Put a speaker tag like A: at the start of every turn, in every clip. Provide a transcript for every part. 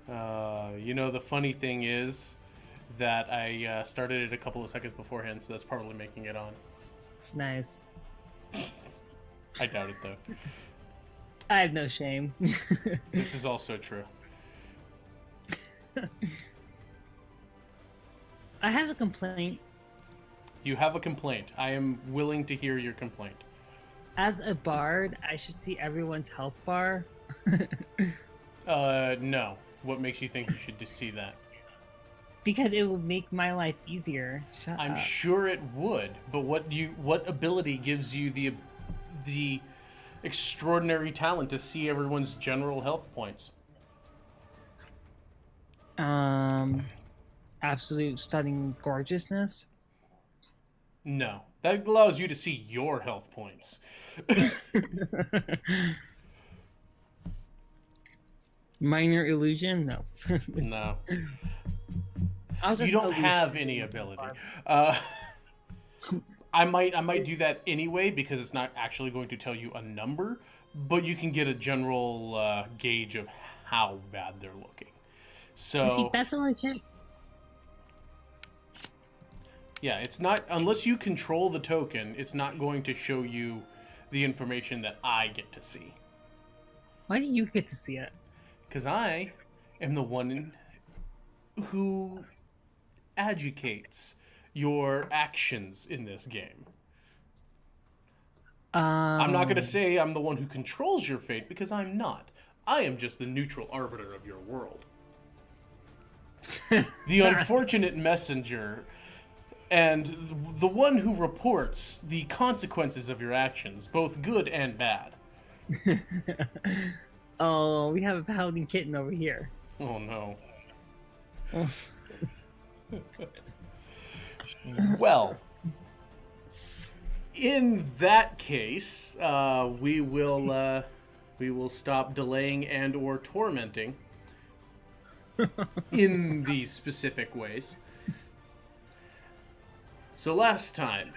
A: The funny thing is that I started it a couple of seconds beforehand, so that's probably making it on.
B: Nice.
A: I doubt it, though.
B: I have no shame.
A: This is also true.
B: I have a complaint.
A: You have a complaint. I am willing to hear your complaint.
B: As a bard, I should see everyone's health bar.
A: No. What makes you think you should just see that?
B: Because it will make my life easier. Shut
A: I'm
B: up.
A: sure it would, but what ability gives you the extraordinary talent to see everyone's general health points?
B: Um, Absolute stunning gorgeousness.
A: No. That allows you to see your health points.
B: Minor illusion? No.
A: No.
B: I'll just
A: You don't
B: illusion
A: have any ability. Uh, I might do that anyway because it's not actually going to tell you a number, but you can get a general gauge of how bad they're looking.
B: You see,
A: So
B: that's all I can.
A: yeah, it's not unless you control the token, it's not going to show you the information that I get to see
B: Why do you get to see it?
A: because I am the one who educates your actions in this game. I'm not going to
B: Um,
A: say I'm the one who controls your fate because I'm not. I am just the neutral arbiter of your world. The unfortunate messenger and the one who reports the consequences of your actions, both good and bad.
B: oh, we have a paladin kitten over here.
A: Oh no.
B: Oh,
A: Well, in that case, we will stop delaying and or tormenting in these specific ways. So last time,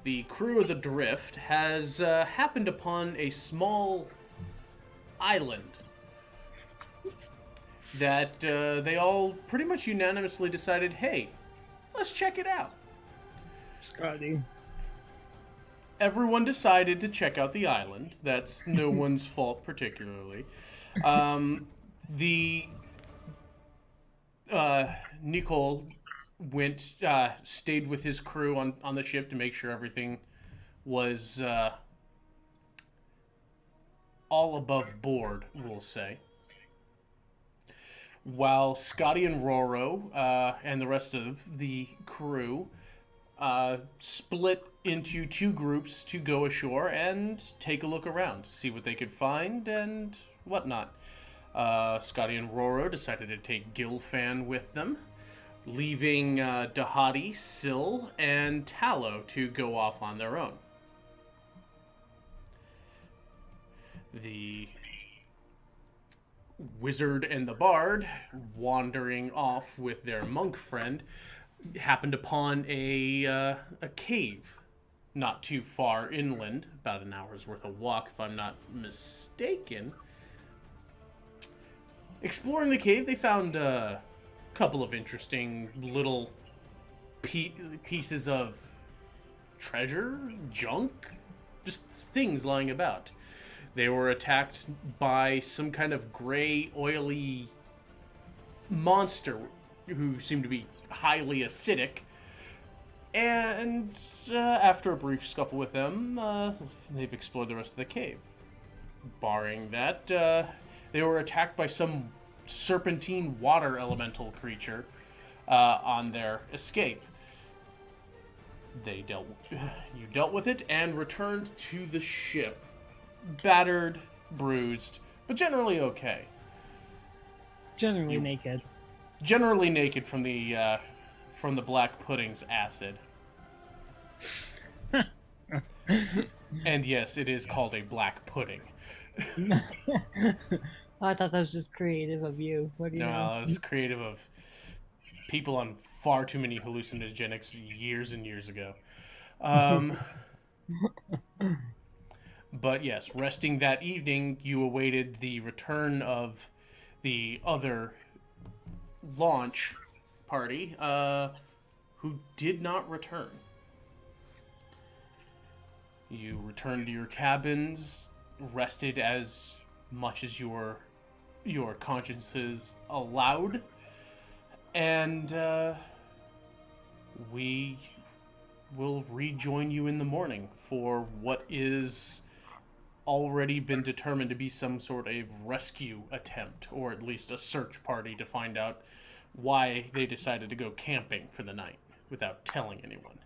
A: the crew of the Drift has happened upon a small island that they all pretty much unanimously decided, hey, let's check it out.
B: Scotty.
A: Everyone decided to check out the island. That's no one's fault particularly. The Nicole stayed with his crew on the ship to make sure everything was all above board, we'll say. While Scotty and Roro and the rest of the crew split into two groups to go ashore and take a look around, see what they could find and whatnot. Scotty and Roro decided to take Gilfan with them, leaving Dahadi, Syl, and Tallow to go off on their own. The wizard and the bard, wandering off with their monk friend, happened upon a cave not too far inland, about an hour's worth of walk, if I'm not mistaken. Exploring the cave, they found a couple of interesting little pieces of treasure, junk, just things lying about. They were attacked by some kind of gray, oily monster who seemed to be highly acidic. And after a brief scuffle with them, they've explored the rest of the cave. Barring that, they were attacked by some serpentine water elemental creature on their escape. You dealt with it and returned to the ship, battered, bruised, but generally okay.
B: Generally naked.
A: Generally naked from the black pudding's acid. And yes, it is called a black pudding.
B: I thought that was just creative of you. What do you know?
A: No, it's creative of people on far too many hallucinogenics years and years ago. But yes, resting that evening, you awaited the return of the other launch party, who did not return. You returned to your cabins, rested as much as your consciences allowed, and we will rejoin you in the morning for what is already been determined to be some sort of rescue attempt, or at least a search party to find out why they decided to go camping for the night without telling anyone.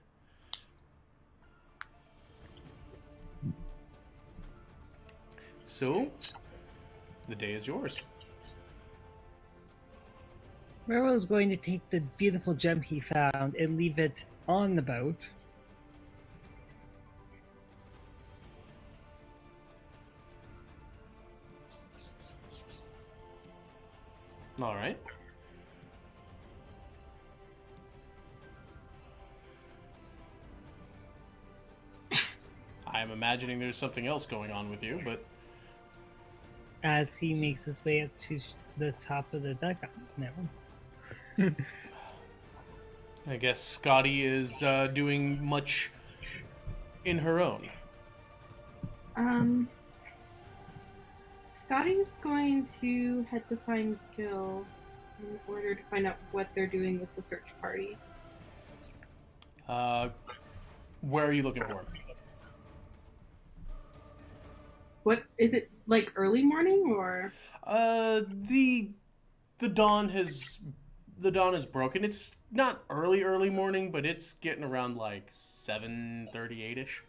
A: So, the day is yours.
B: Meryl's going to take the beautiful gem he found and leave it on the boat.
A: All right. I am imagining there's something else going on with you, but
B: As he makes his way up to the top of the dugout now.
A: I guess Scotty is doing much in her own.
C: Scotty's going to head to find Gil in order to find out what they're doing with the search party.
A: Where are you looking for him?
C: What is it, like early morning or?
A: The dawn is broken. It's not early morning, but it's getting around like 7:38ish.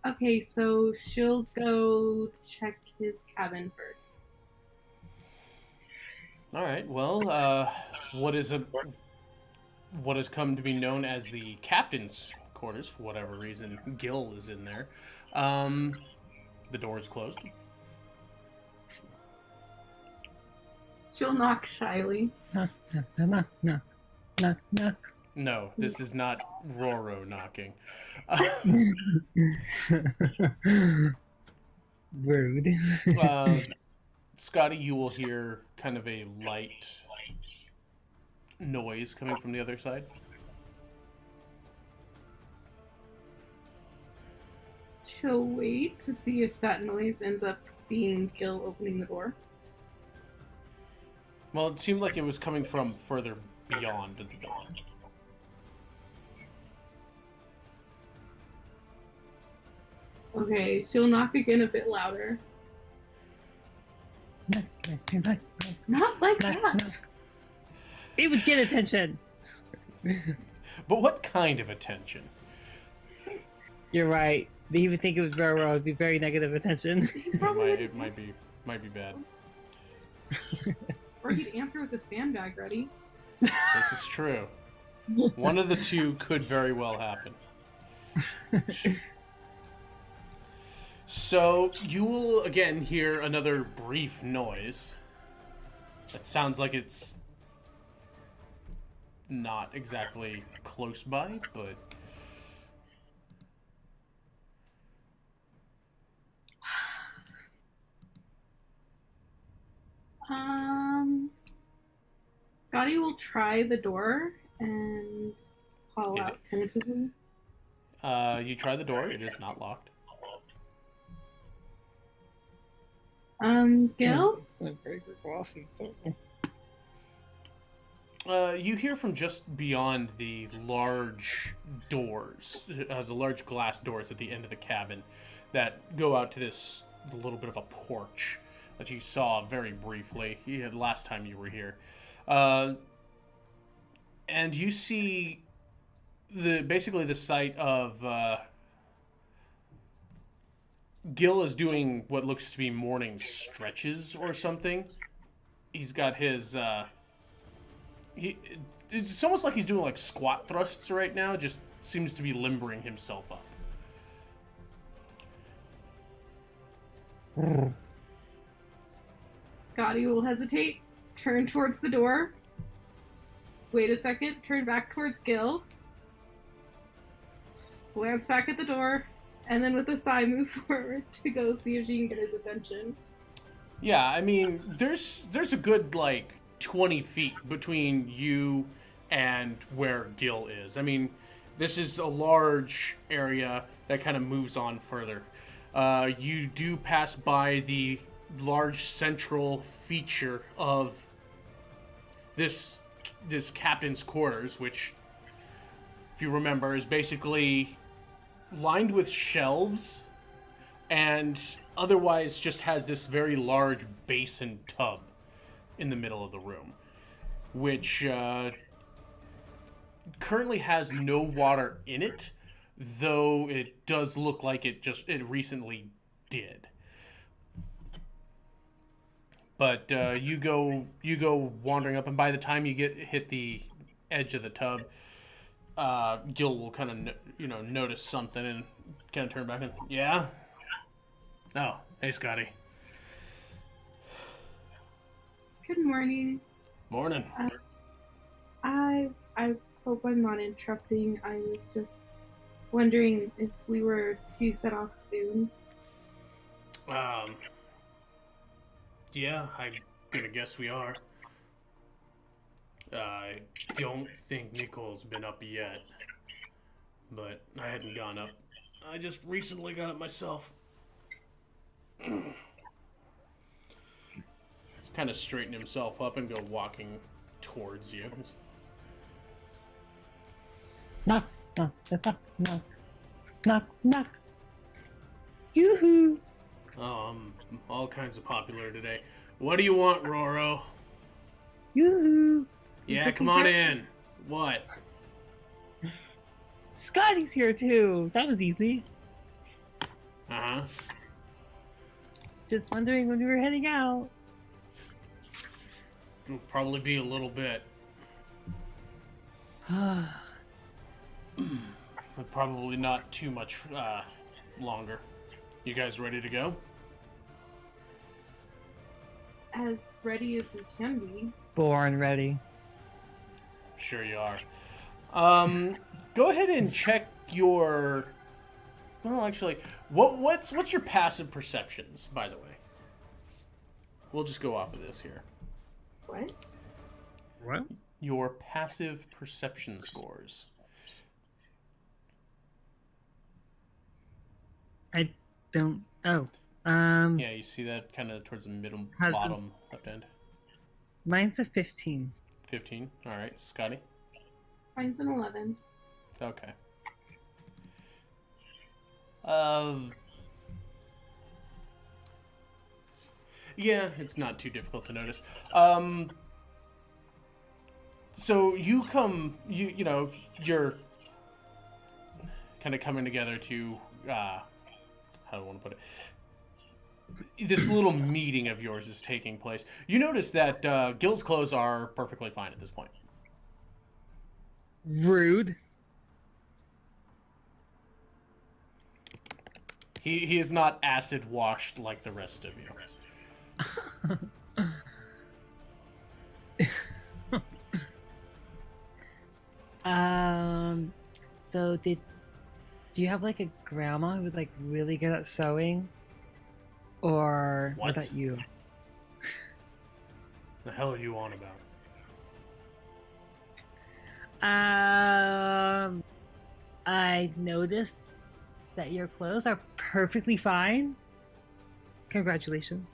C: Okay, so she'll go check his cabin first.
A: All right. Well, what has come to be known as the captain's quarters, for whatever reason, Gil is in there. The door is closed.
C: She'll knock shyly.
B: Knock, knock, knock, knock, knock, knock.
A: No, this is not Roro knocking.
B: Rude.
A: Scotty, you will hear kind of a light noise coming from the other side.
C: She'll wait to see if that noise ends up being Gil opening the door.
A: Well, it seemed like it was coming from further beyond the door.
C: Okay, she'll knock again a bit louder.
B: Knock, knock, knock, knock,
C: Not like
B: knock,
C: that.
B: knock. It would get attention.
A: But what kind of attention?
B: You're right. They even think it was railroad. It would be very negative attention.
A: It might be bad.
C: Or he'd answer with a sandbag ready.
A: This is true. One of the two could very well happen. So you will again hear another brief noise. It sounds like it's not exactly close by, but
C: Scotty will try the door and call
A: Yeah.
C: out tentatively.
A: you try the door. It is not locked.
C: Gil?
B: It's going to break the glossy circle.
A: You hear from just beyond the large doors, the large glass doors at the end of the cabin that go out to this little bit of a porch that you saw very briefly last time you were here. And you see basically the sight of Gil is doing what looks to be morning stretches or something. He's got his it's almost like he's doing like squat thrusts right now, just seems to be limbering himself up.
C: Scotty will hesitate, turn towards the door, wait a second, turn back towards Gil, glance back at the door, and then with a sigh move forward to go see if she can get his attention.
A: Yeah, I mean, there's a good like 20 feet between you and where Gil is. I mean, this is a large area that kind of moves on further. You do pass by the large central feature of this captain's quarters, which, if you remember, is basically lined with shelves and otherwise just has this very large basin tub in the middle of the room, which currently has no water in it, though it does look like it recently did. But you go wandering up, and by the time you hit the edge of the tub, Gil will kind of notice something and kind of turn back and yeah. Oh, hey, Scotty.
C: Good morning.
A: Morning.
C: I hope I'm not interrupting. I was just wondering if we were to set off soon.
A: Yeah, I'm gonna guess we are. I don't think Nicole's been up yet, but I hadn't gone up. I just recently got up myself. Kind of straighten himself up and go walking towards you.
B: Knock, knock, knock, knock, knock, knock. Yoo-hoo!
A: Oh, I'm all kinds of popular today. What do you want, Roro?
B: Yoo-hoo!
A: Yeah, come on in. What?
B: Scotty's here too. That was easy.
A: Uh-huh.
B: Just wondering when we were heading out.
A: It'll probably be a little bit. But probably not too much longer. You guys ready to go?
C: As ready as we can be.
B: Born ready.
A: Sure you are. Go ahead and check your. Well, actually, what's your passive perceptions, by the way? We'll just go off of this here.
C: What?
B: What?
A: Your passive perception scores.
B: I don't. Oh.
A: Yeah, you see that kind of towards the middle, bottom left end.
B: Mine's a 15.
A: 15. All right, Scotty.
C: Mine's an 11.
A: Okay. Yeah, it's not too difficult to notice. So you're kind of coming together to, how do I want to put it? This little meeting of yours is taking place. You notice that Gil's clothes are perfectly fine at this point.
B: Rude.
A: He is not acid washed like the rest of you.
B: So do you have like a grandma who was like really good at sewing? Or
A: What?
B: was that you?
A: The hell are you on about?
B: I noticed that your clothes are perfectly fine. Congratulations.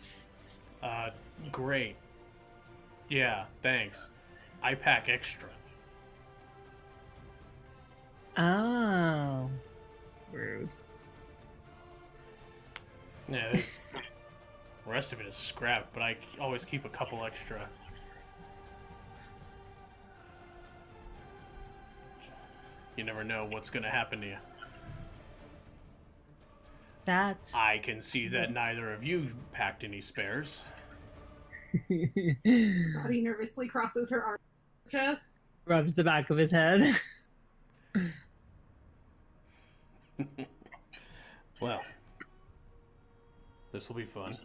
A: Great. Yeah, thanks. I pack extra.
B: Oh. Rude.
A: Yeah, the rest of it is scrap, but I always keep a couple extra. You never know what's going to happen to you.
B: That's...
A: I can see that neither of you packed any spares.
C: Scotty nervously crosses her arm chest.
B: Rubs the back of his head.
A: Well, this will be fun.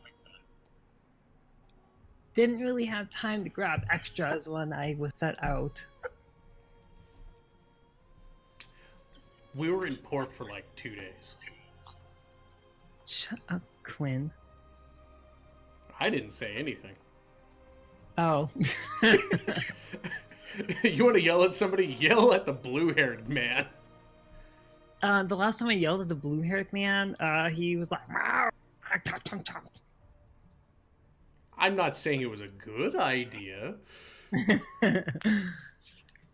B: Didn't really have time to grab extras when I was set out.
A: We were in port for like 2 days.
B: Shut up, Quinn.
A: I didn't say anything.
B: Oh.
A: You want to yell at somebody? Yell at the blue-haired man.
B: The last time I yelled at the blue-haired man, he was like, "Meow."
A: I'm not saying it was a good idea.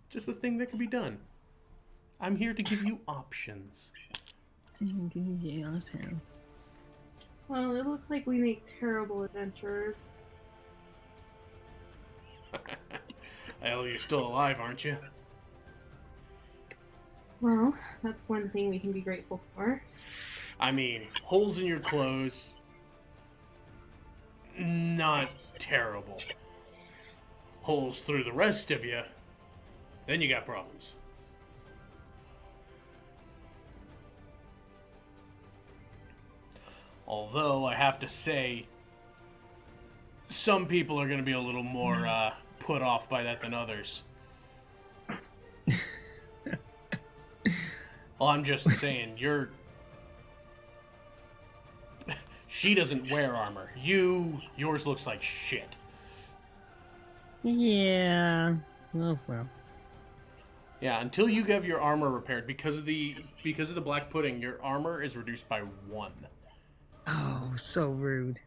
A: Just a thing that can be done. I'm here to give you options.
C: Well, it looks like we make terrible adventurers.
A: Hell, you're still alive, aren't you?
C: Well, that's one thing we can be grateful for.
A: I mean, holes in your clothes, not terrible. Holes through the rest of you, then you got problems. Although, I have to say, some people are going to be a little more put off by that than others. Well, I'm just saying, she doesn't wear armor. Yours looks like shit.
B: Yeah. Oh well.
A: Yeah, until you have your armor repaired, because of the black pudding, your armor is reduced by 1.
B: Oh, so rude.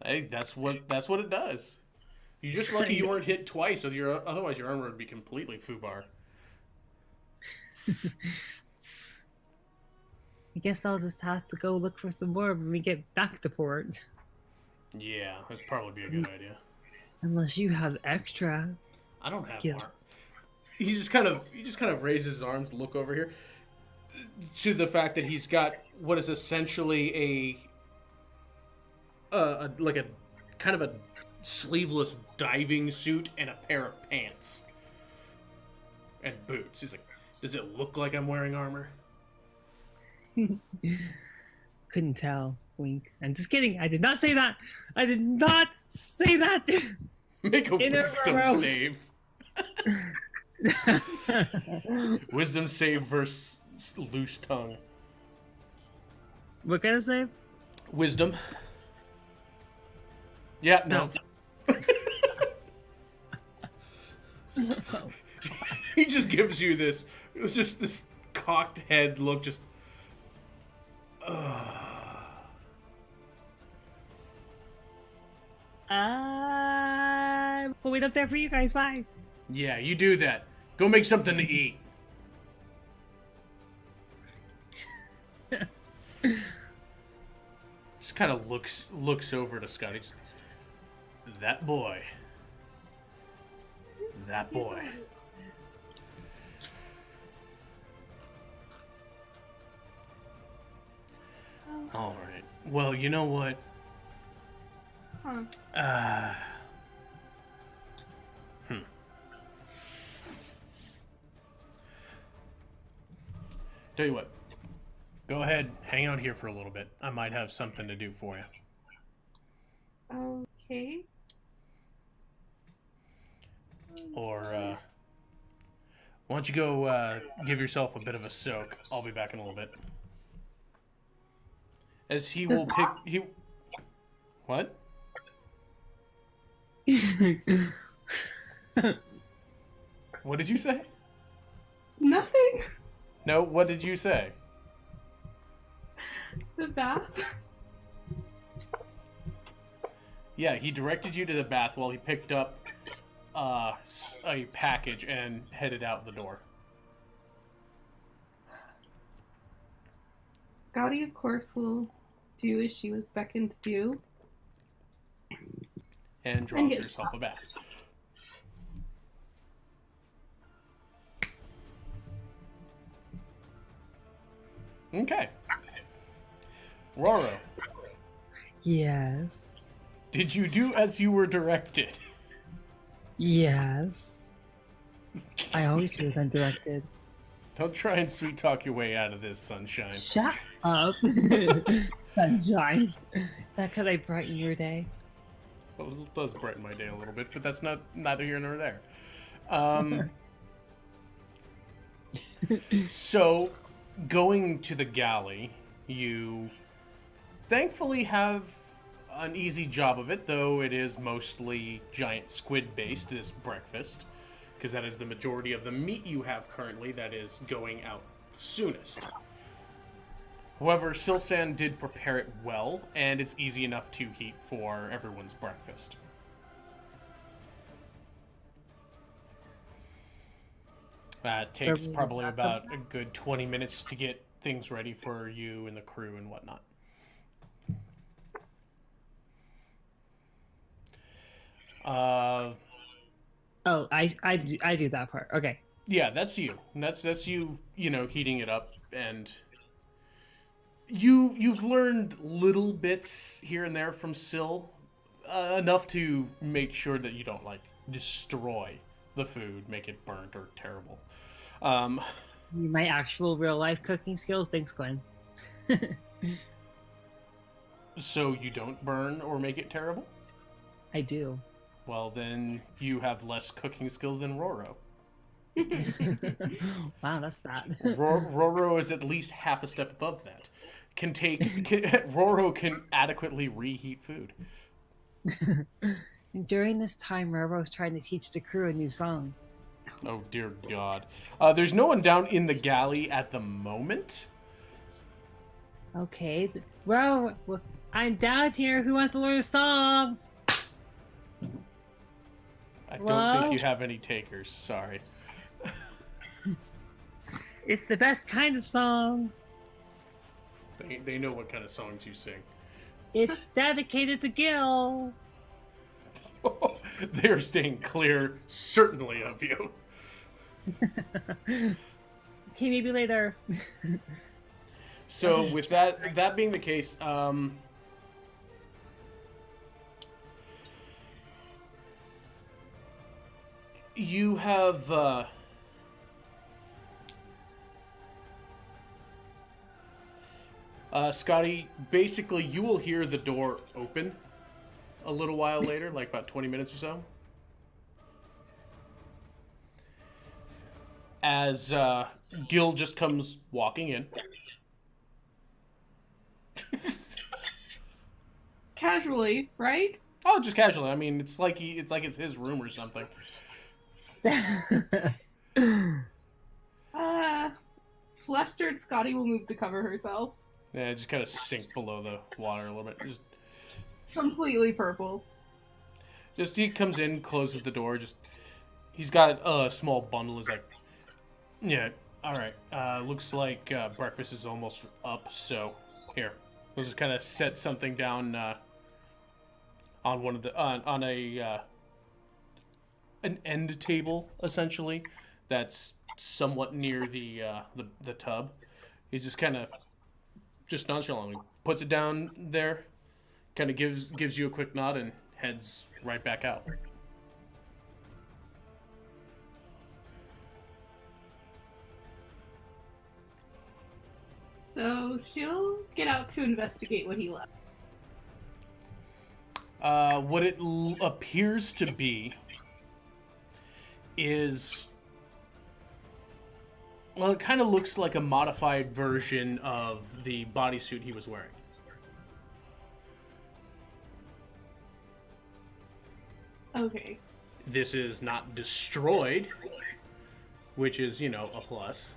A: Hey, that's what it does. You're just lucky you weren't hit twice, otherwise your armor would be completely foobar.
B: I guess I'll just have to go look for some more when we get back to port.
A: Yeah, that'd probably be a good idea.
B: Unless you have extra.
A: I don't have
B: Yeah.
A: armor. He just kind of raises his arms to look over here to the fact that he's got what is essentially a kind of a sleeveless diving suit and a pair of pants and boots. He's like, "Does it look like I'm wearing armor?"
B: Couldn't tell. Wink. I'm just kidding. I did not say that. I did not say that.
A: Make a
B: In a
A: wisdom
B: row.
A: save. Wisdom save versus loose tongue.
B: What can I say?
A: Wisdom. Yeah, no. He just gives you this. It's just this cocked head look. Just.
B: We'll wait up there for you guys. Bye.
A: Yeah, you do that. Go make something to eat. Just kind of looks over to Scotty. Just, that boy. That boy. All right. Well, you know what?
C: Huh.
A: Tell you what. Go ahead, hang out here for a little bit. I might have something to do for you.
C: Okay.
A: Or, why don't you go give yourself a bit of a soak? I'll be back in a little bit. As he will pick... What? What did you say?
C: Nothing.
A: No, what did you say?
C: The bath.
A: Yeah, he directed you to the bath while he picked up a package and headed out the door.
C: Gaudi, of course, will do as she was beckoned to do.
A: And draws herself a bath. Okay. Roro,
B: Yes.
A: did you do as you were directed?
B: Yes. I always do as I'm directed.
A: Don't try and sweet talk your way out of this, sunshine.
B: Shut up. Sunshine. That because I brighten your day.
A: Well, it does brighten my day a little bit, but that's neither here nor there. So, going to the galley, you thankfully have an easy job of it, though it is mostly giant squid based, this breakfast, because that is the majority of the meat you have currently that is going out soonest. However, Silsan did prepare it well, and it's easy enough to heat for everyone's breakfast. It takes probably about a good 20 minutes to get things ready for you and the crew and whatnot.
B: I do that part. Okay.
A: Yeah, that's you. That's you, heating it up, and you've learned little bits here and there from Syl, enough to make sure that you don't destroy the food, make it burnt or terrible.
B: My actual real life cooking skills. Thanks, Gwen.
A: So you don't burn or make it terrible?
B: I do.
A: Well, then you have less cooking skills than Roro.
B: Wow, that's sad.
A: Roro is at least half a step above that. Roro can adequately reheat food.
B: During this time, Roro's trying to teach the crew a new song.
A: Oh, dear God. There's no one down in the galley at the moment.
B: Okay. Well, I'm down here. Who wants to learn a song?
A: I don't think you have any takers. Sorry.
B: It's the best kind of song.
A: They know what kind of songs you sing.
B: It's dedicated to Gil.
A: They're staying clear, certainly, of you.
B: Okay, maybe later.
A: So, with that being the case, you have Scotty. Basically, you will hear the door open a little while later, like about 20 minutes or so, as Gil just comes walking in.
C: Casually, right?
A: Oh, just casually. I mean, it's like it's his room or something.
C: Flustered Scotty will move to cover herself.
A: Yeah, just kind of sink below the water a little bit. Just
C: completely purple.
A: Just he comes in, closes the door. He's got a small bundle. He's like, yeah, all right. Looks like breakfast is almost up. So here, we'll just kind of set something down on one of the on a an end table essentially that's somewhat near the tub. He just kind of just nonchalantly puts it down there, kind of gives you a quick nod and heads right back out.
C: So she'll get out to investigate what he left.
A: What it appears to be is, well, it kind of looks like a modified version of the bodysuit he was wearing.
C: Okay.
A: This is not destroyed, which is, a plus.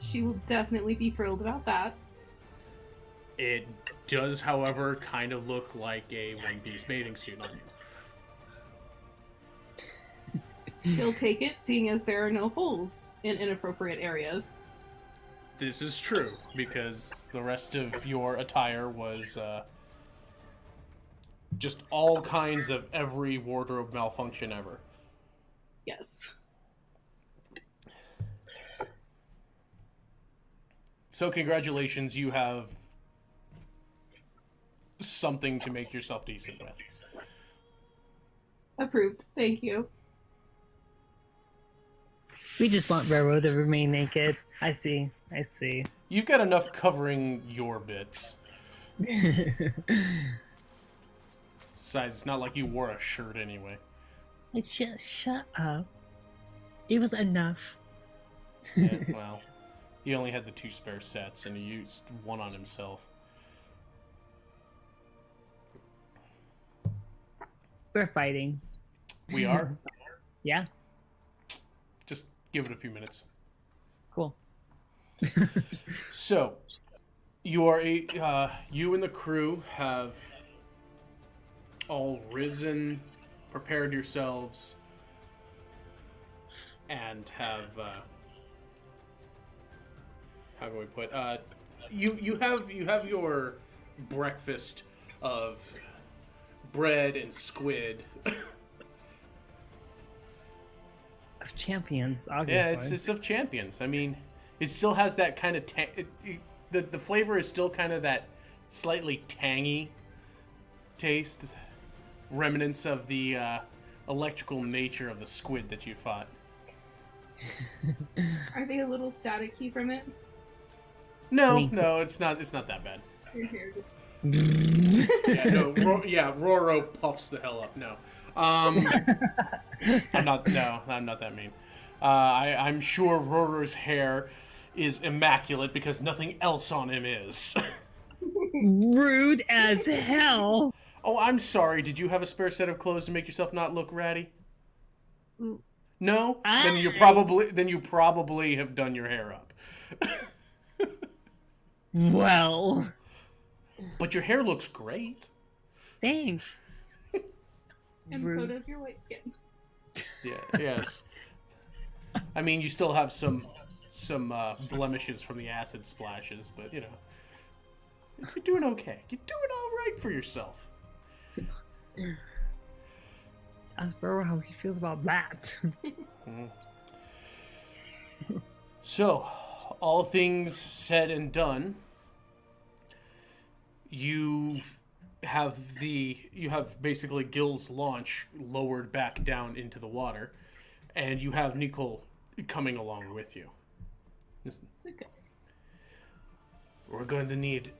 C: She will definitely be thrilled about that.
A: It does, however, kind of look like a one-piece bathing suit on you.
C: She'll take it, seeing as there are no holes in inappropriate areas.
A: This is true, because the rest of your attire was just all kinds of every wardrobe malfunction ever.
C: Yes.
A: So congratulations, you have something to make yourself decent with.
C: Approved. Thank you.
B: We just want Roro to remain naked. I see.
A: You've got enough covering your bits. Besides, it's not like you wore a shirt anyway.
B: Like, shut up. It was enough.
A: Yeah, well, he only had the 2 spare sets, and he used one on himself.
B: We're fighting.
A: We are.
B: Yeah.
A: Just give it a few minutes.
B: Cool.
A: So, you and the crew have all risen, prepared yourselves, and have how can we put you have your breakfast of bread and squid.
B: Of champions, obviously.
A: Yeah, it's of champions. I mean, it still has that kind of the flavor is still kind of that slightly tangy taste, remnants of the electrical nature of the squid that you fought.
C: Are they a little staticky from it?
A: No,
B: Wink.
A: no, it's not. It's not that bad.
C: Your hair just.
A: Yeah, no, Roro puffs the hell up. No, I'm not. No, I'm not that mean. I'm sure Roro's hair is immaculate because nothing else on him is.
B: Rude as hell.
A: Oh, I'm sorry. Did you have a spare set of clothes to make yourself not look ratty? No? Then you probably have done your hair up.
B: Well,
A: But your hair looks great.
B: thanks.
C: And so
B: Rude.
C: does your white skin.
A: Yeah. Yes. I mean, you still have some blemishes from the acid splashes, but you know, you're doing okay. You're doing all right for yourself.
B: Ask Burrow how he feels about that.
A: So, all things said and done, you have basically Gil's launch lowered back down into the water, and you have Nicole coming along with you.
C: It's okay.
A: We're going to need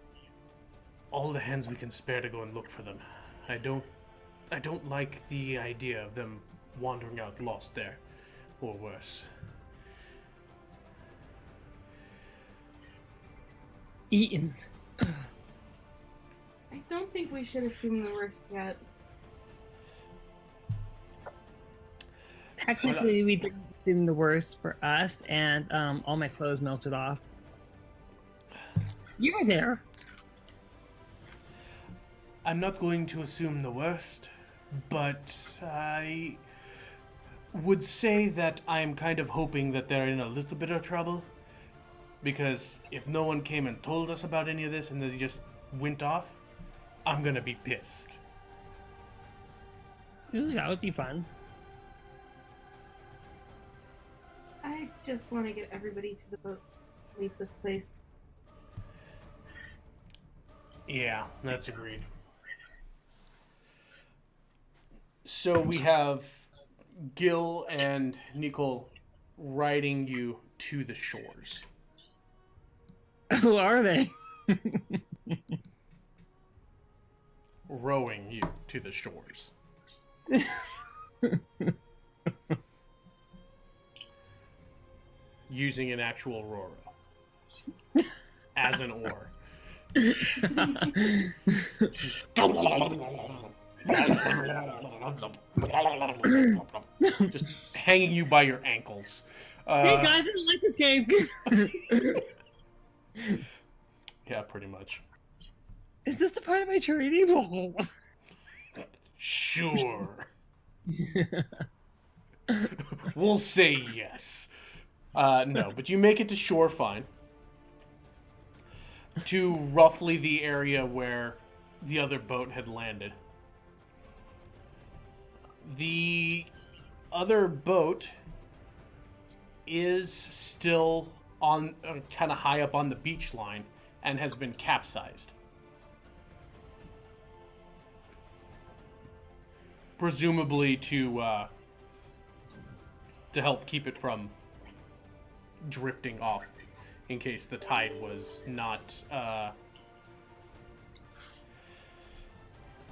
A: all the hands we can spare to go and look for them. I don't like the idea of them wandering out lost there, or worse.
B: Eaten.
C: I don't think we should assume the worst yet.
B: Technically, we didn't assume the worst for us, and all my clothes melted off. You were there.
A: I'm not going to assume the worst, but I would say that I'm kind of hoping that they're in a little bit of trouble. Because if no one came and told us about any of this and they just went off, I'm gonna be pissed.
B: Ooh, that would be fun.
C: I just want to get everybody to the boats. Leave this place.
A: Yeah, that's agreed. So we have Gil and Nicole riding you to the shores.
B: Who are they?
A: Rowing you to the shores. Using an actual Roro. As an oar. Just hanging you by your ankles.
B: Hey guys, I don't like this game.
A: Yeah, pretty much.
B: Is this the part of my training?
A: Sure. We'll say yes. No, but you make it to shore fine. To roughly the area where the other boat had landed. The other boat is still on kind of high up on the beach line and has been capsized. Presumably to help keep it from drifting off in case the tide was not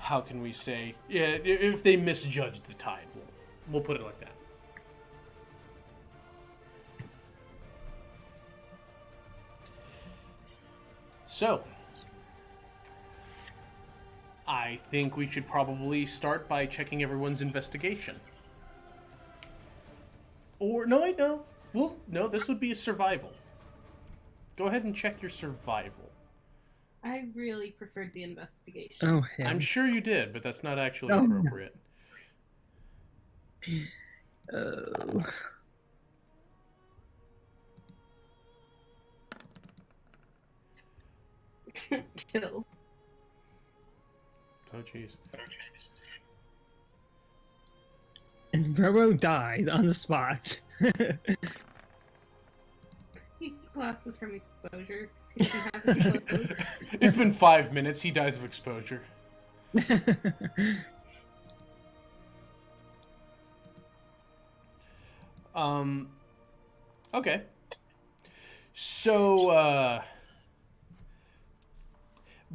A: how can we say, yeah, if they misjudged the tide, we'll put it like that. So I think we should probably start by checking everyone's investigation. Or, no, wait, no. Well, no, this would be a survival. Go ahead and check your survival.
C: I really preferred the investigation.
B: Oh, him.
A: I'm sure you did, but that's not actually
B: Oh, no.
A: appropriate.
B: Oh.
C: Kill.
A: Oh, jeez.
B: And Roro died on the spot.
C: He collapses from exposure. 'Cause he doesn't have his clothes.
A: It's been 5 minutes. He dies of exposure. Okay. So,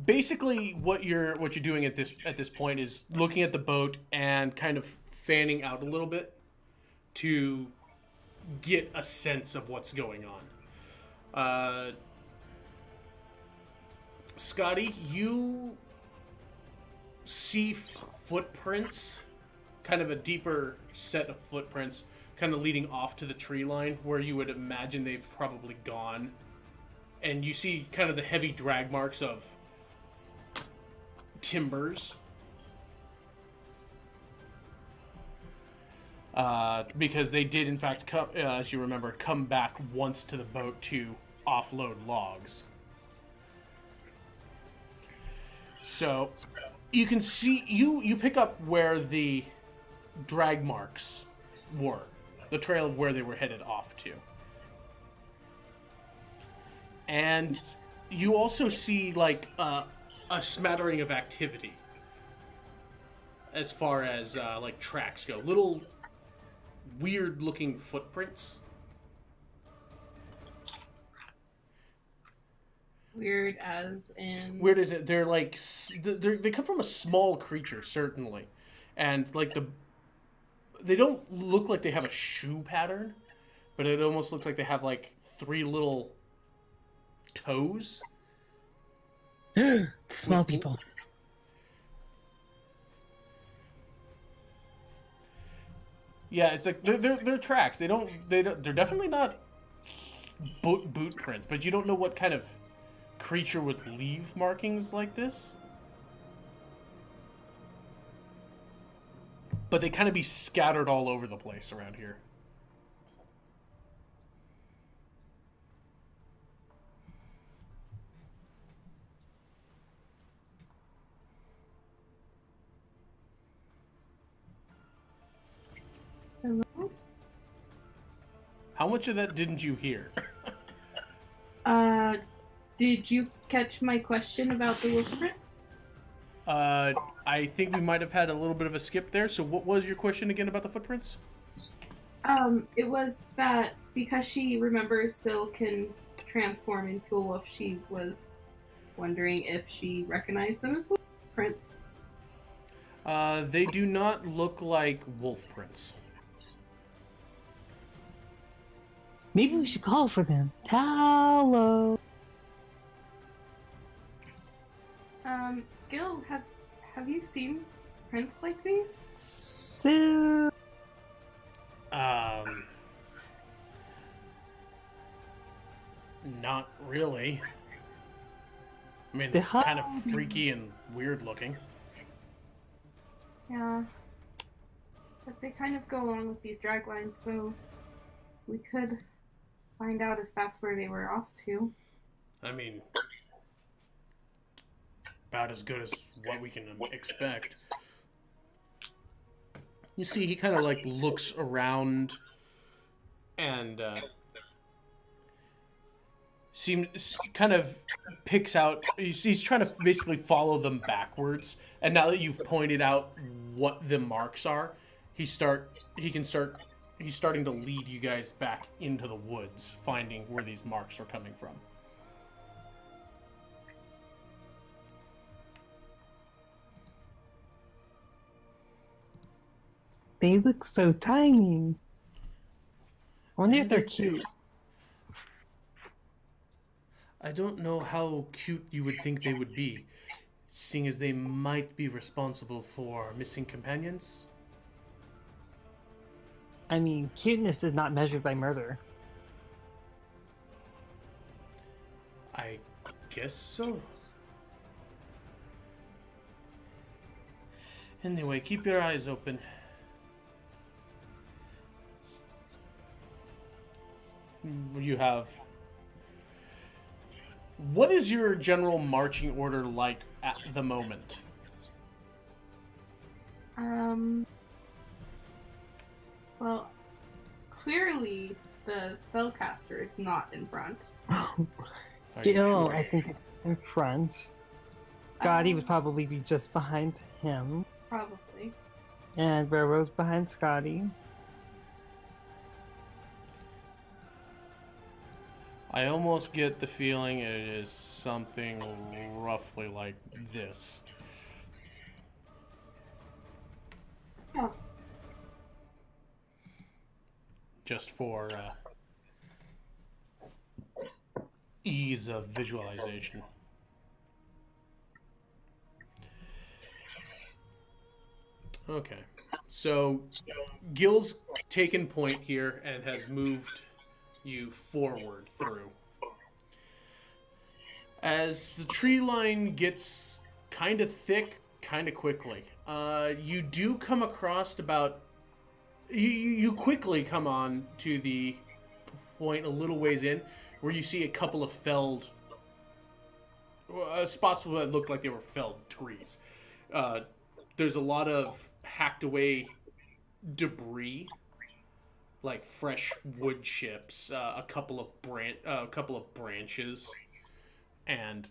A: basically, what you're doing at this point is looking at the boat and kind of fanning out a little bit to get a sense of what's going on. Scotty, you see footprints, kind of a deeper set of footprints, kind of leading off to the tree line where you would imagine they've probably gone. And you see kind of the heavy drag marks of timbers. Because they did, in fact, come, as you remember, come back once to the boat to offload logs. So, you can see, you pick up where the drag marks were. The trail of where they were headed off to. And you also see, like, a smattering of activity. As far as, like, tracks go. Little weird-looking footprints.
C: Weird as in...
A: Weird as it, they're like, they come from a small creature, certainly. And, like, they don't look like they have a shoe pattern, but it almost looks like they have, like, 3 little toes.
B: Small people.
A: Yeah, it's like they're tracks. They're definitely not boot prints, but you don't know what kind of creature would leave markings like this. But they kind of be scattered all over the place around here.
C: Hello?
A: How much of that didn't you hear?
C: Did you catch my question about the wolf prints?
A: I think we might have had a little bit of a skip there. So what was your question again about the footprints?
C: It was that because she remembers Syl can transform into a wolf, she was wondering if she recognized them as wolf prints.
A: They do not look like wolf prints.
B: Maybe we should call for them. Hello.
C: Gil, have you seen prints like these?
B: So...
A: Not really. I mean,
B: The
A: kind of freaky and weird looking.
C: Yeah. But they kind of go along with these drag lines, so we could find out if that's where they were off to.
A: I mean, about as good as what we can expect. You see, he kind of like looks around and kind of picks out. He's trying to basically follow them backwards. And now that you've pointed out what the marks are, he's starting to lead you guys back into the woods, finding where these marks are coming from.
B: They look so tiny. I wonder if they're cute.
A: I don't know how cute you would think they would be. seeing as they might be responsible for missing companions.
B: I mean, cuteness is not measured by murder.
A: I guess so. Anyway, keep your eyes open. You have... What is your general marching order like at the moment?
C: Well, clearly the spellcaster is not in front.
A: Are you
B: Gil,
A: sure?
B: I think, in front. Scotty would probably be just behind him.
C: Probably.
B: And Railroad's behind Scotty.
A: I almost get the feeling it is something roughly like this.
C: Oh,
A: Just for ease of visualization. Okay, so Gil's taken point here and has moved you forward through. As the tree line gets kind of thick, kind of quickly, you do come across about... You quickly come on to the point a little ways in where you see a couple of felled... spots that look like they were felled trees. There's a lot of hacked away debris, like fresh wood chips, a couple of branches, and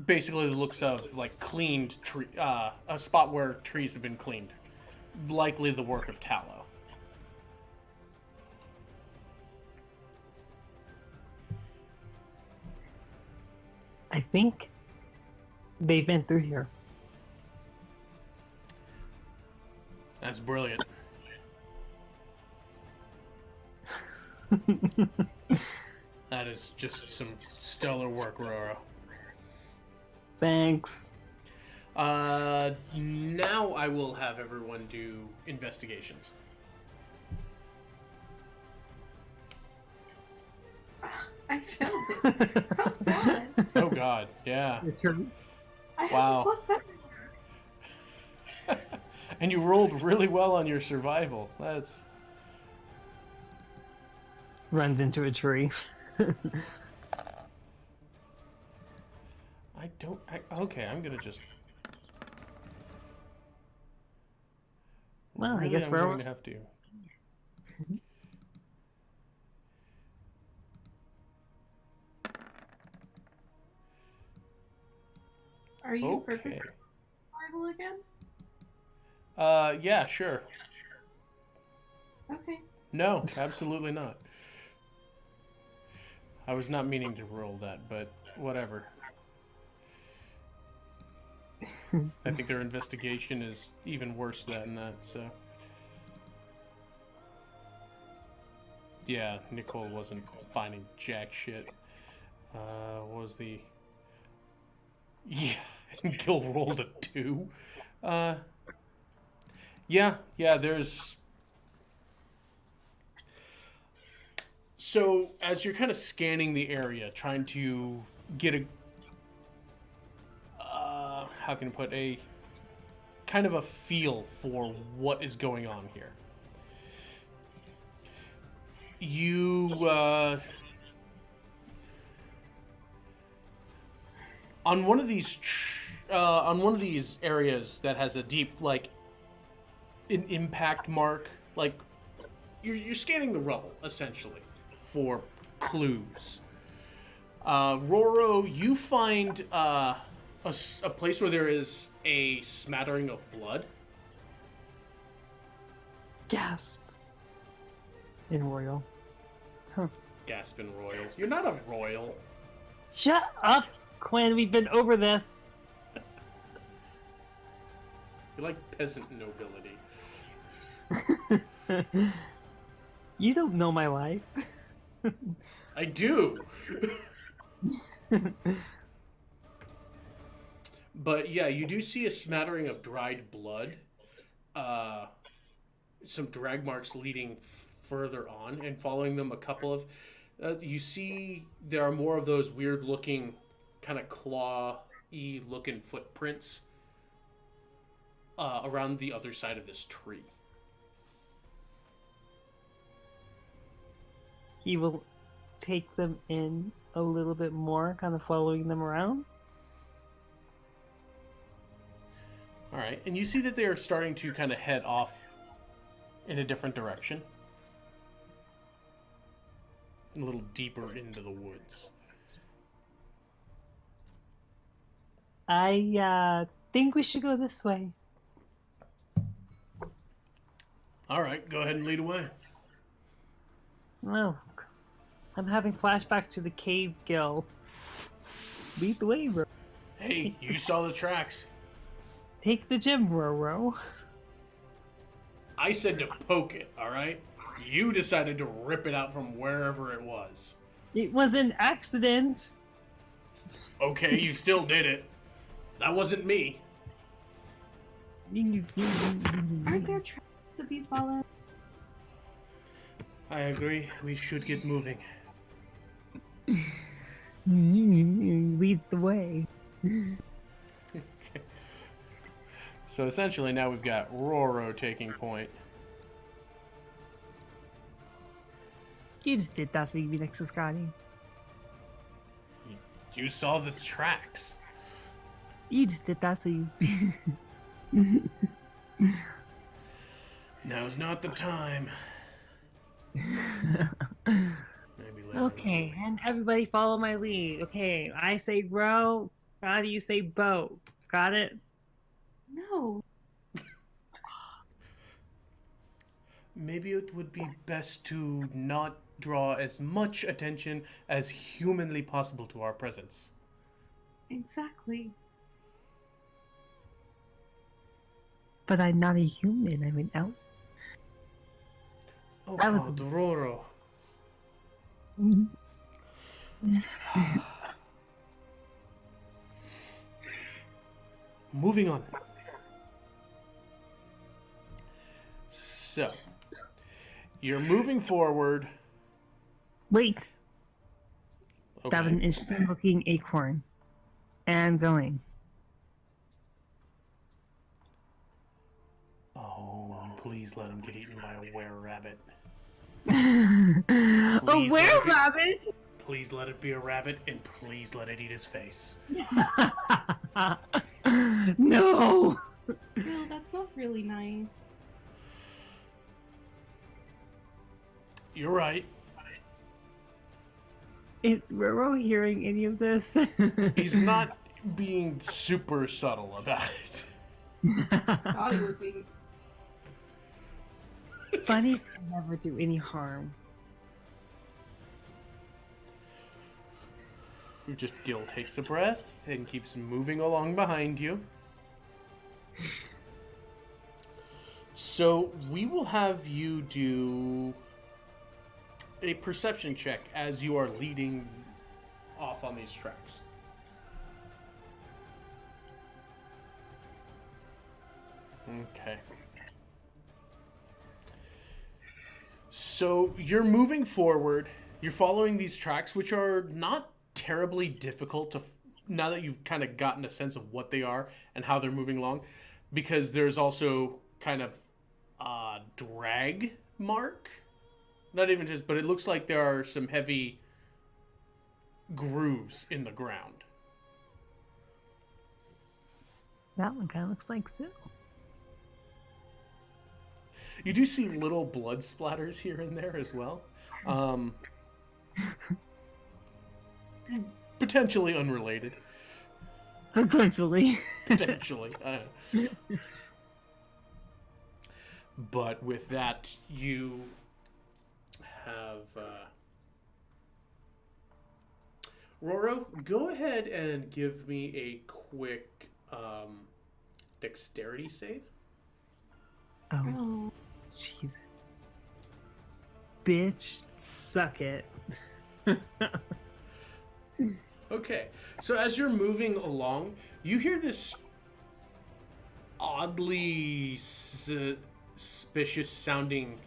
A: basically the looks of like cleaned tree, a spot where trees have been cleaned, likely the work of tallow.
B: I think they've been through here.
A: That's brilliant. That is just some stellar work, Roro.
B: Thanks.
A: Now I will have everyone do investigations.
C: I failed it. How sad.
A: Oh god, yeah.
B: Your turn.
C: I have
A: Wow.
C: a plus 7.
A: And you rolled really well on your survival. That's...
B: Runs into a tree.
A: Okay, I'm gonna just...
B: Well, I
A: Really,
B: guess
A: I'm
B: we're...
A: going to have to.
C: Are you purpose
A: Okay.
C: survival again?
A: Yeah, sure.
C: Okay.
A: No, absolutely not. I was not meaning to roll that, but whatever. I think their investigation is even worse than that, so... Yeah, Nicole wasn't finding jack shit. What was the... Yeah, and Gil rolled a 2. Yeah, there's... So, as you're kind of scanning the area, trying to get a... how can I put a... kind of a feel for what is going on here. You, on one of these areas that has a deep, like, an impact mark, like, you're scanning the rubble, essentially, for clues. Roro, you find, a place where there is a smattering of blood.
B: Gasp. In Royal. Huh.
A: Gaspin Royal. You're not a royal.
B: Shut up, Quinn. We've been over this.
A: You're like peasant nobility.
B: You don't know my life.
A: I do. But yeah, you do see a smattering of dried blood, uh, some drag marks leading further on, and following them a couple of. You see there are more of those weird looking, kind of claw-y looking footprints around the other side of this tree.
B: He will take them in a little bit more, kind of following them around.
A: All right, and you see that they are starting to kind of head off in a different direction, a little deeper into the woods.
B: I think we should go this way.
A: All right, go ahead and lead away.
B: Oh, I'm having flashback to the cave gill. Lead the way, bro.
A: Hey, you saw the tracks.
B: Take the gem, Roro.
A: I said to poke it, all right? You decided to rip it out from wherever it was.
B: It was an accident.
A: Okay, you still did it. That wasn't me.
C: Aren't there tracks to be followed?
A: I agree. We should get moving.
B: Leads the way.
A: Okay. So essentially now we've got Roro taking point.
B: You just did that so you'd be next to Scotty.
A: You saw the tracks.
B: You just did that so you...
A: Now's not the time. Maybe later.
B: Okay, and everybody follow my lead. Okay, I say row, Scotty, you say boat. Got it?
C: No.
A: Maybe it would be best to not draw as much attention as humanly possible to our presence.
C: Exactly.
B: But I'm not a human, I'm an elf.
A: Oh
B: That was-
A: God, Roro. Moving on. So, you're moving forward.
B: Wait,
A: Okay.
B: that was an interesting looking acorn. And going.
A: Oh, please let him get eaten by a were-rabbit.
B: A
A: Please let it be-
B: were-rabbit?
A: Please let it be a rabbit, and please let it eat his face.
B: No!
C: Bill, that's not really nice.
A: You're right.
B: Is Roro hearing any of this?
A: He's not being super subtle about it.
C: Thought it was being.
B: Bunnies can never do any harm.
A: Just Gil takes a breath and keeps moving along behind you. So we will have you do a perception check as you are leading off on these tracks. Okay. So you're moving forward. You're following these tracks, which are not terribly difficult to now that you've kind of gotten a sense of what they are and how they're moving along, because there's also kind of a drag mark. Not even just, but it looks like there are some heavy grooves in the ground.
B: That one kind of looks like Sil.
A: You do see little blood splatters here and there as well. Potentially unrelated.
B: Potentially.
A: Potentially. But with that, you have... Roro, go ahead and give me a quick dexterity save.
B: Oh,
C: Oh.
B: jeez. Bitch, suck it.
A: Okay, so as you're moving along, you hear this oddly suspicious sounding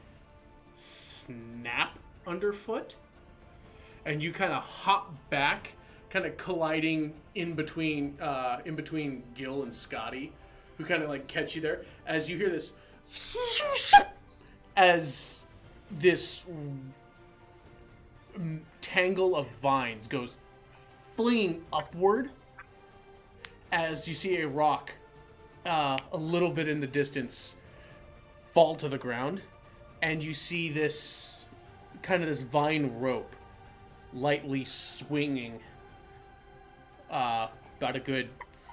A: snap underfoot, and you kind of hop back, kind of colliding in between Gil and Scotty, who kind of like catch you there. As you hear this, as this tangle of vines goes fleeing upward, as you see a rock a little bit in the distance fall to the ground, and you see this vine rope lightly swinging about a good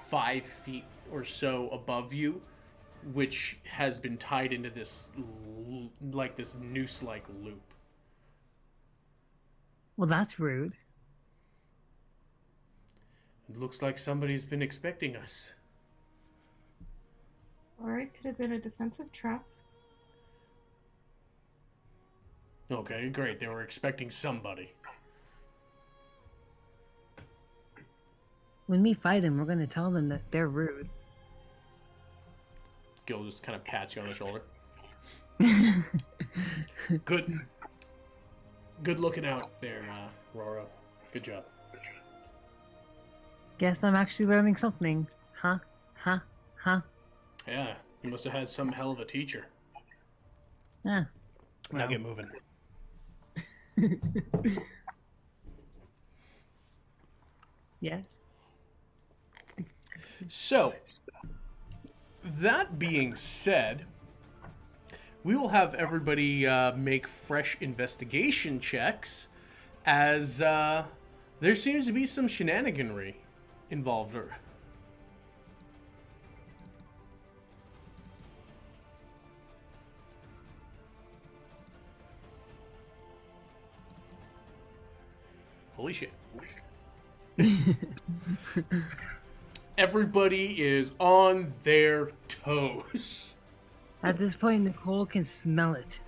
A: 5 feet or so above you, which has been tied into this this noose-like loop.
B: Well, that's rude.
A: It looks like somebody's been expecting us.
C: Or it could have been a defensive trap.
A: Okay, great. They were expecting somebody.
B: When we fight them, we're going to tell them that they're rude.
A: Gil just kind of pats you on the shoulder. Good looking out there, Roro. Good job.
B: Guess I'm actually learning something. Huh?
A: Yeah, you must have had some hell of a teacher.
B: Yeah.
A: Now get moving.
B: Yes.
A: So, that being said, we will have everybody make fresh investigation checks, as there seems to be some shenaniganry involved. Holy shit. Everybody is on their toes.
B: At this point, Nicole can smell it.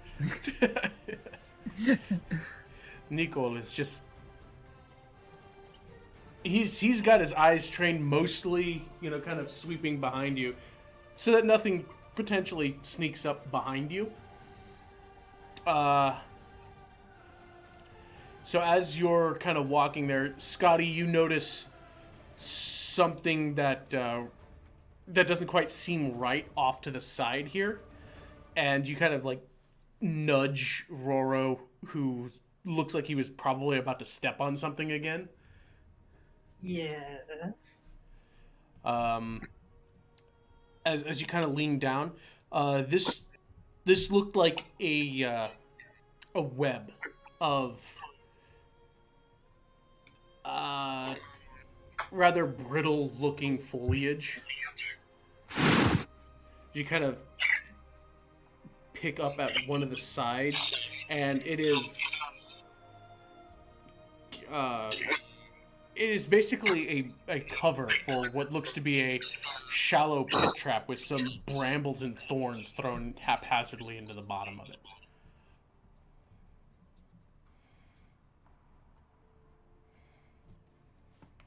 A: Nicole is just... He's got his eyes trained mostly, kind of sweeping behind you, so that nothing potentially sneaks up behind you. So as you're kind of walking there, Scotty, you notice something that doesn't quite seem right off to the side here, and you kind of like nudge Roro, who looks like he was probably about to step on something again.
B: Yes.
A: As you kind of lean down, this looked like a web of rather brittle-looking foliage. You kind of pick up at one of the sides, and it is basically a cover for what looks to be a shallow pit trap with some brambles and thorns thrown haphazardly into the bottom of it.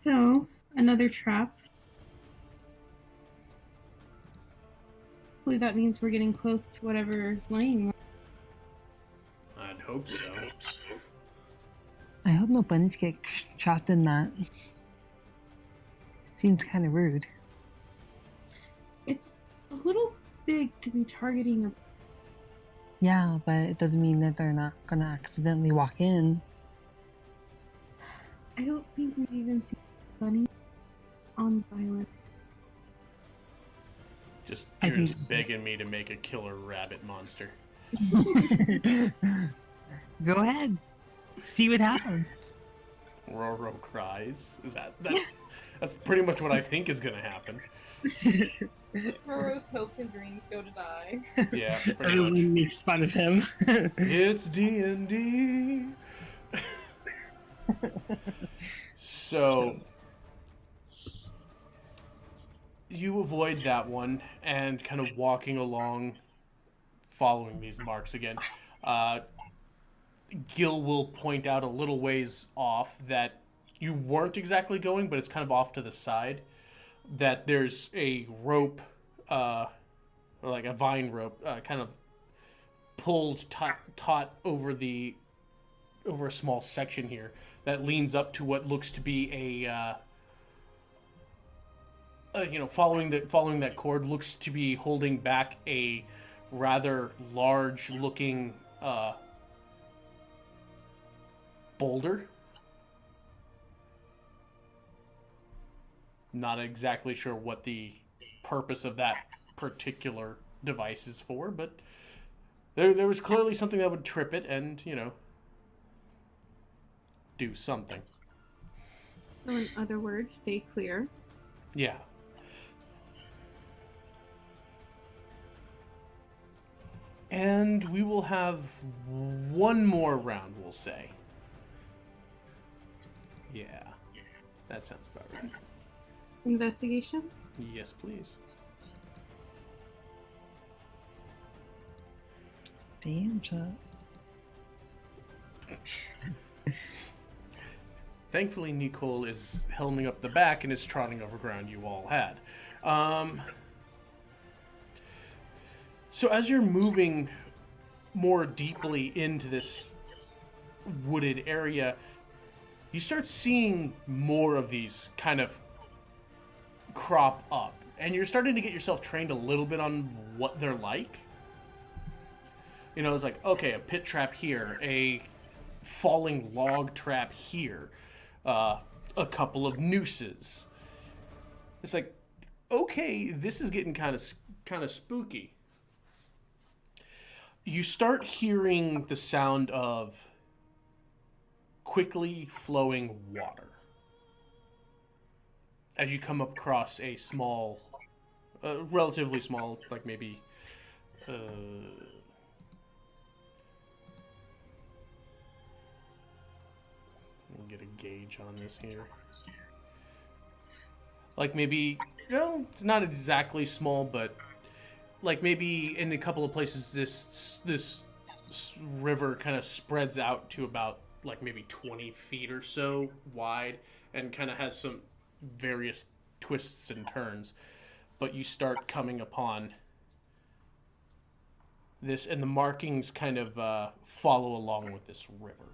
C: So, another trap. Hopefully that means we're getting close to whatever's laying there.
A: I'd hope so.
B: I hope no bunnies get trapped in that. Seems kind of rude.
C: It's a little big to be targeting a...
B: Yeah, but it doesn't mean that they're not gonna accidentally walk in.
C: I don't think we've even seen bunny on violent.
A: You're just begging me to make a killer rabbit monster.
B: Go ahead. See what happens.
A: Roro cries. That's pretty much what I think is gonna happen.
C: Roro's hopes and dreams go to die.
A: Yeah, pretty
B: Everyone
A: much.
B: makes fun of him.
A: It's D&D. So you avoid that one and kind of walking along, following these marks again. Gil will point out a little ways off that you weren't exactly going, but it's kind of off to the side, that there's a rope, or like a vine rope, kind of pulled taut over a small section here that leans up to what looks to be following that cord, looks to be holding back a rather large looking boulder. Not exactly sure what the purpose of that particular device is for, but there was clearly something that would trip it and, do something.
C: So in other words, stay clear.
A: Yeah. And we will have one more round, we'll say. Yeah. That sounds about right.
C: Investigation?
A: Yes, please.
B: Damn, shot.
A: Thankfully, Nicole is helming up the back and is trotting over ground you all had. So as you're moving more deeply into this wooded area, you start seeing more of these kind of crop up. And you're starting to get yourself trained a little bit on what they're like. It's like, okay, a pit trap here, a falling log trap here, a couple of nooses. It's like, okay, this is getting kind of spooky. You start hearing the sound of quickly flowing water as you come across a small, relatively small, like maybe let me get a gauge on this here. Like maybe, it's not exactly small, but like maybe in a couple of places this river kind of spreads out to about like maybe 20 feet or so wide and kind of has some various twists and turns. But you start coming upon this, and the markings kind of follow along with this river.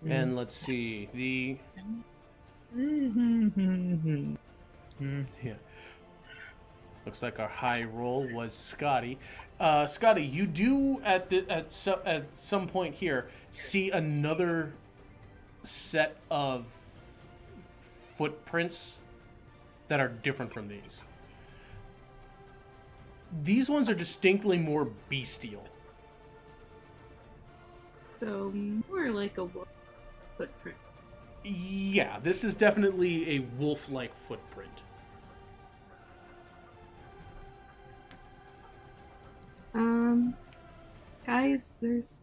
A: And let's see, yeah. Looks like our high roll was Scotty. Scotty, you do at some point here see another set of footprints that are different from these. These ones are distinctly more bestial.
C: So more like a wolf footprint.
A: Yeah, this is definitely a wolf-like footprint.
C: Guys, there's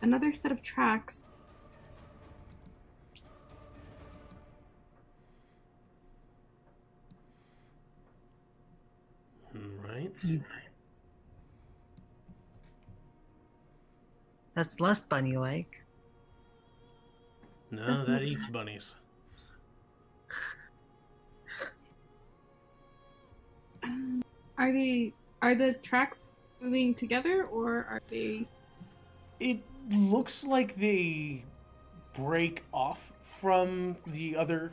C: another set of tracks.
A: Right.
B: That's less bunny-like.
A: No, that eats bunnies.
C: Are the tracks moving together, or are they?
A: It looks like they break off from the other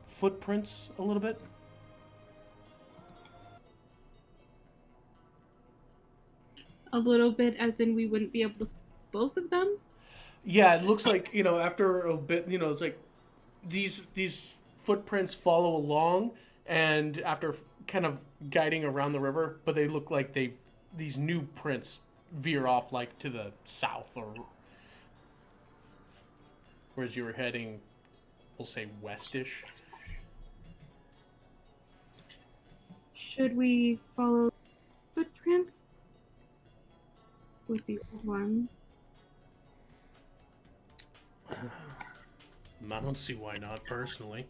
A: footprints a little bit.
C: A little bit, as in we wouldn't be able to both of them?
A: Yeah, it looks like, after a bit, it's like these footprints follow along, and after kind of guiding around the river, but they look like these new prints veer off like to the south, or whereas you were heading, we'll say westish.
C: Should we follow footprints with the old one?
A: I don't see why not, personally.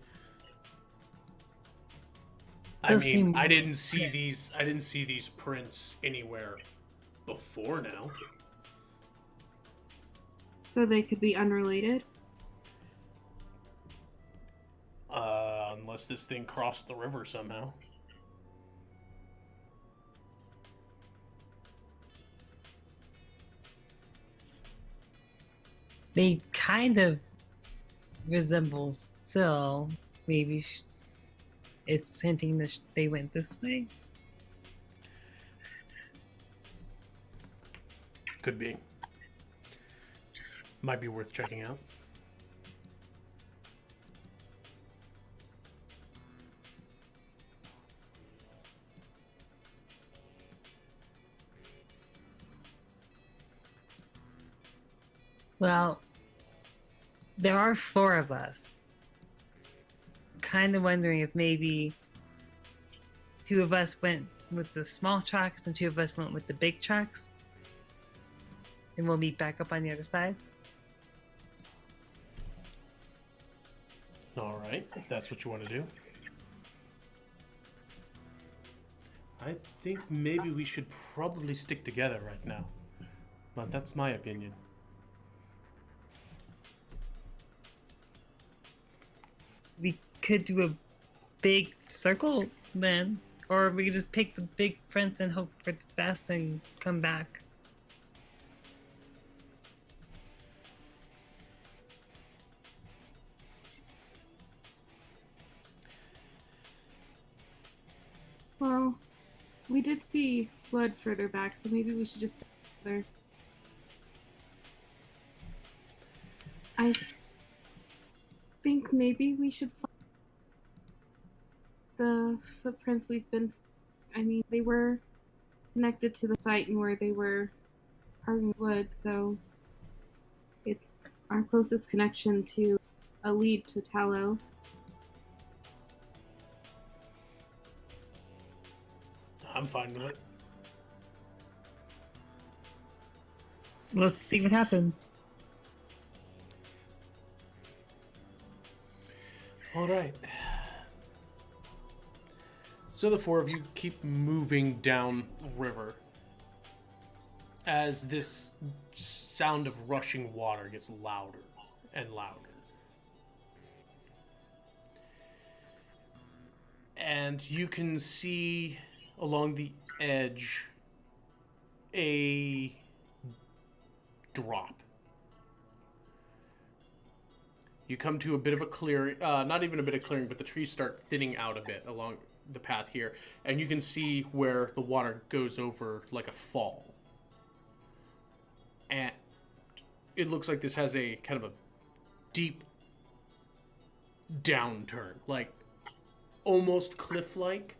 B: Those seem-
A: I didn't see these prints anywhere before now.
C: So they could be unrelated?
A: Unless this thing crossed the river somehow.
B: They kind of resemble Syl. Maybe it's hinting that they went this way.
A: Could be. Might be worth checking out.
B: Well, there are 4 of us. Kind of wondering if maybe 2 of us went with the small trucks and 2 of us went with the big trucks. And we'll meet back up on the other side.
A: Alright, if that's what you want to do. I think maybe we should probably stick together right now. But that's my opinion.
B: We could do a big circle then. Or we could just pick the big prince and hope for the best and come back.
C: Well, we did see blood further back, so maybe we should just stay together. I think maybe we should find the footprints we've been. I mean, they were connected to the site and where they were carving wood, so it's our closest connection to a lead to Tallow.
A: I'm fine with it.
B: Let's see what happens.
A: Alright. So the 4 of you keep moving down river as this sound of rushing water gets louder and louder. And you can see along the edge a drop. You come to a bit of a clearing, not even a bit of clearing, but the trees start thinning out a bit along the path here, and you can see where the water goes over like a fall. And it looks like this has a kind of a deep downturn, like almost cliff-like,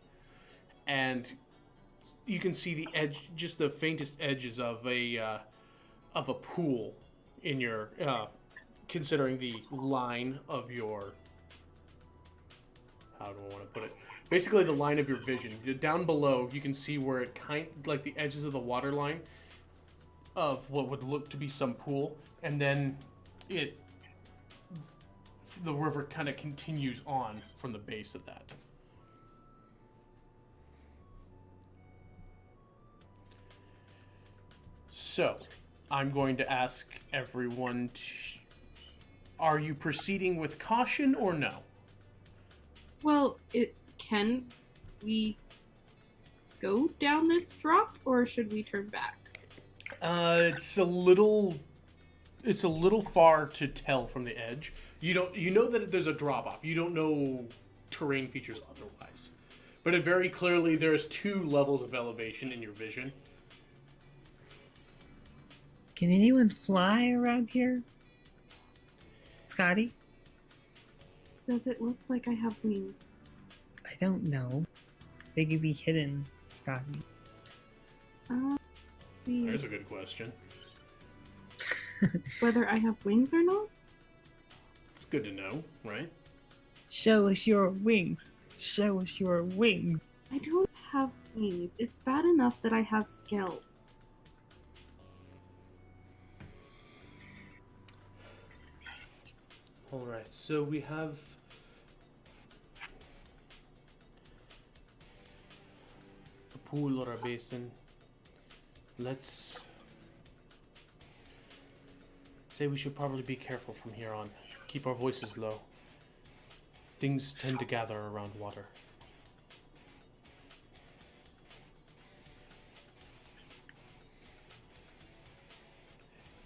A: and you can see the edge, just the faintest edges of a pool in your, considering the line of your, how do I want to put it? Basically, the line of your vision. Down below, you can see where it like the edges of the water line of what would look to be some pool, and then the river kind of continues on from the base of that. So, I'm going to ask everyone are you proceeding with caution or no?
C: Well, can we go down this drop, or should we turn back?
A: It's a little far to tell from the edge. You know that there's a drop off. You don't know terrain features otherwise. But it very clearly there's 2 levels of elevation in your vision.
B: Can anyone fly around here? Scotty?
C: Does it look like I have wings?
B: I don't know. They could be hidden, Scotty.
A: There's a good question.
C: Whether I have wings or not?
A: It's good to know, right?
B: Show us your wings. Show us your wings.
C: I don't have wings. It's bad enough that I have scales.
A: Alright, so we have a pool or a basin. Let's say we should probably be careful from here on. Keep our voices low. Things tend to gather around water.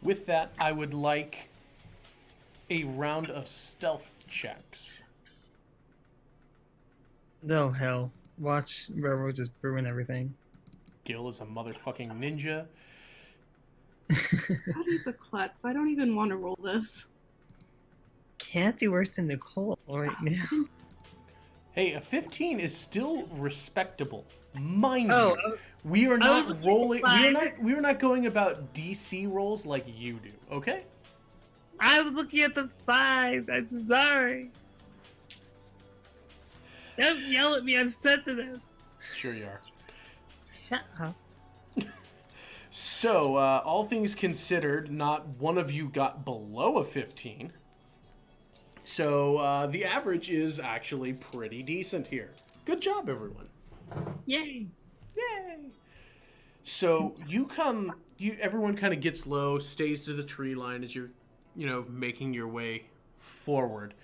A: With that, I would like a round of stealth checks.
B: No, hell. Watch Railroad just ruin everything.
A: Gil is a motherfucking ninja.
C: Scotty's a klutz. I don't even want to roll this.
B: Can't do worse than Nicole right now.
A: Hey, a 15 is still respectable. Mind
B: Oh,
A: you, we are
B: I
A: not
B: was
A: rolling.
B: fine.
A: We are not going about DC rolls like you do. Okay?
B: I was looking at the 5. I'm sorry. Don't yell at me. I'm sensitive.
A: Sure you are.
B: Shut up.
A: So, all things considered, not one of you got below a 15. So, the average is actually pretty decent here. Good job, everyone.
B: Yay.
A: Yay! So, everyone kind of gets low, stays to the tree line as you're, making your way forward.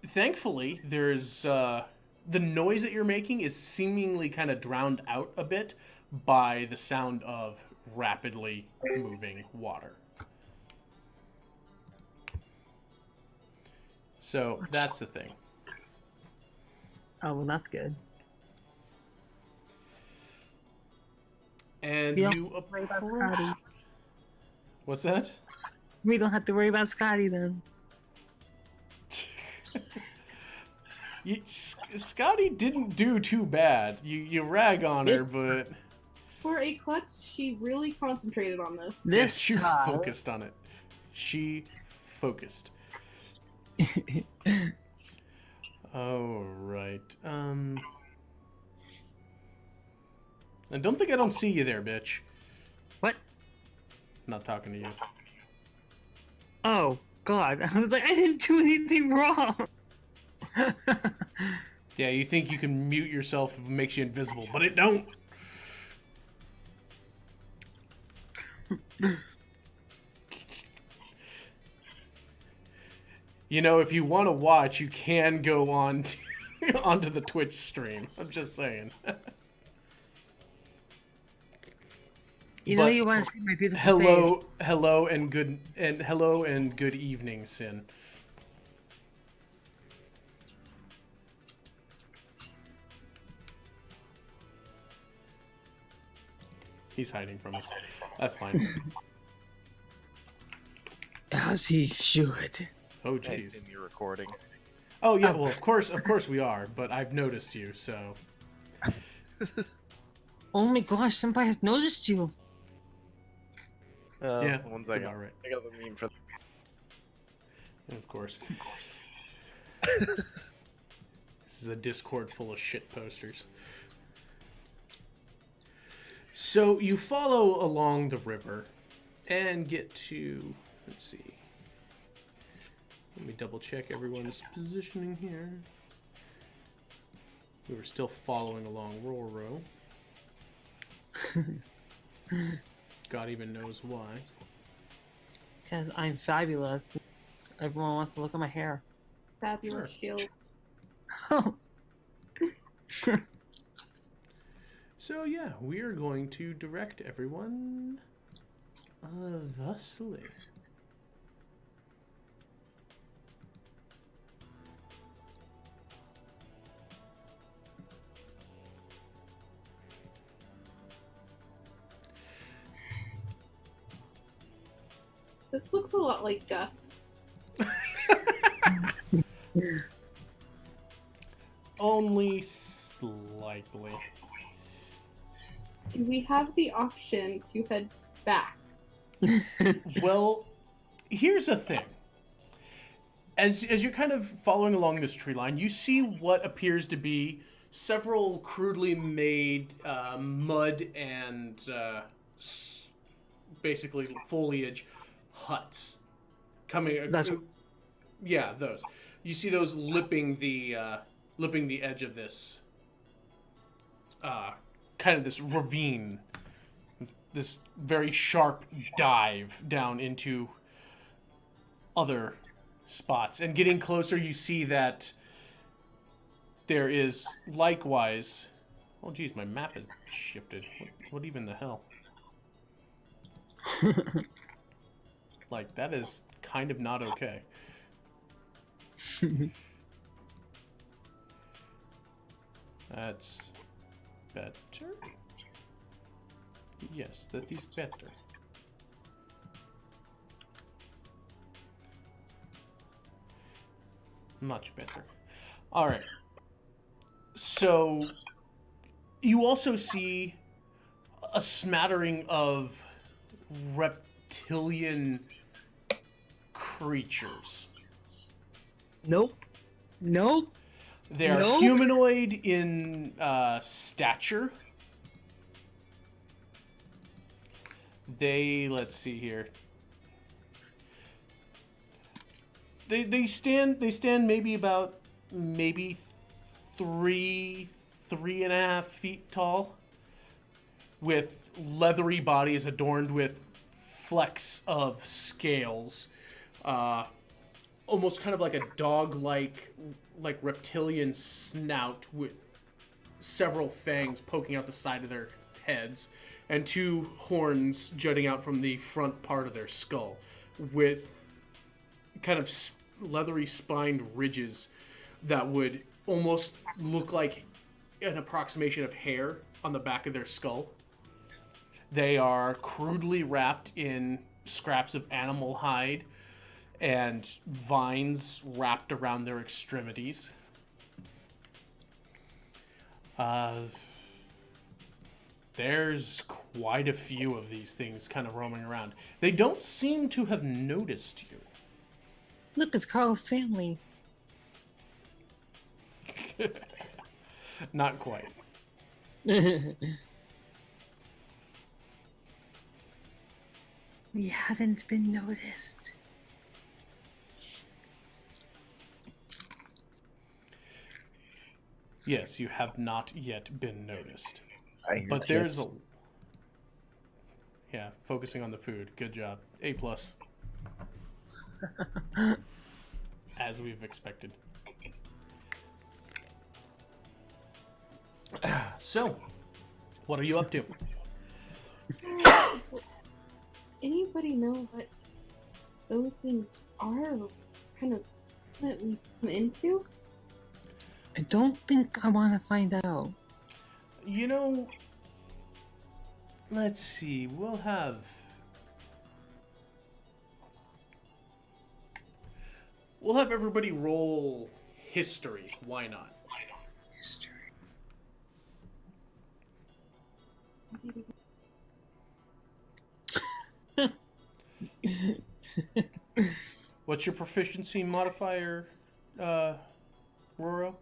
A: Thankfully, there's, the noise that you're making is seemingly kind of drowned out a bit by the sound of rapidly moving water. So that's the thing.
B: Oh, well, that's good.
A: And
B: Yeah.
A: you
B: Worry about
A: approach...
B: Scotty.
A: What's that?
B: We don't have to worry about Scotty then.
A: Scotty didn't do too bad. You rag on her, but
C: For a klutz, she really concentrated on this.
B: This
A: she
B: time.
A: focused on it. She focused. Oh, right. I don't think I don't see you there, bitch.
B: What?
A: Not talking to you.
B: Oh, God. I was like, I didn't do anything wrong.
A: Yeah, you think you can mute yourself if it makes you invisible, but it don't. If you want to watch, you can go on onto the Twitch stream. I'm just saying. But
B: You want to see my beautiful
A: hello and good evening, Sin. He's hiding from us. That's fine.
B: As he should.
A: Oh,
D: Hey,
A: jeez.
D: in your recording.
A: Oh, yeah. Well, of course we are. But I've noticed you, so.
B: Oh my gosh, somebody has noticed you.
A: Yeah,
D: One
A: that's
D: second.
A: about right.
D: I got the meme for.
A: And of course. This is a Discord full of shit posters. So you follow along the river and get to, let's see. Let me double check everyone's positioning here. We were still following along Roro. God even knows why.
B: Because I'm fabulous. Everyone wants to look at my hair.
C: Fabulous shield.
B: Oh.
A: So yeah, we are going to direct everyone thusly.
C: This looks a lot like death.
A: Only slightly.
C: Do we have the option to head back?
A: Well, here's the thing. As you're kind of following along this tree line, you see what appears to be several crudely made mud and basically foliage huts coming.
B: That's
A: Yeah, those. You see those lipping the edge of this kind of this ravine, this very sharp dive down into other spots. And getting closer, you see that there is likewise. Oh, geez, my map has shifted. What even the hell? Like, that is kind of not okay. That's better. Yes, that is better. Much better. All right. So you also see a smattering of reptilian creatures.
B: Nope.
A: They're
B: Nope.
A: humanoid in stature. Let's see here. They stand maybe three and a half feet tall, with leathery bodies adorned with flecks of scales, almost kind of like a dog-like, like reptilian snout with several fangs poking out the side of their heads, and two horns jutting out from the front part of their skull, with kind of leathery spined ridges that would almost look like an approximation of hair on the back of their skull. They are crudely wrapped in scraps of animal hide and vines wrapped around their extremities. There's quite a few of these things kind of roaming around. They don't seem to have noticed you.
B: Look, it's Carl's family.
A: Not quite.
B: We haven't been noticed.
A: Yes, you have not yet been noticed.
D: I hear
A: But there's
D: kids.
A: Yeah, focusing on the food. Good job. A+. As we've expected. So, what are you up to?
C: Anybody know what those things are kind of definitely come into?
B: I don't think I want to find out.
A: You know, let's see. We'll have everybody roll history. Why not?
B: History.
A: What's your proficiency modifier, Roro?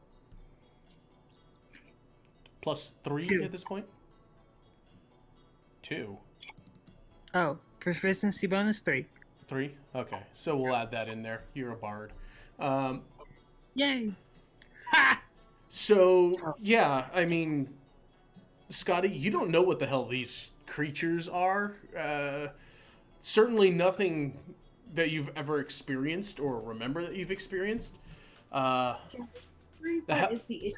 A: +3
B: 2.
A: at this point? 2.
B: Oh, proficiency bonus 3.
A: 3? Okay, so we'll add that in there. You're a bard.
B: Yay!
A: So, yeah, I mean, Scotty, you don't know what the hell these creatures are. Certainly nothing that you've ever experienced or remember that you've experienced.
C: That is the issue.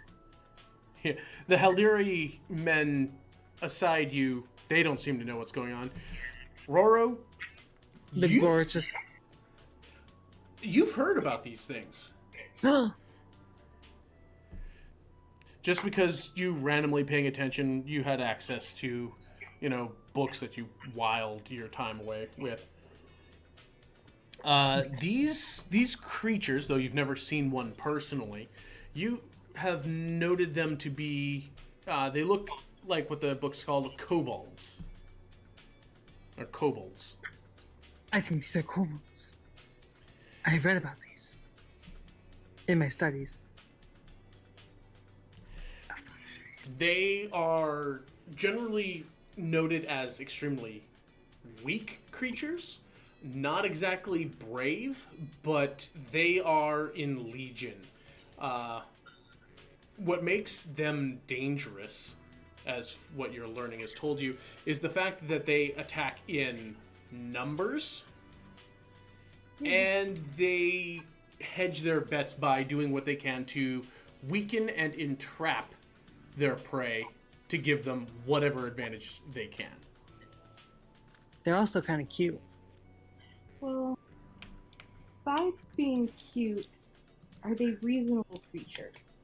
A: Yeah, the Haldiri men, aside they don't seem to know what's going on. Roro,
B: The gorgeous.
A: you've heard about these things. Just because you randomly paying attention, you had access to, books that you whiled your time away with. These creatures, though you've never seen one personally, you have noted them to be, they look like what the book's called kobolds. Or kobolds.
B: I think these are kobolds. I read about these in my studies.
A: They are generally noted as extremely weak creatures. not exactly brave, but they are in legion. What makes them dangerous, as what you're learning has told you, is the fact that they attack in numbers, and they hedge their bets by doing what they can to weaken and entrap their prey to give them whatever advantage they can.
B: They're also kind of cute.
C: Well, besides being cute, are they reasonable creatures?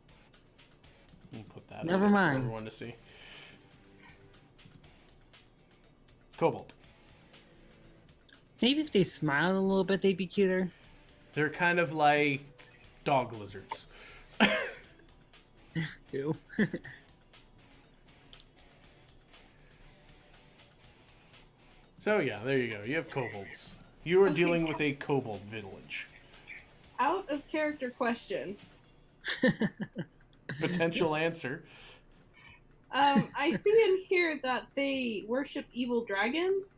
A: We'll put that
B: Never
A: in for
B: mind.
A: everyone to see. Kobold.
B: Maybe if they smiled a little bit, they'd be cuter.
A: They're kind of like dog lizards.
B: Ew.
A: So yeah, there you go. You have kobolds. You are dealing with a kobold village.
C: Out of character question.
A: Potential answer.
C: I see in here that they worship evil dragons,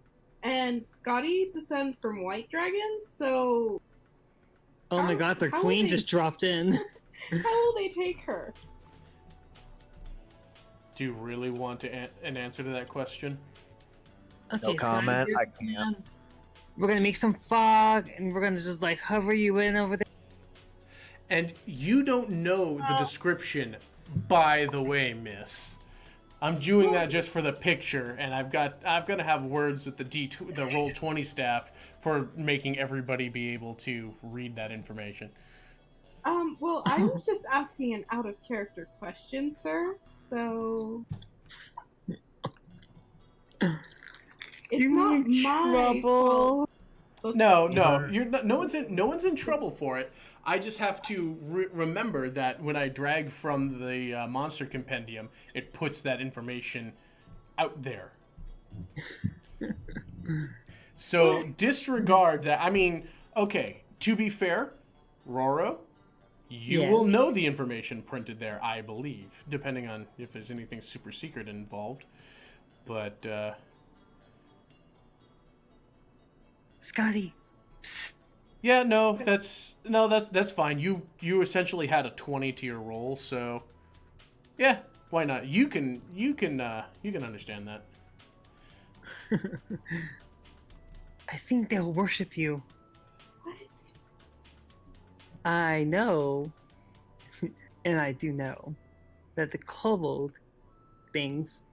C: and Scotty descends from white dragons, so
B: Oh my god, their queen just dropped in.
C: how will they take her?
A: Do you really want an answer to that question?
B: Okay,
D: No
B: Scotty,
D: comment.
B: you're
D: I can't.
B: We're gonna make some fog, and we're gonna just like hover you in over there.
A: And you don't know the description, by the way, miss. I'm doing that just for the picture, and I'm gonna have words with the Roll20 staff for making everybody be able to read that information.
C: Well, I was just asking an out of character question, sir. So it's
B: You're
C: not
B: in
C: my
B: trouble.
C: fault.
A: No, you're not, no one's in trouble for it. I just have to remember that when I drag from the monster compendium, it puts that information out there. So disregard that. I mean, okay, to be fair, Roro, you
B: Yeah.
A: will know the information printed there, I believe, depending on if there's anything super secret involved. But
B: Scotty, psst.
A: yeah, that's fine. You essentially had a 20 to your roll, so yeah, why not? You can understand that.
B: I think they'll worship you.
C: What?
B: I know, and I do know, that the kobold things,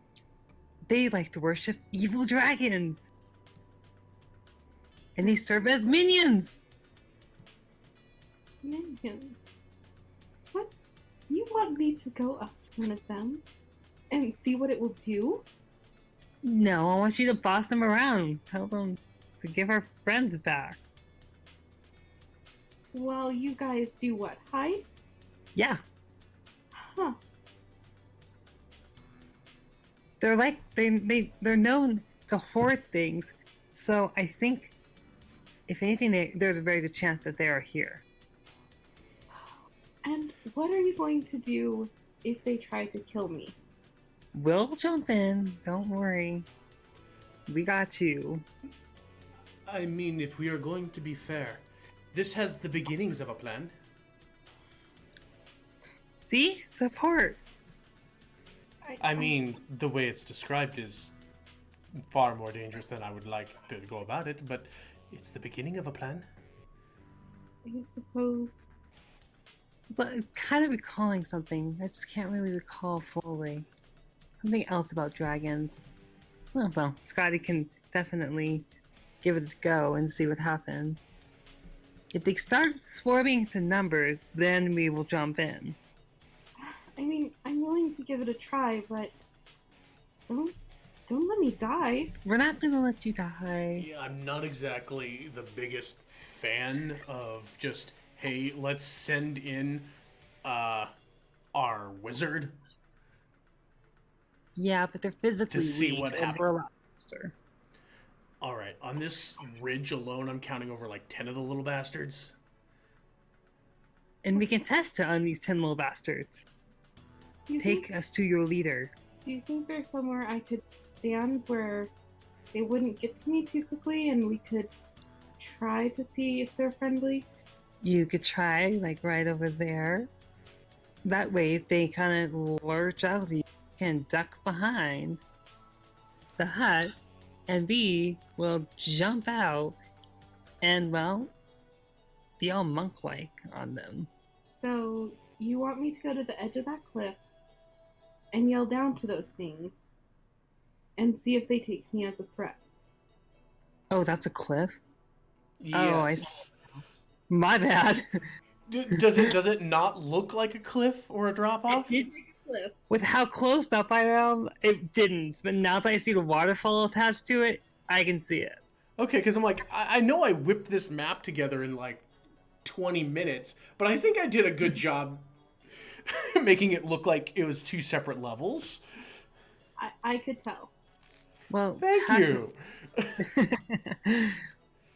B: they like to worship evil dragons. And they serve as minions.
C: Minions. What? You want me to go up to one of them and see what it will do?
B: No, I want you to boss them around. Tell them to give our friends back.
C: While you guys do what? Hide?
B: Yeah,
C: Huh.
B: they're like they're known to hoard things. So I think, if anything, there's a very good chance that they are here.
C: And what are you going to do if they try to kill me?
B: We'll jump in. Don't worry. We got you.
A: I mean, if we are going to be fair, this has the beginnings of a plan.
B: See? Support.
A: I mean, the way it's described is far more dangerous than I would like to go about it, but it's the beginning of a plan.
C: I suppose.
B: But kind of recalling something. I just can't really recall fully. Something else about dragons. Well, Scotty can definitely give it a go and see what happens. If they start swarming into numbers, then we will jump in.
C: I mean, I'm willing to give it a try, but don't let me die.
B: We're not gonna let you die.
A: Yeah, I'm not exactly the biggest fan of just, hey, let's send in our wizard
B: Yeah, but they're physically
A: to see
B: weak
A: what
B: and
A: happens.
B: we're a lot faster.
A: All right, on this ridge alone, I'm counting over like 10 of the little bastards.
B: And we can test it on these 10 little bastards.
C: Do you
B: Take
C: think,
B: us to your leader.
C: do you think there's somewhere I could stand where they wouldn't get to me too quickly and we could try to see if they're friendly?
B: You could try, like, right over there. That way, if they kind of lurch out, you can duck behind the hut, and B will jump out and, well, be all monk-like on them.
C: So you want me to go to the edge of that cliff and yell down to those things and see if they take me as a threat?
B: Oh, that's a cliff?
A: Yes.
B: Oh, I see. My bad.
A: Does it not look like a cliff or a drop off?
C: It did make a cliff.
B: With how close up I am, it didn't. But now that I see the waterfall attached to it, I can see it.
A: Okay, because I'm like, I know I whipped this map together in like 20 minutes, but I think I did a good job making it look like it was 2 separate levels.
C: I could tell.
B: Well,
A: Thank you.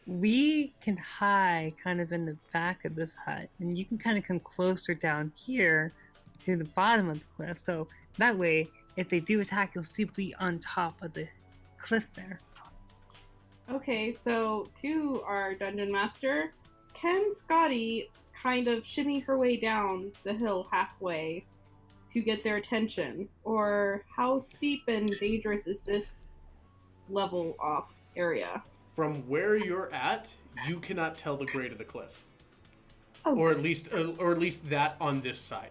B: We can hide kind of in the back of this hut, and you can kind of come closer down here to the bottom of the cliff. So that way, if they do attack, you'll still be on top of the cliff there.
C: Okay, so to our dungeon master, can Scotty kind of shimmy her way down the hill halfway to get their attention? Or how steep and dangerous is this level off area?
A: From where you're at, you cannot tell the grade of the cliff,
C: Oh,
A: or at least that on this side.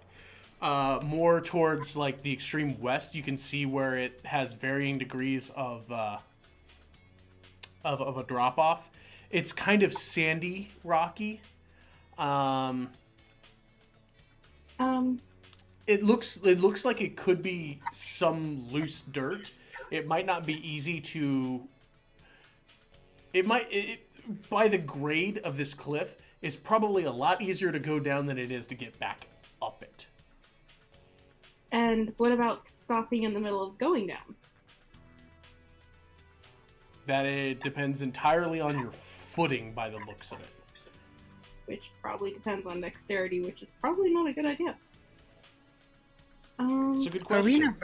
A: More towards like the extreme west, you can see where it has varying degrees of a drop off. It's kind of sandy, rocky. It looks like it could be some loose dirt. It might not be easy to. By the grade of this cliff, it's probably a lot easier to go down than it is to get back up it.
C: and what about stopping in the middle of going down?
A: That it depends entirely on your footing by the looks of it.
C: Which probably depends on dexterity, which is probably not a good idea.
A: It's a good
B: Are we in
A: question.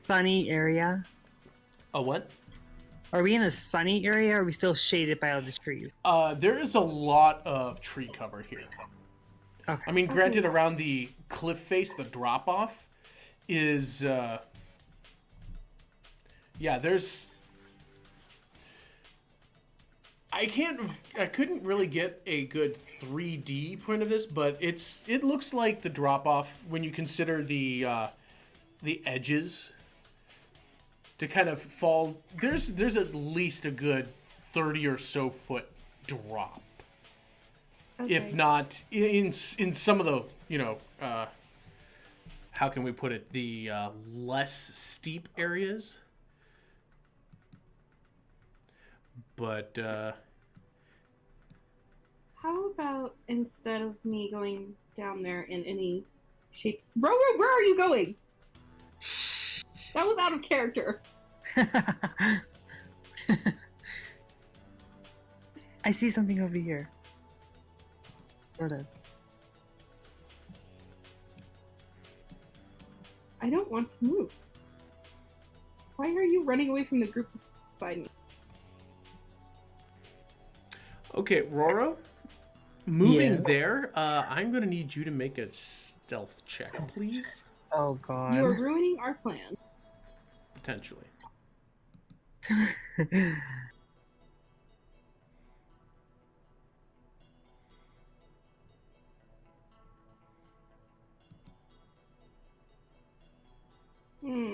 B: a sunny area?
A: A what?
B: Are we in a sunny area, or are we still shaded by all the trees?
A: There is a lot of tree cover here.
B: Okay.
A: I mean, granted, around the cliff face, the drop off is, yeah, there's. I couldn't really get a good 3D print of this, but it looks like the drop off when you consider the edges to kind of fall. There's at least a good 30 or so foot drop.
C: Okay.
A: If not in some of the, how can we put it, the less steep areas. But
C: How about instead of me going down there in any shape... Bro, where are you going? That was out of character.
B: I see something over here. Sort of.
C: I don't want to move. Why are you running away from the group beside me?
A: okay, Roro, moving
B: Yeah.
A: there, I'm gonna need you to make a stealth check, please.
B: Oh
C: You
B: god.
C: are ruining our plan.
A: Potentially.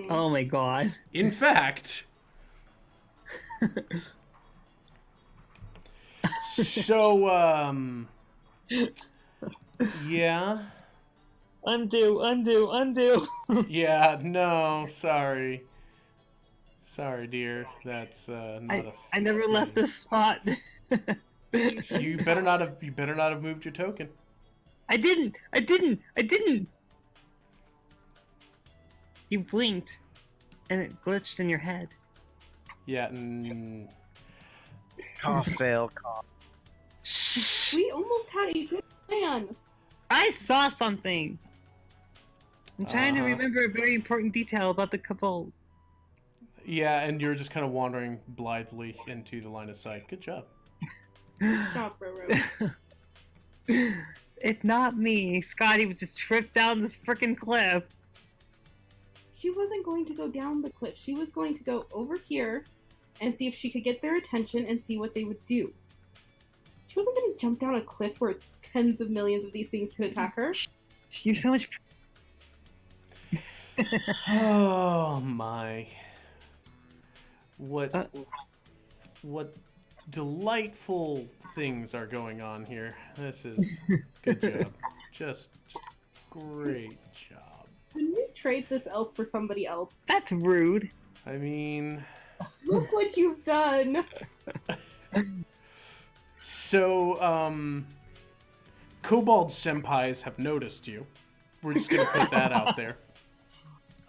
B: Oh my god.
A: In fact, so yeah.
B: Undo.
A: Yeah, no, sorry. Sorry, dear. That's not
B: I never left this spot.
A: You better not have moved your token.
B: I didn't. You blinked, and it glitched in your head.
A: Yeah,
D: Cough, fail, cough.
C: We almost had a good plan.
B: I saw something. I'm trying to
A: Uh-huh.
B: remember a very important detail about the couple.
A: yeah, and you're just kind of wandering blithely into the line of sight. Good job.
C: Stop, Roro.
B: It's not me. Scotty would just trip down this freaking cliff.
C: She wasn't going to go down the cliff. She was going to go over here and see if she could get their attention and see what they would do. She wasn't going to jump down a cliff where tens of millions of these things could attack her.
B: You're so much.
A: Oh my. What delightful things are going on here. This is good job. Just great job.
C: Can we trade this elf for somebody else?
B: That's rude.
A: I mean,
C: Look what you've done.
A: so Kobold senpais have noticed you. We're just gonna put that out there.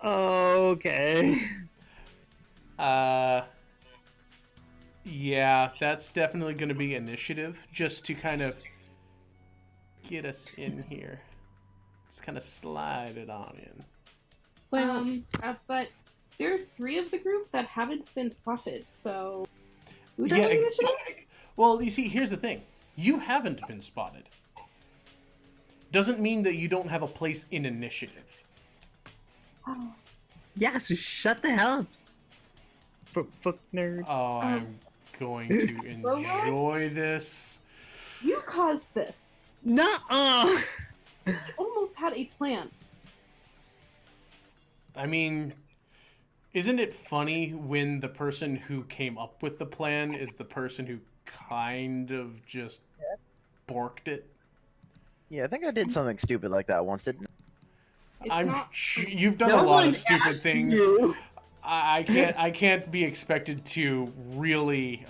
B: Okay.
A: Yeah, that's definitely going to be initiative, just to kind of get us in here. Just kind of slide it on in.
C: But there's 3 of the group that haven't been spotted, so who's
A: Yeah,
C: on the initiative?
A: well, you see, here's the thing. You haven't been spotted. Doesn't mean that you don't have a place in initiative.
C: Oh,
B: Yeah, so shut the hell up. Book nerd.
A: Oh, I'm going to enjoy this.
C: you caused this.
B: Nuh-uh.
C: You almost had a plan.
A: I mean, isn't it funny when the person who came up with the plan is the person who kind of just borked it?
D: Yeah, I think I did something stupid like that once, didn't I?
A: You've done
B: No
A: a lot
B: one
A: of stupid
B: asked
A: things.
B: you.
A: I can't be expected to really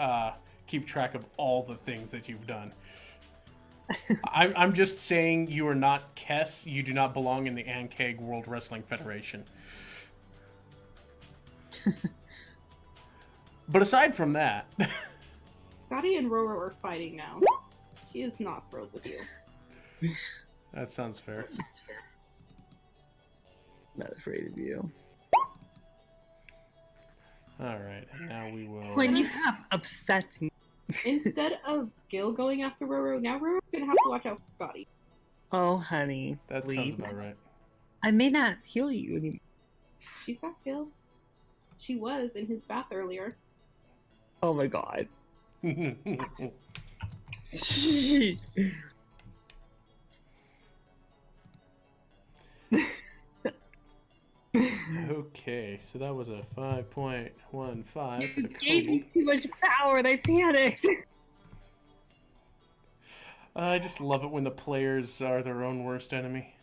A: keep track of all the things that you've done. I'm just saying you are not Kess. You do not belong in the Ankeg World Wrestling Federation. But aside from that,
C: Scotty and Roro are fighting now. She is not thrilled with you.
A: that sounds fair.
B: Not afraid of you.
A: All right, and now we will.
B: When you have upset me.
C: Instead of Gil going after Roro, now Roro's gonna have to watch out for Scotty.
B: Oh, honey.
A: That
B: please.
A: sounds about right.
B: I may not heal you anymore.
C: She's not Gil. She was in his bath earlier.
B: Oh my god.
A: Okay, so that was a 5.15 for
B: You
A: the
B: gave me
A: kobold.
B: too much power and I panicked.
A: I just love it when the players are their own worst enemy.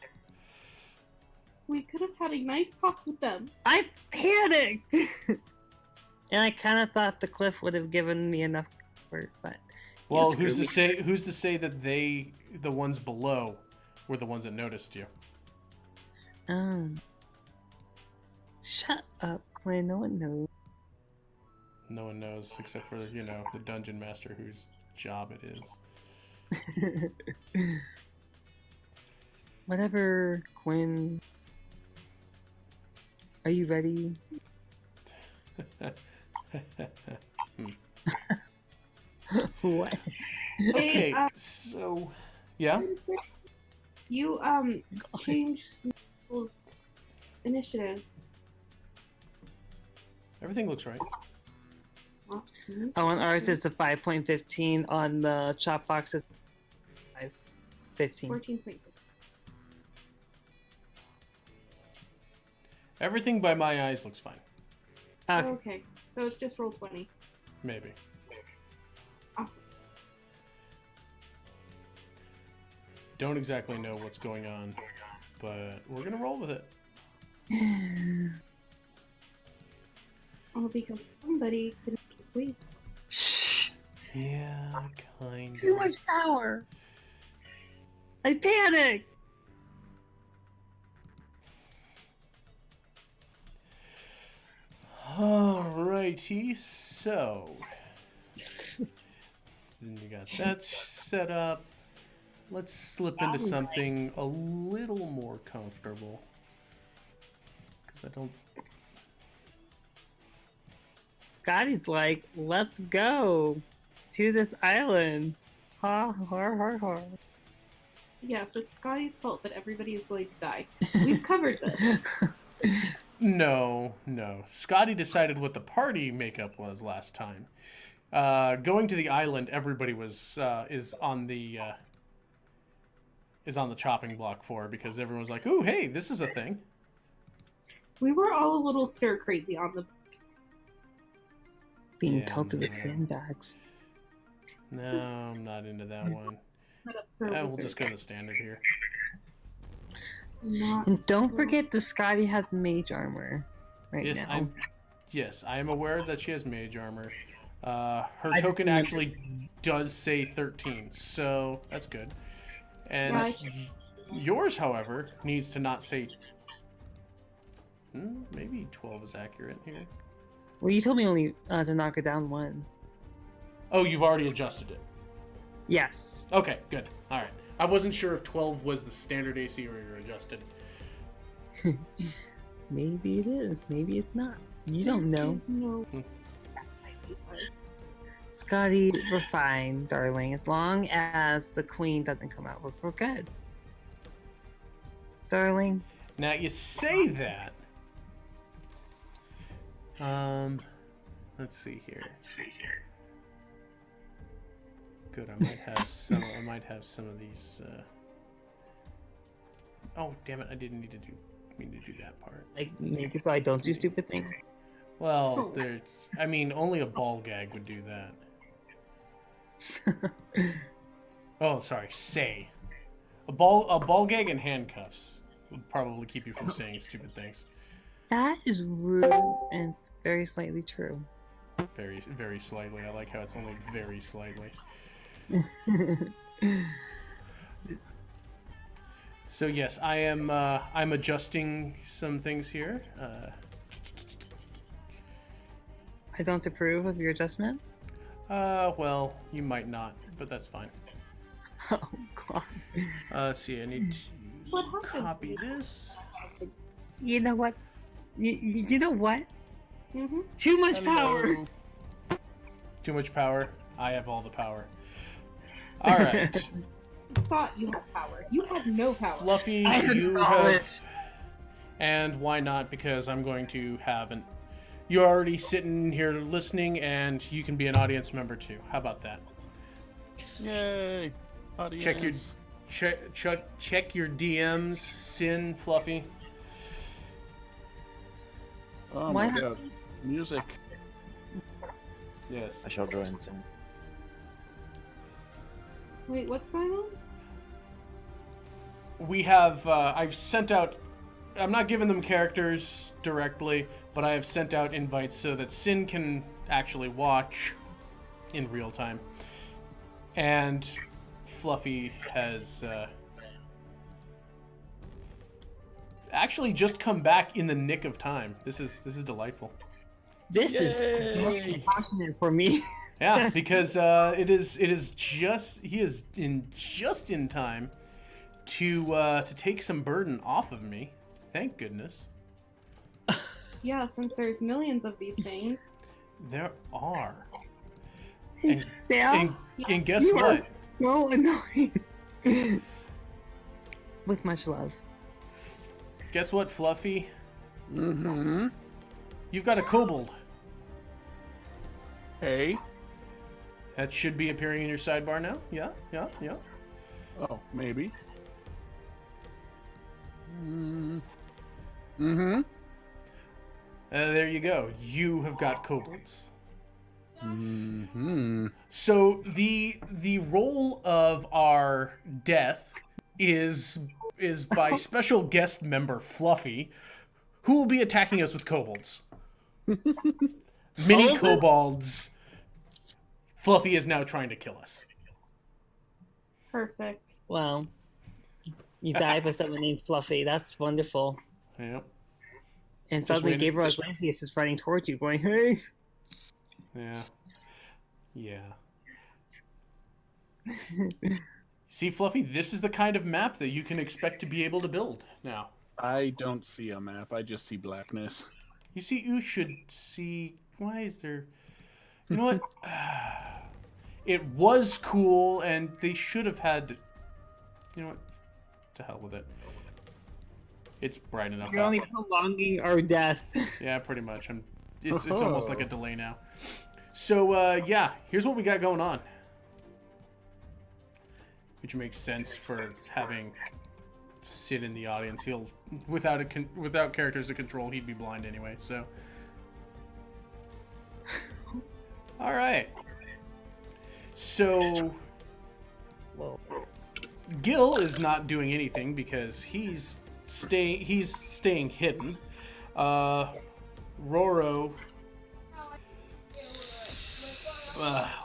C: We could have had a nice talk with them.
B: I panicked! And I kind of thought the cliff would have given me enough comfort, but...
A: Well,
B: you
A: who's to
B: screwed me.
A: say that the ones below, were the ones that noticed you?
B: Shut up, Quinn. No one knows.
A: No one knows except for, the dungeon master whose job it is.
B: Whatever, Quinn. Are you ready? What?
A: Okay,
C: Hey,
A: so yeah.
C: you changed Nicole's initiative.
A: Everything looks right.
B: Oh, on ours it's a 5.15. On the chop box it's 5.15.
C: 14.5.
A: Everything by my eyes looks fine.
B: Okay.
C: Okay, so it's just roll 20.
A: Maybe.
C: Awesome.
A: Don't exactly know what's going on, but we're gonna roll with it.
C: All because somebody couldn't wait.
B: Shh.
A: Yeah, kind
B: Too
A: of.
B: much power. I panicked.
A: Alrighty, so then you got that set up. Let's slip into something a little more comfortable. Because I don't.
B: Scotty's like, let's go to this island. Ha, har, har, har.
C: Yes, it's Scotty's fault that everybody is going to die. We've covered this.
A: No. Scotty decided what the party makeup was last time. Going to the island, everybody is on the chopping block for, because everyone was like, "Ooh, hey, this is a thing."
C: We were all a little stir crazy on the.
B: Being
A: Yeah,
B: pelted with
A: no.
B: sandbags.
A: No, I'm not into that one.
C: Set up for a
A: We'll
C: wizard.
A: just go to the standard here.
C: Not
B: And don't forget the Scotty has mage armor right
A: Yes,
B: now.
A: I am aware that she has mage armor. Her
B: I
A: token
B: just
A: actually does say 13, so that's good. And
C: Yeah,
A: yours, however, needs to not say. Maybe 12 is accurate here.
B: Well, you told me only to knock it down one.
A: Oh, you've already adjusted it.
B: Yes.
A: Okay, good. All right. I wasn't sure if 12 was the standard AC or you're adjusted.
B: Maybe it is. Maybe it's not. You don't know.
C: There's no.
B: Scotty, we're fine, darling. As long as the queen doesn't come out, we're good. Darling.
A: Now you say that. Let's see here. Good. I might have some of these. Oh, damn it! I didn't mean to do that part.
B: Like, maybe so I don't do stupid things.
A: Well, only a ball gag would do that. Oh, sorry. Say. A ball gag and handcuffs would probably keep you from saying stupid things.
B: That is rude and very slightly true.
A: Very, very slightly. I like how it's only very slightly. So yes, I'm adjusting some things here.
B: I don't approve of your adjustment.
A: Well, you might not, but that's fine.
B: Oh, God.
A: Let's see. I need to
C: What happens
A: copy
C: when you-
A: this.
B: You know what? You know what?
C: Mm-hmm.
B: Too much power.
A: Hello. Too much power. I have all the power. All right.
C: Thought you had power. You had no power.
A: Fluffy,
B: I have
A: you
B: knowledge.
A: have. And why not? Because I'm going to have an. You're already sitting here listening, and you can be an audience member too. How about that?
E: Yay! Audience.
A: Check your DMs, Sin, Fluffy.
E: Oh
B: Why
E: my
B: not?
E: god. Music.
A: Yes.
D: I shall join soon.
C: Wait, what's going on?
A: We have. I've sent out. I'm not giving them characters directly, but I have sent out invites so that Sin can actually watch in real time. And Fluffy has actually just come back in the nick of time. This is delightful.
B: This
E: Yay!
B: is fortunate for me.
A: Yeah, because he is just in time to take some burden off of me. Thank goodness.
C: Yeah, since there's millions of these things.
A: There are. And,
B: Sam,
A: and guess
B: you are
A: what?
B: so annoying. With much love.
A: Guess what, Fluffy?
E: Mm-hmm.
A: You've got a kobold.
E: Hey.
A: That should be appearing in your sidebar now. Yeah.
E: Oh, maybe. Mm-hmm.
A: There you go. You have got kobolds.
E: Mm-hmm.
A: So the role of our death is by special guest member Fluffy, who will be attacking us with kobolds. Mini kobolds. Fluffy is now trying to kill us.
C: Perfect.
B: Well, you died by someone named Fluffy. That's wonderful.
A: Yep.
B: And
A: Just
B: suddenly
A: wait-
B: Gabriel Iglesias is running towards you, going, "Hey!"
A: Yeah. See, Fluffy, this is the kind of map that you can expect to be able to build now.
E: I don't see a map. I just see blackness.
A: You should see. Why is there? You know what? it was cool, and they should have had. You know what? To hell with it. It's bright enough.
B: You're only prolonging our death.
A: Yeah, pretty much. It's almost like a delay now. So yeah, here's what we got going on, which makes sense for having Sid in the audience. He'll without characters to control, he'd be blind anyway. So, all right. So, Gil is not doing anything because he's staying hidden. Roro,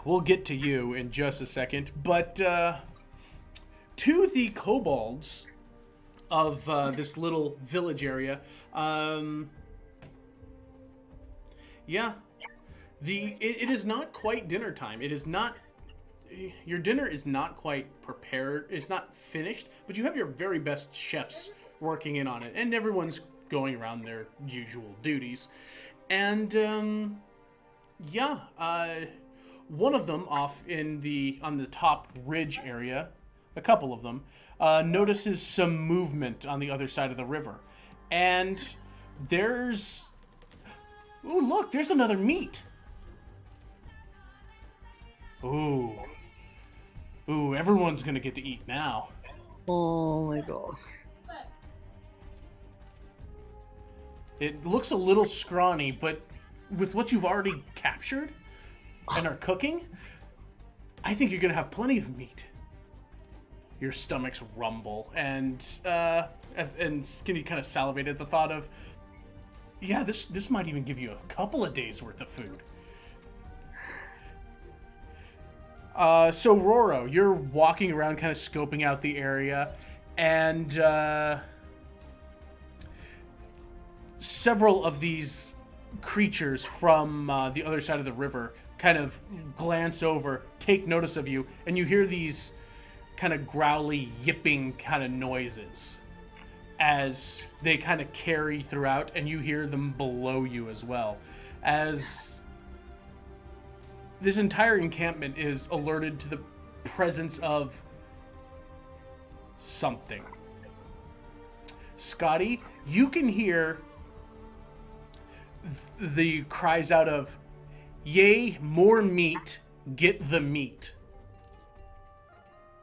A: we'll get to you in just a second, but to the kobolds of this little village area, yeah, it is not quite dinner time. It is not. Your dinner is not quite prepared. It's not finished, but you have your very best chefs working in on it, and everyone's going around their usual duties. And yeah, one of them off on the top ridge area, a couple of them, notices some movement on the other side of the river, and there's look, there's another meat. Ooh, everyone's gonna get to eat now.
B: Oh my god.
A: It looks a little scrawny, but with what you've already captured and are cooking, I think you're gonna have plenty of meat. Your stomachs rumble, and Skinny kind of salivate at the thought of, yeah, this might even give you a couple of days worth of food. So Roro, you're walking around kind of scoping out the area, and several of these creatures from the other side of the river kind of glance over, take notice of you, and you hear these kind of growly, yipping kind of noises as they kind of carry throughout, and you hear them below you as well, as this entire encampment is alerted to the presence of something. Scotty, you can hear the cries out of, "Yay, more meat, get the meat."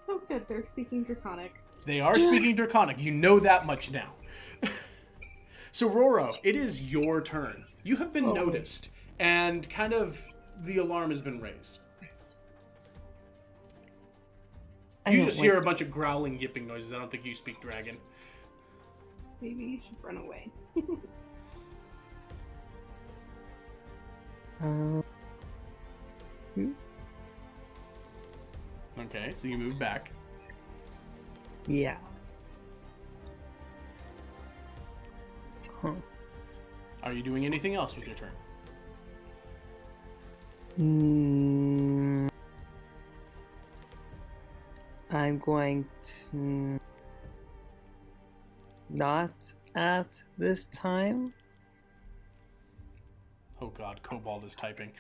C: Oh, good. They're speaking Draconic.
A: They are speaking Draconic. You know that much now. So, Roro, it is your turn. You have been noticed, and kind of the alarm has been raised. You just hear a bunch of growling, yipping noises. I don't think you speak dragon.
C: Maybe you should run away.
A: Okay, so you move back.
B: Yeah. Huh.
A: Are you doing anything else with your turn?
B: I'm going to not at this time.
A: Oh god, Cobalt is typing.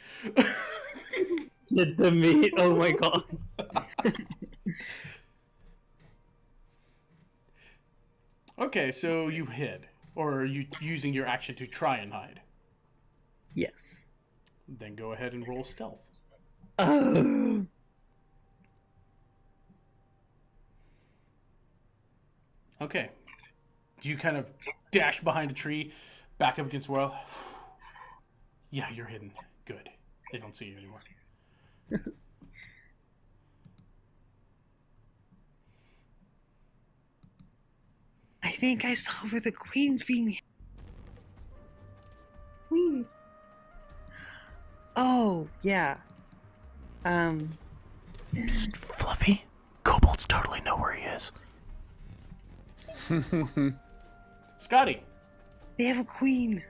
B: Get the meat. Oh my god.
A: Okay, so you hid. Or are you using your action to try and hide?
B: Yes.
A: Then go ahead and roll stealth. Okay. You kind of dash behind a tree, back up against the wall. Yeah, you're hidden. Good. They don't see you anymore.
B: I think I saw where the queen's being.
C: Queen.
B: Oh, yeah.
A: Psst, Fluffy. Kobolds totally know where he is. Scotty.
B: They have a queen.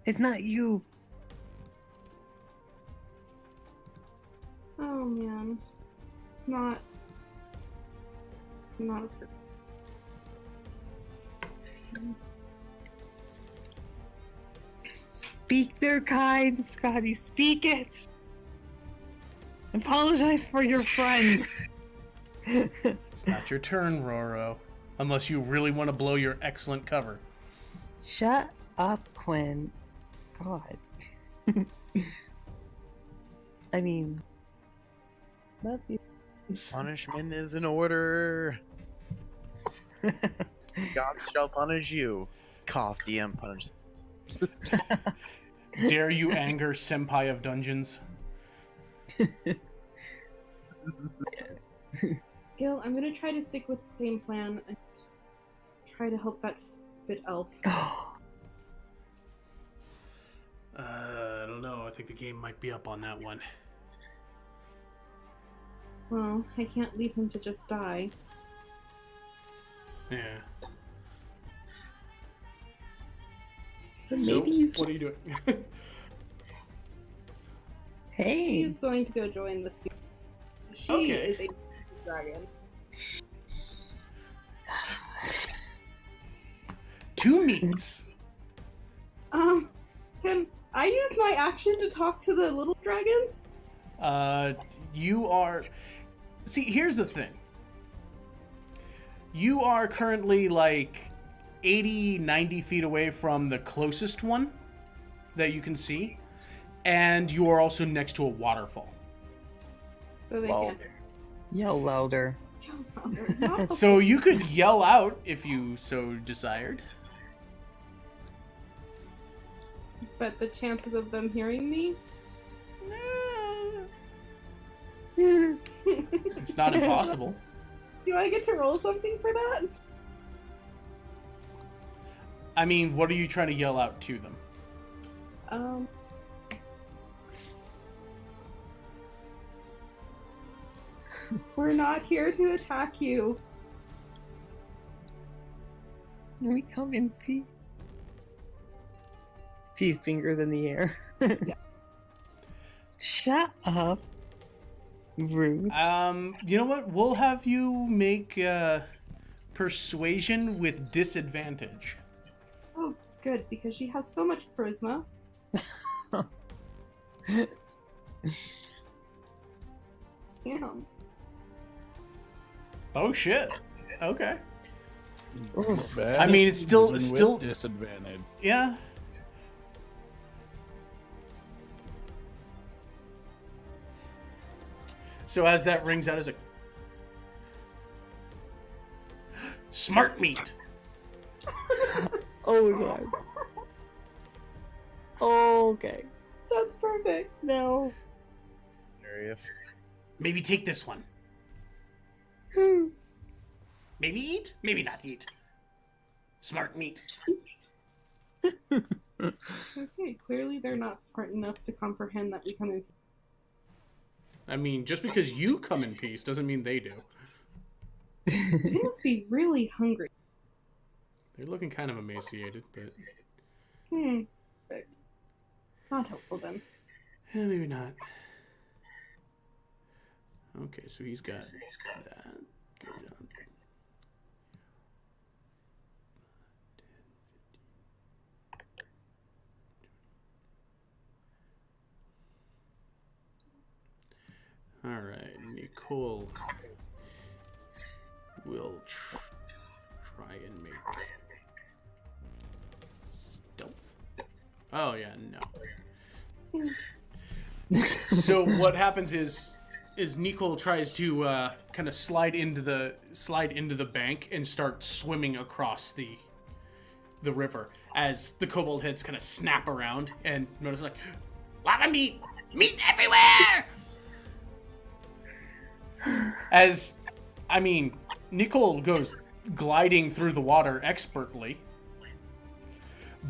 B: It's not you.
C: Oh man. Not a
B: Speak their kind, Scotty. Speak it. Apologize for your friend.
A: It's not your turn, Roro. Unless you really want to blow your excellent cover.
B: Shut up, Quinn. God. I mean, love you.
D: Punishment is in order. God shall punish you. Cough, DM punish.
A: Dare you anger Senpai of Dungeons?
C: Gil, I'm gonna try to stick with the same plan and try to help that stupid elf.
A: I don't know. I think the game might be up on that one.
C: Well, I can't leave him to just die.
A: Yeah.
B: But
A: So,
B: maybe you...
A: what are you doing?
B: Hey.
C: He's going to go join the stupid. She
A: Okay.
C: is a dragon.
A: Two meats.
C: Can I use my action to talk to the little dragons?
A: You are... See, here's the thing. You are currently like 80, 90 feet away from the closest one that you can see. And you are also next to a waterfall.
C: So they
D: Well,
C: can't.
B: Yell louder.
C: No.
A: So you could yell out if you so desired.
C: But the chances of them hearing me?
A: It's not impossible.
C: Do I get to roll something for that?
A: I mean, what are you trying to yell out to them?
C: We're not here to attack you.
B: We come in peace. Peace fingers in the air.
C: Yeah.
B: Shut up. Rude.
A: You know what? We'll have you make persuasion with disadvantage.
C: Oh, good, because she has so much charisma. Damn.
A: Oh shit. Okay.
E: Bad
A: I mean, it's still-
E: even
A: it's
E: with
A: still-
E: disadvantage.
A: Yeah. So as that rings out as a smart meat.
B: Oh my god. Okay.
C: That's perfect.
B: No.
D: Curious.
A: Maybe take this one. Maybe eat, maybe not eat. Smart meat.
C: Okay, clearly they're not smart enough to comprehend that we come in.
A: I mean, just because you come in peace doesn't mean they do.
C: They must be really hungry.
A: They're looking kind of emaciated, but
C: Perfect. Not helpful then.
A: maybe not. Okay, so he's got that. Good job. All right, Nicole will try and make stealth. Oh yeah, no. So what happens is Nicole tries to kind of slide into the bank and start swimming across the river as the kobold heads kind of snap around and notice like, lot of meat everywhere. As, I mean, Nicole goes gliding through the water expertly,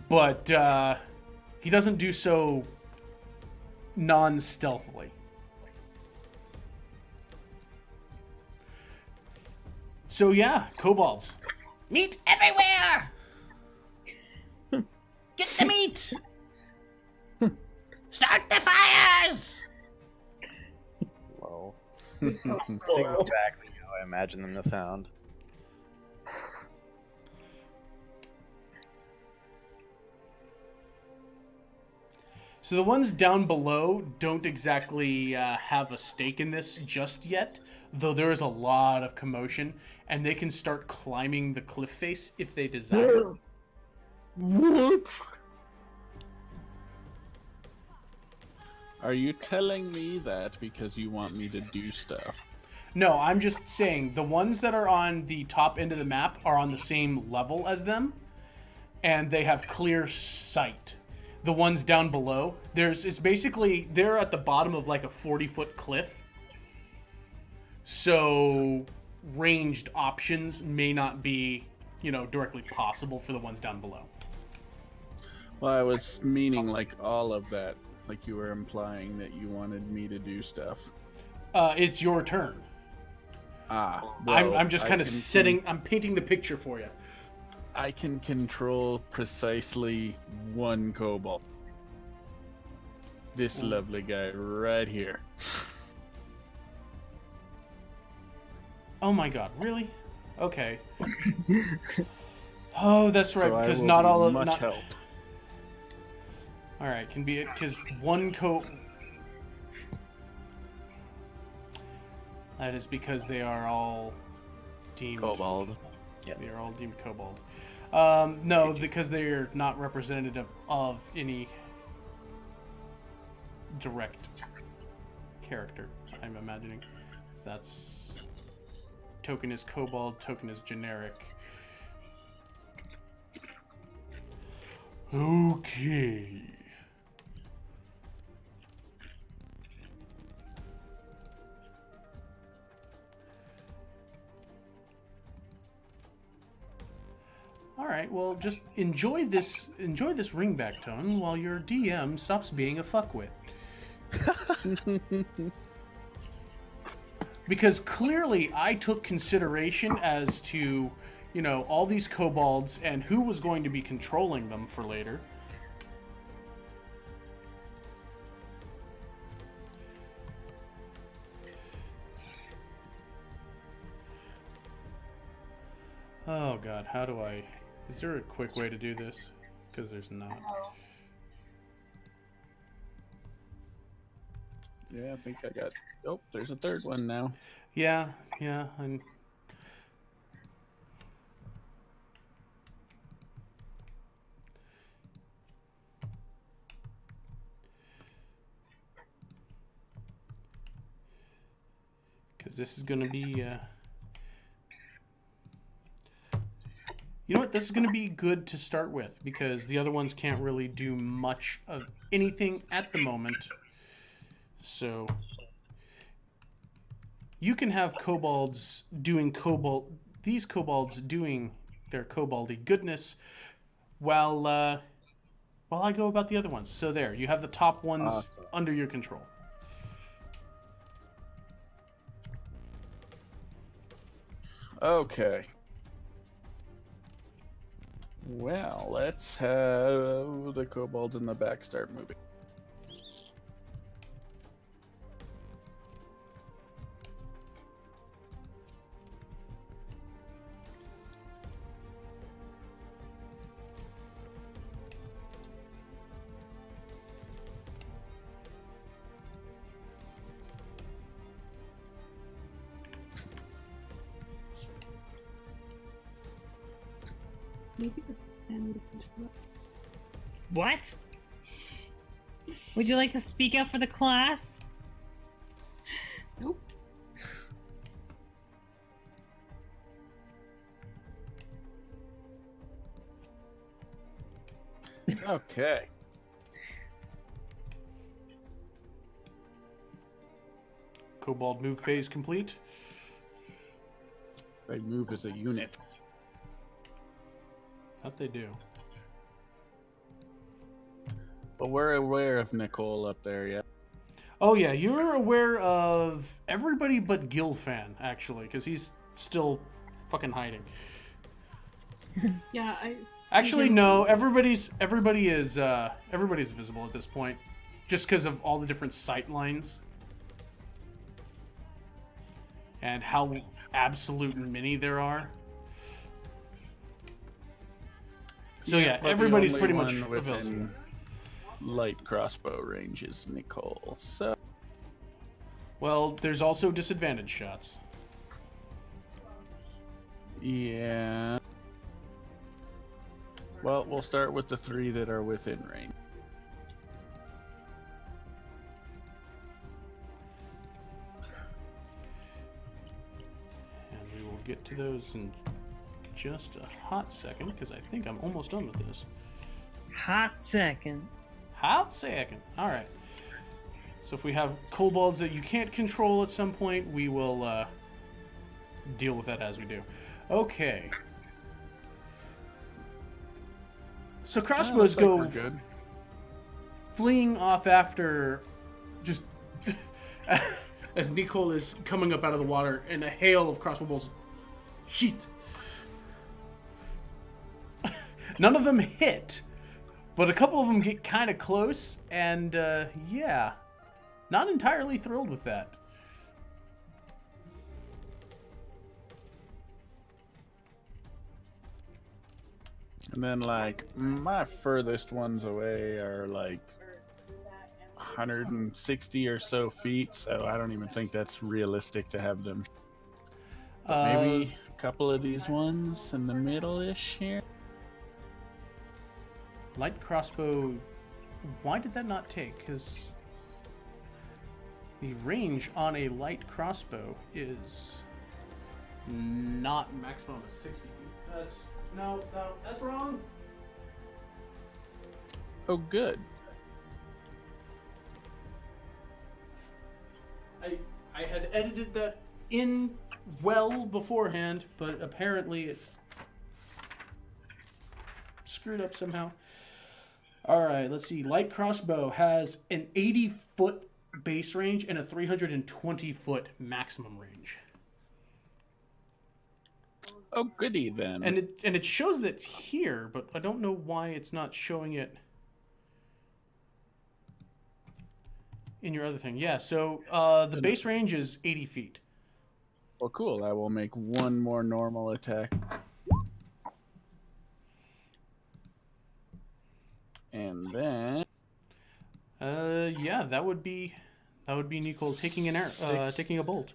A: but he doesn't do so non-stealthily. So yeah, kobolds. Meat everywhere! Get the meat! Start the fires!
D: Whoa. That's exactly how I imagine them to sound.
A: So the ones down below don't exactly have a stake in this just yet, though there is a lot of commotion, and they can start climbing the cliff face if they desire.
B: What?
E: Are you telling me that because you want me to do stuff?
A: No, I'm just saying the ones that are on the top end of the map are on the same level as them, and they have clear sight. The ones down below, it's basically, they're at the bottom of like a 40-foot cliff. So ranged options may not be, directly possible for the ones down below.
E: Well, I was meaning like all of that. Like you were implying that you wanted me to do stuff.
A: It's your turn.
E: Well,
A: I'm just kind of I'm painting the picture for you.
E: I can control precisely one kobold. This lovely guy right here.
A: Oh my god, really? Okay. Oh, that's right,
E: So
A: because
E: I will
A: not
E: be
A: all of
E: much help.
A: All right, can be it because one That is because they are all deemed
D: Kobold. Yes.
A: They are all deemed kobold. No, because they are not representative of any direct character. I'm imagining that's token is kobold, token is generic. Okay. All right, well, just enjoy this ringback tone while your DM stops being a fuckwit. Because clearly I took consideration as to, all these kobolds and who was going to be controlling them for later. Oh god, how do I... Is there a quick way to do this? Because there's not.
E: Yeah, I think I got... Oh, there's a third one now.
A: Yeah, I'm... Because this is going to be... You know what? This is going to be good to start with because the other ones can't really do much of anything at the moment. So you can have kobolds doing these kobolds doing their koboldy goodness while I go about the other ones. So there, you have the top ones
E: Awesome.
A: under your control.
E: Okay. Well, let's have the kobolds in the back start moving.
C: Maybe the plan would have been-
B: What? Would you like to speak up for the class?
C: Nope.
E: Okay.
A: Kobold move phase complete.
E: They move as a unit.
A: That they do.
E: But we're aware of Nicole up there, yeah?
A: Oh yeah, you're aware of everybody but Gilfan, actually, because he's still fucking hiding.
C: Yeah,
A: Actually, no, everybody is visible at this point, just because of all the different sight lines and how absolute many there are. So yeah,
E: but the
A: everybody's
E: only
A: pretty much
E: one
A: visible.
E: light crossbow range is Nicole. So
A: Well, there's also disadvantage shots.
E: yeah. Well, we'll start with the 3 that are within range.
A: And we will get to those in just a hot second, because I think I'm almost done with this.
B: Hot second.
A: Hot second. All right. So if we have kobolds that you can't control at some point, we will deal with that as we do. Okay. So crossbows
E: Looks like
A: go
E: we're good.
A: fleeing off after just as Nicole is coming up out of the water and a hail of crossbow bolts. Shit. None of them hit, but a couple of them get kind of close, and yeah, not entirely thrilled with that.
E: And then, like, my furthest ones away are like 160 or so feet, so I don't even think that's realistic to have them. But maybe a couple of these ones in the middle-ish here.
A: Light crossbow, why did that not take? Because the range on a light crossbow is not maximum of 60 feet. No, that's wrong.
E: Oh, good.
A: I had edited that in well beforehand, but apparently it screwed up somehow. All right, let's see. Light crossbow has an 80-foot base range and a 320-foot maximum range.
E: Oh, goody then.
A: And it shows that here, but I don't know why it's not showing it in your other thing. Yeah, so the base range is 80 feet.
E: Well, cool. I will make one more normal attack. And then
A: yeah, that would be Nicole taking an arrow, taking a bolt.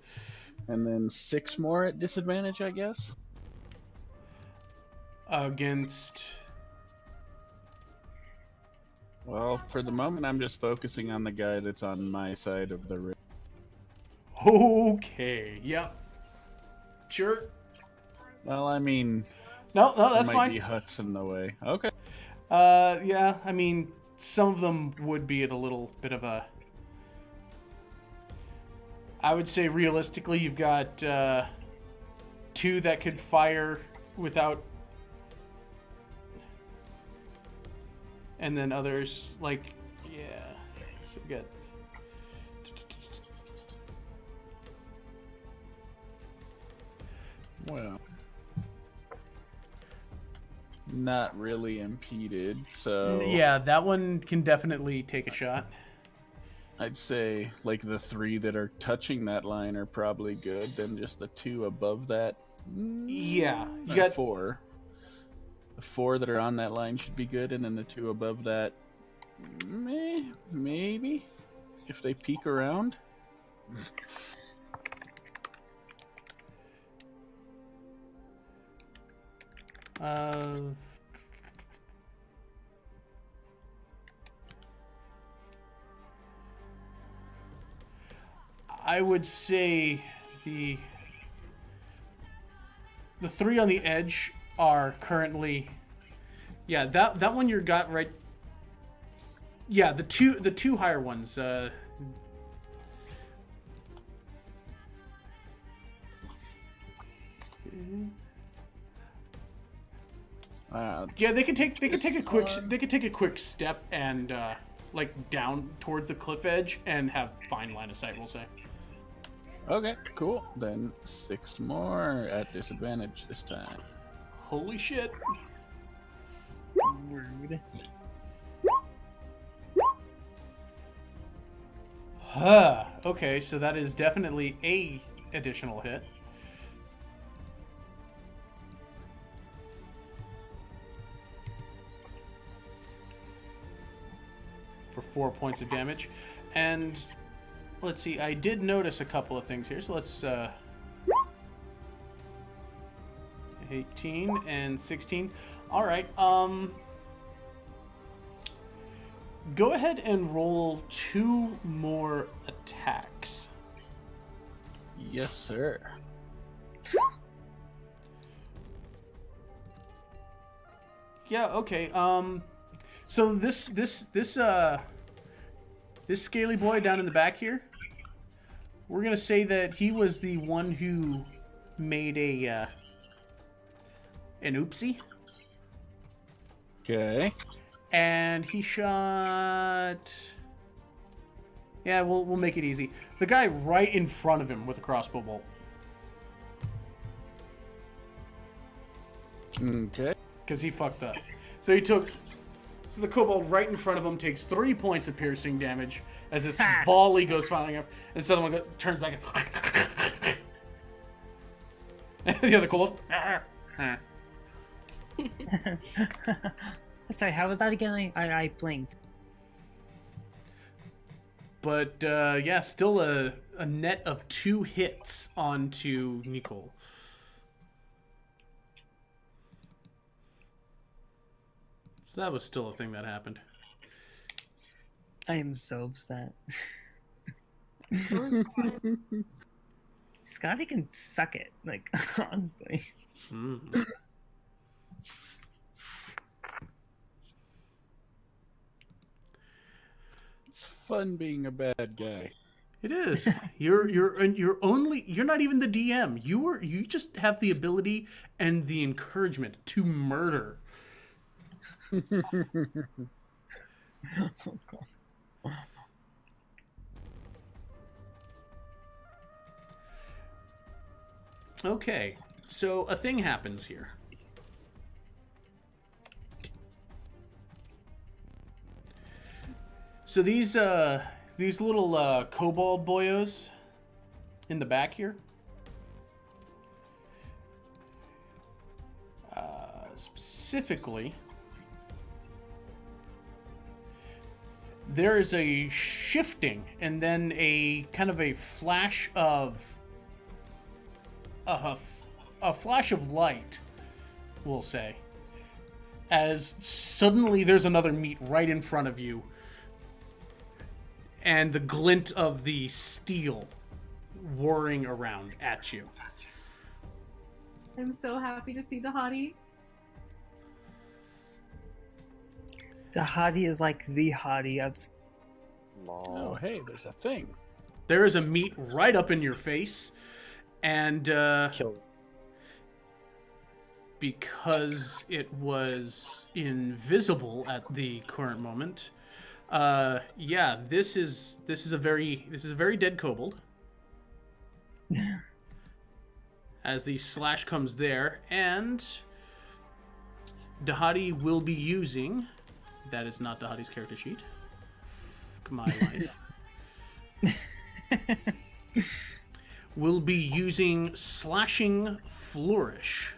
E: And then 6 more at disadvantage, I guess.
A: Against.
E: Well, for the moment, I'm just focusing on the guy that's on my side of the ring.
A: Okay. Yep. Sure.
E: Well, I mean,
A: No, that's
E: there might
A: fine.
E: be huts in the way. Okay.
A: Yeah. I mean, some of them would be at a little bit of a. I would say realistically, you've got 2 that could fire without. And then others, like, yeah. So we got.
E: Well, not really impeded, so
A: Yeah, that one can definitely take a shot.
E: I'd say like the 3 that are touching that line are probably good. Then just the 2 above that.
A: Yeah, you
E: Or
A: got
E: 4. The 4 that are on that line should be good, and then the 2 above that, maybe if they peek around.
A: I would say the 3 on the edge are currently, yeah, that one you got right. Yeah, the two higher ones. Yeah, they could take a quick step and like down towards the cliff edge and have fine line of sight. We'll say.
E: Okay, cool. Then 6 more at disadvantage this time.
A: Holy shit!
B: Rude.
A: Huh. Okay, so that is definitely a additional hit. 4 points of damage. And let's see, I did notice a couple of things here. So let's 18 and 16. All right. Go ahead and roll 2 more attacks.
E: Yes, sir.
A: Yeah, okay. So this scaly boy down in the back here, we're gonna say that he was the one who made an oopsie.
E: Okay.
A: And he shot. Yeah, we'll make it easy. The guy right in front of him with a crossbow bolt.
E: Okay.
A: Because he fucked up. So the kobold right in front of him takes 3 points of piercing damage as this volley goes flying up, and the other one turns back and the other kobold.
B: Sorry, how was that again? I blinked.
A: But yeah, still a net of 2 hits onto Nicole. So that was still a thing that happened.
B: I am so upset. Scotty can suck it, like, honestly.
A: Mm.
E: It's fun being a bad guy.
A: It is. You're not even the DM. You just have the ability and the encouragement to murder. Okay, so a thing happens here. So these little kobold boyos in the back here, specifically, there is a shifting and then a kind of a flash of a flash of light, we'll say, as suddenly there's another meat right in front of you, and the glint of the steel whirring around at you.
C: I'm so happy to see the hottie.
B: The hottie is like the hottie.
E: Oh, hey, there's a thing.
A: There is a meat right up in your face, and
D: Kill.
A: because it was invisible at the current moment, yeah, this is a very dead kobold. As the slash comes there, and Dahadi will be using. That is not Dahadi's character sheet. Fuck my life. Will be using Slashing Flourish.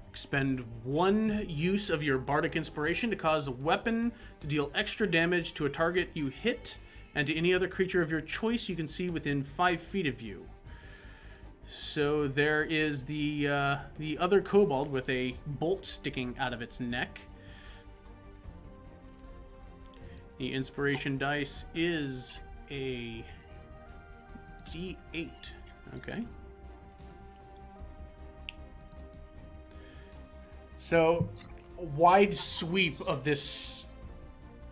A: Expend 1 use of your Bardic Inspiration to cause a weapon to deal extra damage to a target you hit and to any other creature of your choice you can see within 5 feet of you. So there is the other kobold with a bolt sticking out of its neck. The inspiration dice is a D8. Okay. So, a wide sweep of this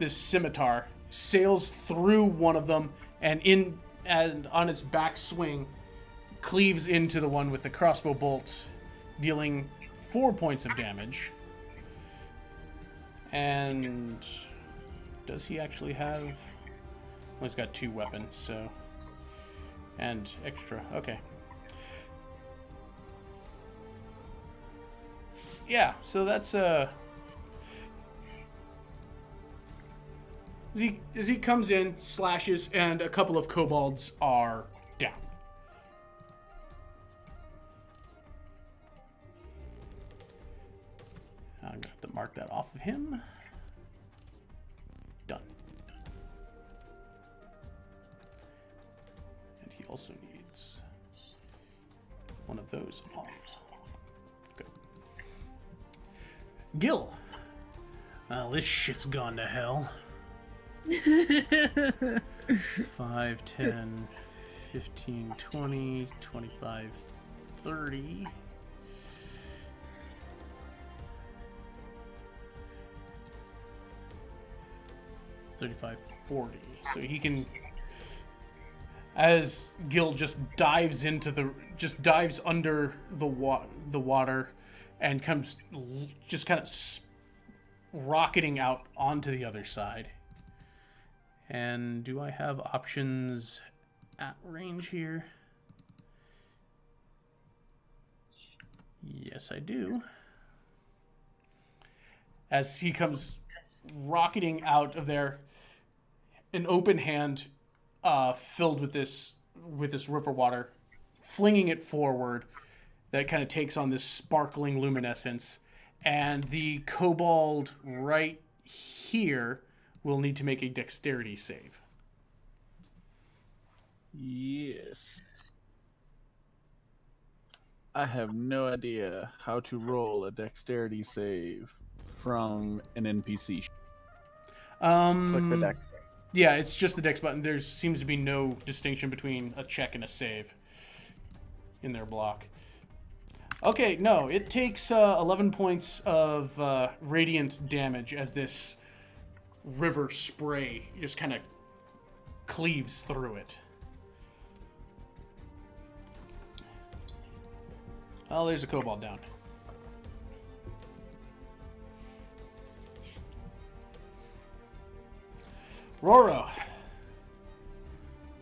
A: scimitar sails through one of them and on its back swing cleaves into the one with the crossbow bolt, dealing 4 points of damage. And does he actually have? Well, he's got 2 weapons, so, and extra. Okay. Yeah, so that's as he comes in, slashes, and a couple of kobolds are down. I'm gonna have to mark that off of him. Done. also needs one of those off. Good. Gil. Well, this shit's gone to hell. 5, 10, 15, 20, 25, 30. $35, $40. So he can, as Gil just dives under the water, and comes just kind of rocketing out onto the other side. And do I have options at range here? Yes, I do. As he comes rocketing out of there, an open hand filled with this river water, flinging it forward, that kind of takes on this sparkling luminescence, and the kobold right here will need to make a dexterity save.
E: Yes. I have no idea how to roll a dexterity save from an NPC.
D: Click the deck.
A: Yeah, it's just the dex button. There seems to be no distinction between a check and a save in their block. Okay, no, it takes 11 points of radiant damage as this river spray just kind of cleaves through it. Oh, there's a kobold down. Roro.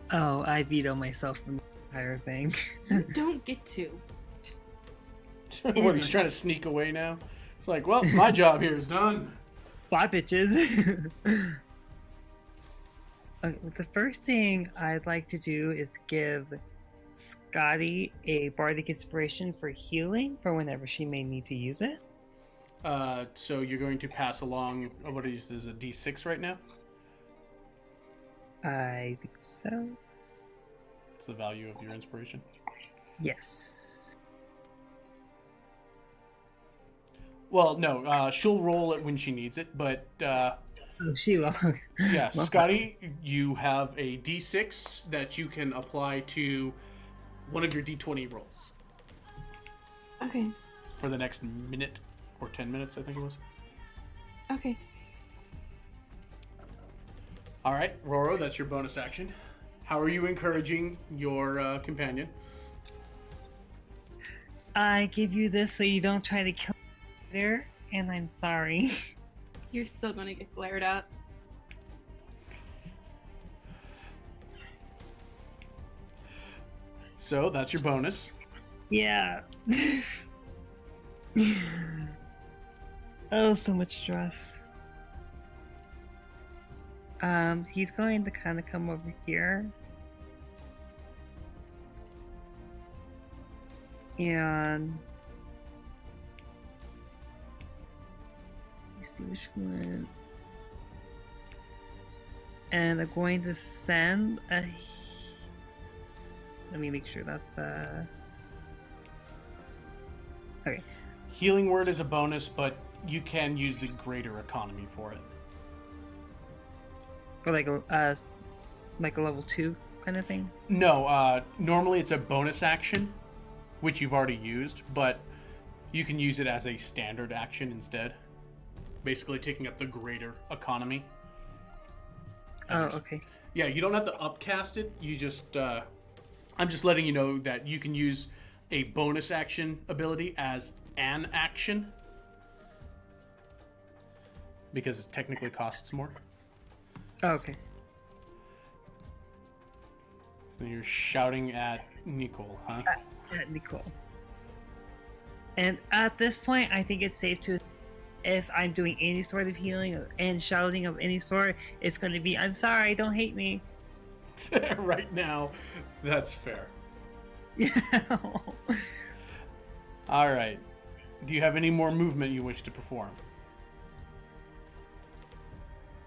B: Oh, I veto myself from the entire thing.
C: You don't get to.
A: What, are you trying to sneak away now? It's like, well, my job here is done.
B: Bye, bitches. Okay, the first thing I'd like to do is give Scotty a bardic inspiration for healing for whenever she may need to use it.
A: So you're going to pass along, what is a D6 right now?
B: I think so.
A: What's the value of your inspiration?
B: Yes.
A: Well, no, she'll roll it when she needs it, but
B: Oh, she will.
A: yeah, Scotty, you have a D6 that you can apply to one of your D20 rolls
C: Okay.
A: for the next minute or 10 minutes, I think it was.
C: Okay.
A: All right, Roro, that's your bonus action. How are you encouraging your companion?
B: I give you this so you don't try to kill me later, and I'm sorry.
C: You're still gonna get glared at.
A: So that's your bonus.
B: Yeah. Oh, so much stress. He's going to kind of come over here. And let's see which one. And I'm going to send a. Let me make sure that's okay.
A: Healing word is a bonus, but you can use the greater economy for it.
B: For like a level 2 kind of thing.
A: No, normally it's a bonus action, which you've already used, but you can use it as a standard action instead. Basically taking up the greater economy.
B: Oh, okay.
A: Yeah, you don't have to upcast it. You just, I'm just letting you know that you can use a bonus action ability as an action. Because it technically costs more.
B: Oh, okay.
A: So you're shouting at Nicole, huh?
B: Nicole. And at this point, I think it's safe to, if I'm doing any sort of healing and shouting of any sort, it's going to be, I'm sorry, don't hate me.
A: Right now, that's fair.
B: Yeah.
A: All right. Do you have any more movement you wish to perform?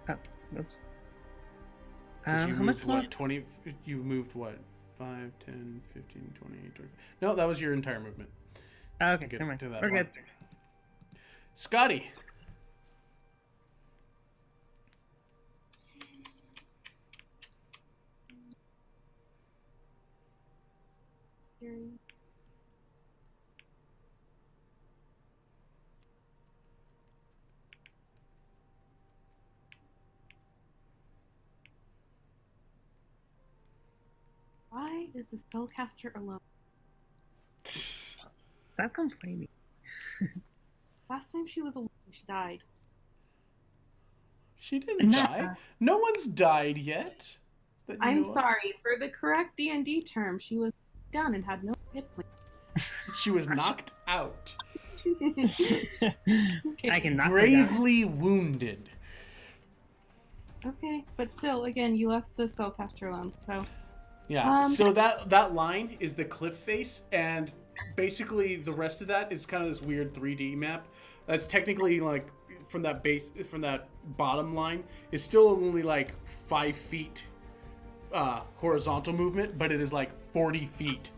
B: Oh, oops.
A: 'Cause you
B: How much
A: moved,
B: more?
A: what, 20? You moved what? 5, 10, 15, 20, 30. No, that was your entire movement.
B: Okay,
A: Get
B: never mind.
A: to that
B: We're
A: one.
B: good.
A: Scotty.
C: Why is the spellcaster alone?
B: Stop complaining.
C: Last time she was alone, she died.
A: She didn't
B: Nah.
A: die. No one's died yet. that you
C: I'm
A: know of.
C: sorry. For the correct D&D term, she was down and had no hit points.
A: She was knocked out.
B: I can knock her down.
A: Gravely wounded.
C: Okay, but still, again, you left the spellcaster alone, so...
A: Yeah.
C: Um,
A: So that line is the cliff face, and basically the rest of that is kind of this weird 3D map. That's technically like from that bottom line is still only like 5 feet horizontal movement, but it is like 40 feet.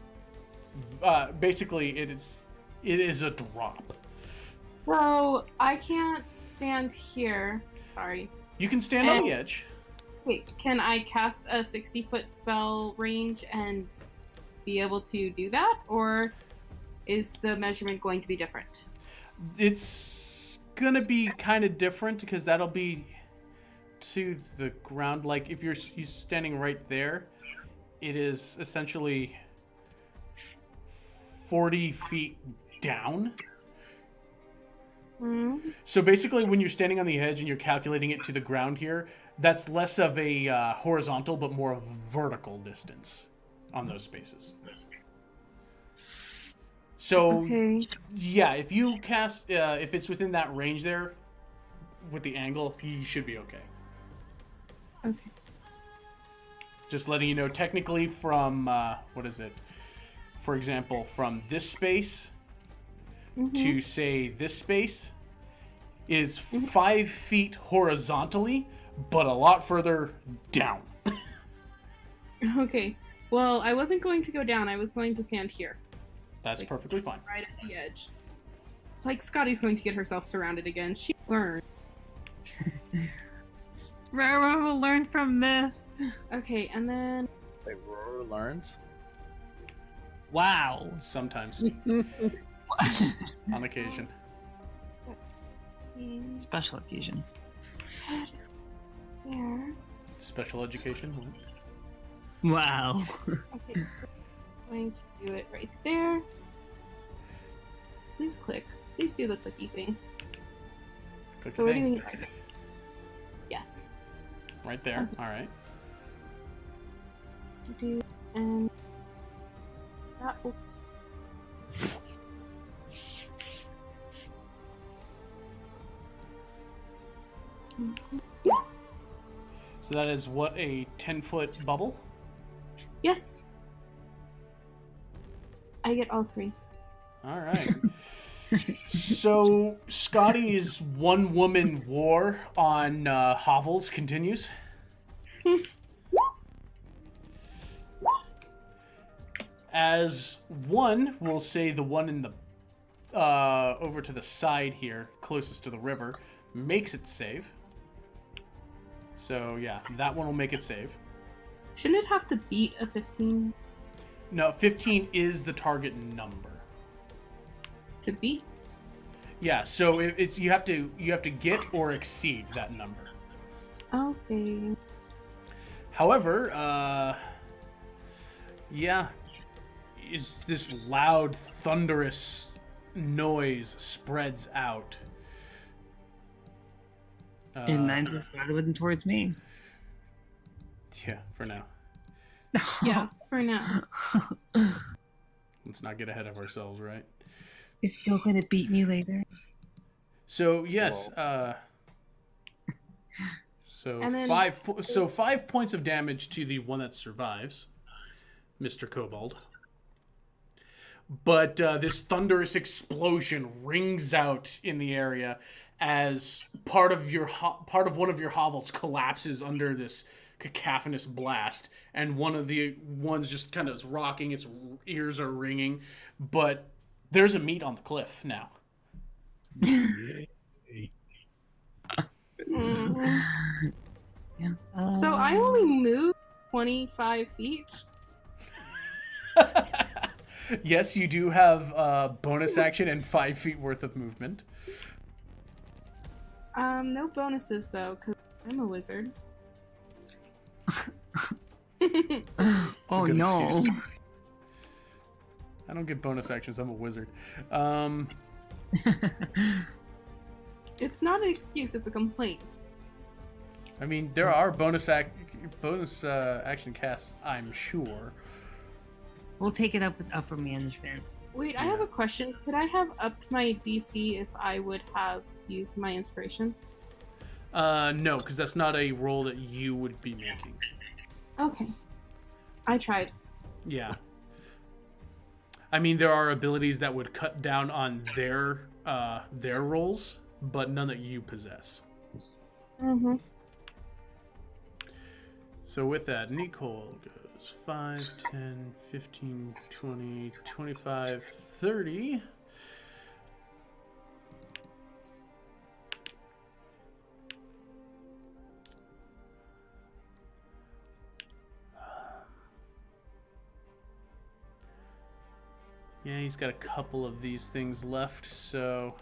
A: Basically, it is a drop.
C: So, I can't stand here. Sorry.
A: You can stand on the edge.
C: Wait, can I cast a 60-foot spell range and be able to do that? Or is the measurement going to be different?
A: It's gonna be kind of different because that'll be to the ground. Like if you're standing right there, it is essentially 40 feet down.
C: Hmm.
A: So basically, when you're standing on the edge and you're calculating it to the ground here, that's less of a horizontal, but more of a vertical distance on those spaces. So,
C: Okay.
A: yeah, if you cast, if it's within that range there, with the angle, you should be okay.
C: Okay.
A: Just letting you know, technically from, what is it? For example, from this space to, say, this space is 5 feet horizontally, but a lot further down.
C: Okay. Well, I wasn't going to go down. I was going to stand here,
A: That's perfectly fine.
C: right at the edge. Like, Scotty's going to get herself surrounded again. She learned.
B: Rara will learn from this.
C: Okay, and then...
D: Wait, Roar learns?
B: Wow.
A: Sometimes. On occasion.
B: Special occasion.
C: There.
A: Special education.
B: Wow.
C: Okay, so I'm going to do it right there. Please click. Please do the clicky thing.
A: Click
C: So
A: the
C: we're
A: thing.
C: doing it right there. Yes.
A: Right there. All right.
C: Do and that will.
A: So that is what, a 10-foot bubble?
C: Yes. I get all three.
A: All right. So Scotty's one-woman war on hovels continues. As one, we'll say the one in the over to the side here, closest to the river, makes it save. So yeah, that one will make it save.
C: Shouldn't it have to beat a 15
A: No, 15 is the target number.
C: to beat?
A: Yeah, so it's you have to get or exceed that number.
C: Okay.
A: However, yeah, is this loud, thunderous noise spreads out.
B: And I'm just grabbing towards me.
A: Yeah, for now.
C: Yeah, for now.
A: Let's not get ahead of ourselves, right?
B: Is still gonna beat me later?
A: So yes, so
C: And then-
A: 5 points of damage to the one that survives, Mr. Kobold. But this thunderous explosion rings out in the area as part of one of your hovels collapses under this cacophonous blast, and one of the ones just kind of is rocking, its ears are ringing, but there's a meat on the cliff now.
C: Mm.
B: Yeah.
C: So I only moved 25 feet.
A: Yes, you do have bonus action and 5 feet worth of movement.
C: No bonuses though, because I'm a wizard.
B: Oh
A: good
B: no.
A: excuse. I don't get bonus actions. I'm a wizard.
C: It's not an excuse, it's a complaint.
A: I mean, there are bonus action casts, I'm sure.
B: We'll take it up with upper management.
C: Wait, I have a question. Could I have upped my DC if I would have used my inspiration?
A: No, because that's not a roll that you would be making.
C: Okay. I tried.
A: Yeah. I mean, there are abilities that would cut down on their rolls, but none that you possess.
C: Mm-hmm.
A: So with that, Nicole goes 5, 10, 15, 20, 25, 30. Yeah, he's got a couple of these things left, so...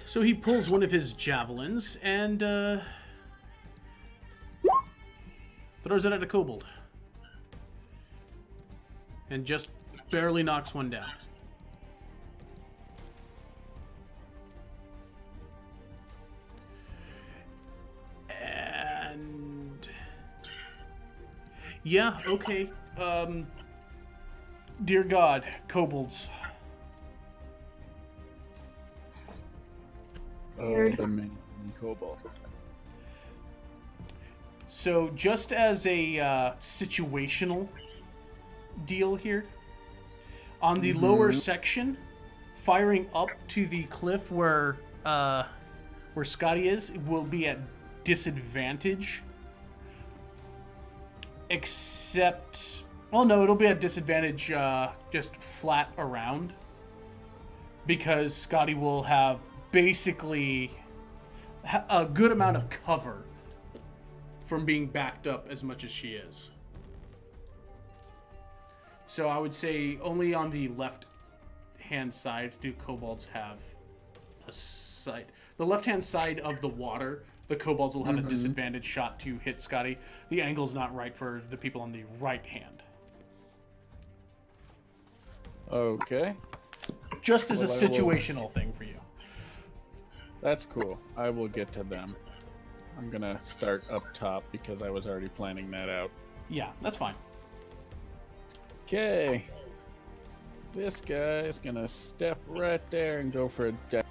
A: So he pulls one of his javelins and throws it at a kobold. And just barely knocks one down. And... yeah, okay. Dear God, kobolds.
E: Oh, the mini kobold.
A: So just as a situational deal here, on the lower section, firing up to the cliff where Scotty is, will be at disadvantage. Except, well, no, it'll be at disadvantage just flat around, because Scotty will have basically a good amount of cover from being backed up as much as she is. So I would say only on the left hand side do kobolds have a sight. The left hand side of the water, the kobolds will have a disadvantage shot to hit Scotty. The angle's not right for the people on the right hand.
E: Okay.
A: Just as
E: Well,
A: a
E: I will-
A: situational thing for you.
E: That's cool. I will get to them. I'm gonna start up top because I was already planning that out.
A: Yeah, that's fine.
E: Okay. This guy is gonna step right there and go for a dash.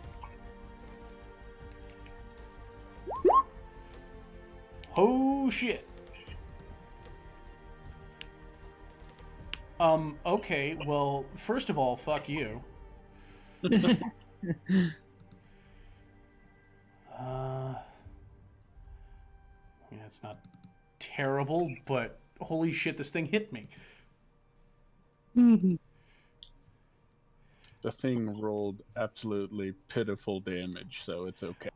A: Oh shit. Okay, well, first of all, fuck you. Yeah, it's not terrible, but holy shit, this thing hit me.
E: The thing rolled absolutely pitiful damage, so it's okay.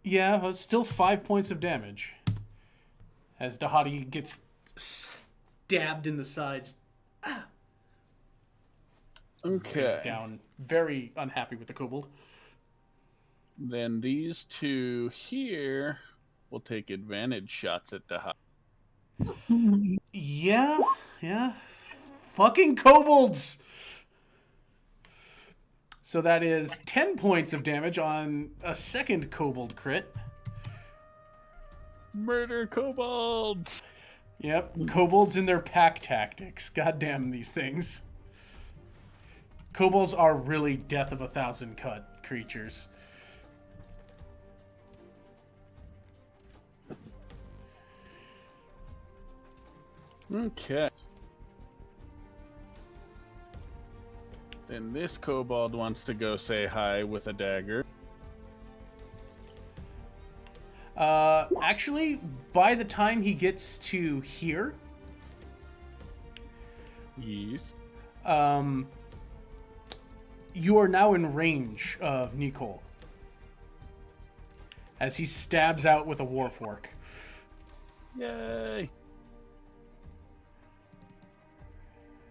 A: Yeah, but it's still 5 points of damage. As Dahadi gets stabbed in the sides.
E: Okay.
A: Down, very unhappy with the kobold.
E: Then these two here will take advantage shots at Dahadi.
A: Yeah. Fucking kobolds! So that is 10 points of damage on a second kobold crit.
E: Murder kobolds!
A: Yep, kobolds in their pack tactics. Goddamn these things. Kobolds are really death of 1,000 cut creatures.
E: Okay. Then this kobold wants to go say hi with a dagger.
A: Actually, by the time he gets to here,
E: Yes.
A: you are now in range of Nicole. As he stabs out with a warfork.
E: Yay!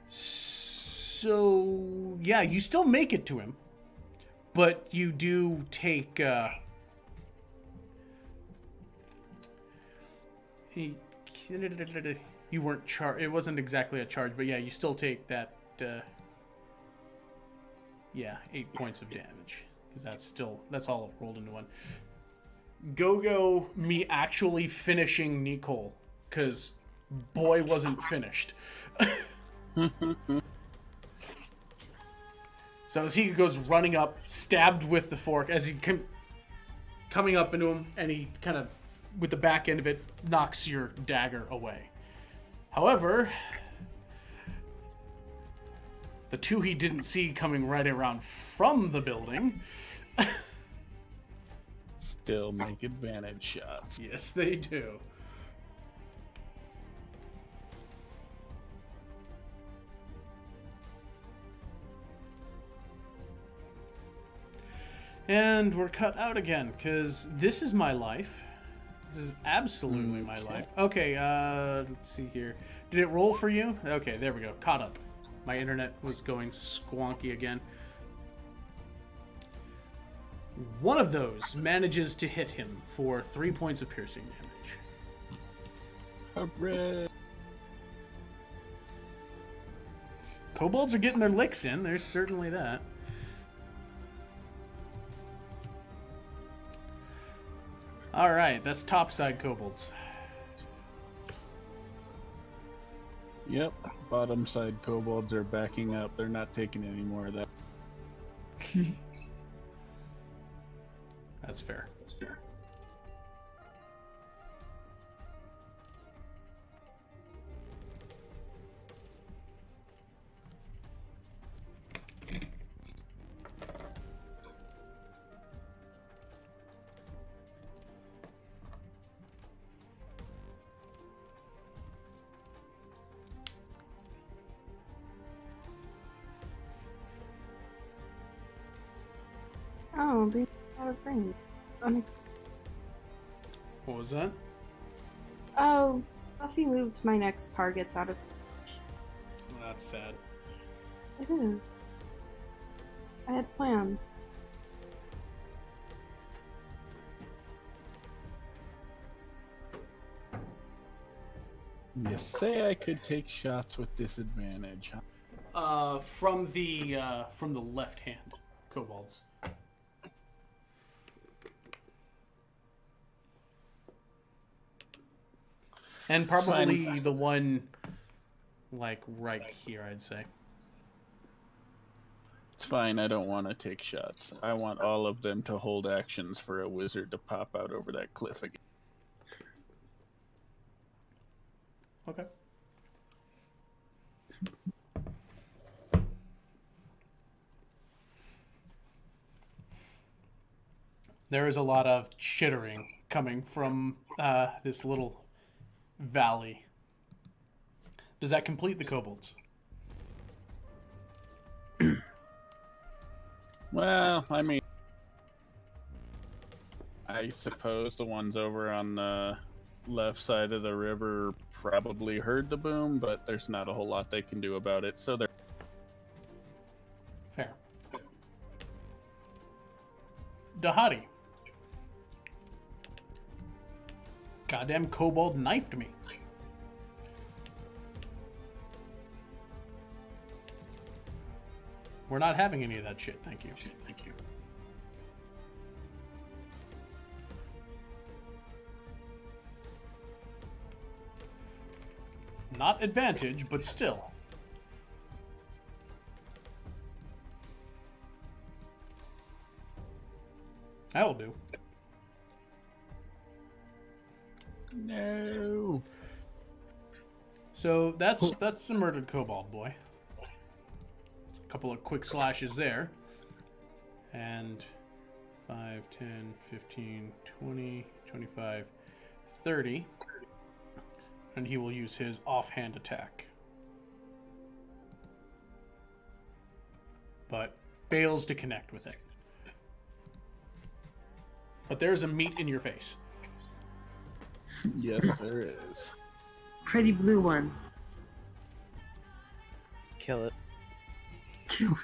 A: So, yeah, you still make it to him. But you do take, you weren't it wasn't exactly a charge, but yeah, you still take that, 8 points of damage. Because that's all rolled into one. Go, me actually finishing Nicole. Because boy wasn't finished. So as he goes running up, stabbed with the fork, as he coming up into him, and he kind of, with the back end of it, knocks your dagger away. However, the two he didn't see coming right around from the building
E: Still make advantage shots.
A: yes, they do. And we're cut out again, because this is my life. This is absolutely my life. Okay, let's see here. Did it roll for you? Okay, there we go. Caught up. My internet was going squonky again. One of those manages to hit him for 3 points of piercing damage.
E: Hooray!
A: Kobolds are getting their licks in. There's certainly that. Alright, that's topside kobolds.
E: Yep, bottom side kobolds are backing up. They're not taking any more of that.
A: That's fair. That's fair.
C: Oh, they out of range.
A: What was that?
C: Oh, Buffy moved my next targets out of.
A: Well, that's sad.
C: It is. I had plans.
E: You say I could take shots with disadvantage, huh?
A: From the left hand kobolds. And probably
E: Fine.
A: the one, like, right here, I'd say.
E: It's fine, I don't want to take shots. I want all of them to hold actions for a wizard to pop out over that cliff again.
A: Okay. There is a lot of chittering coming from this little valley. Does that complete the kobolds?
E: Well, I mean, I suppose the ones over on the left side of the river probably heard the boom, but there's not a whole lot they can do about it, so they're...
A: Fair. Dahadi. Goddamn kobold knifed me. We're not having any of that shit, thank you. Thank you. Not advantage, but still. That'll do.
E: No.
A: So that's a murdered kobold boy. couple of quick slashes there. And 5, 10, 15, 20, 25, 30. And he will use his offhand attack. But fails to connect with it. But there's a meat in your face.
E: Yes, there is.
B: Pretty blue one.
D: Kill it.
A: 15,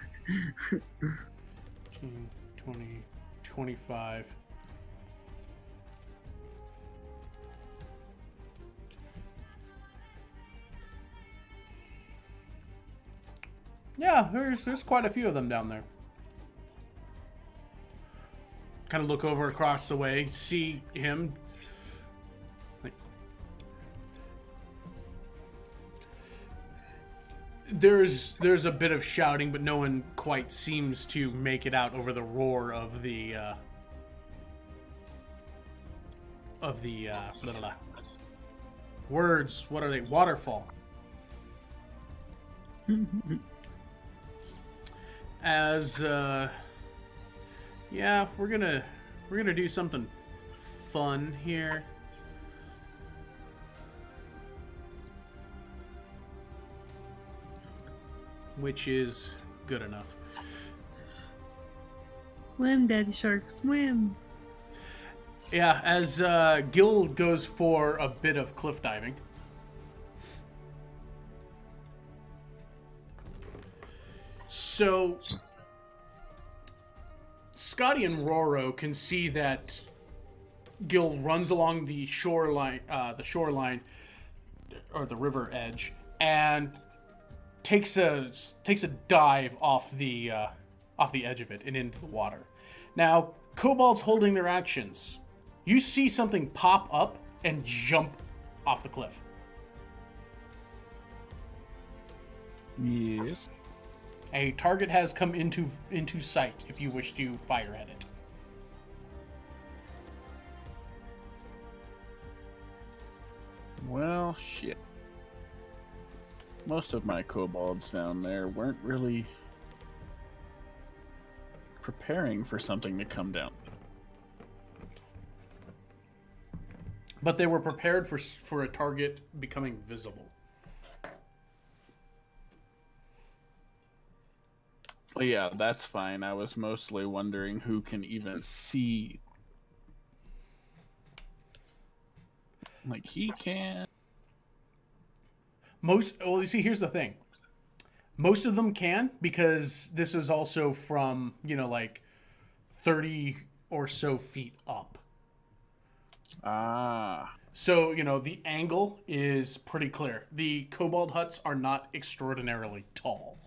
A: 20, 25. Yeah, there's quite a few of them down there. Kind of look over across the way, see him. Like, there's a bit of shouting, but no one quite seems to make it out over the roar of the blah, blah, blah. Words. What are they? Waterfall. As yeah, we're gonna do something fun here. Which is good enough.
B: Swim, Daddy Shark, swim.
A: Yeah, as Gil goes for a bit of cliff diving. So, Scotty and Roro can see that Gil runs along the shoreline or the river edge, and takes a dive off the edge of it and into the water. Now, Kobolds holding their actions. You see something pop up and jump off the cliff.
E: Yes.
A: A target has come into sight if you wish to fire at it.
E: Well, shit. Most of my kobolds down there weren't really preparing for something to come down.
A: But they were prepared for a target becoming visible.
E: Well, yeah, that's fine. I was mostly wondering who can even see. Like, he can.
A: Well, you see, here's the thing. Most of them can, because this is also from, like 30 or so feet up.
E: Ah.
A: So, the angle is pretty clear. The kobold huts are not extraordinarily tall.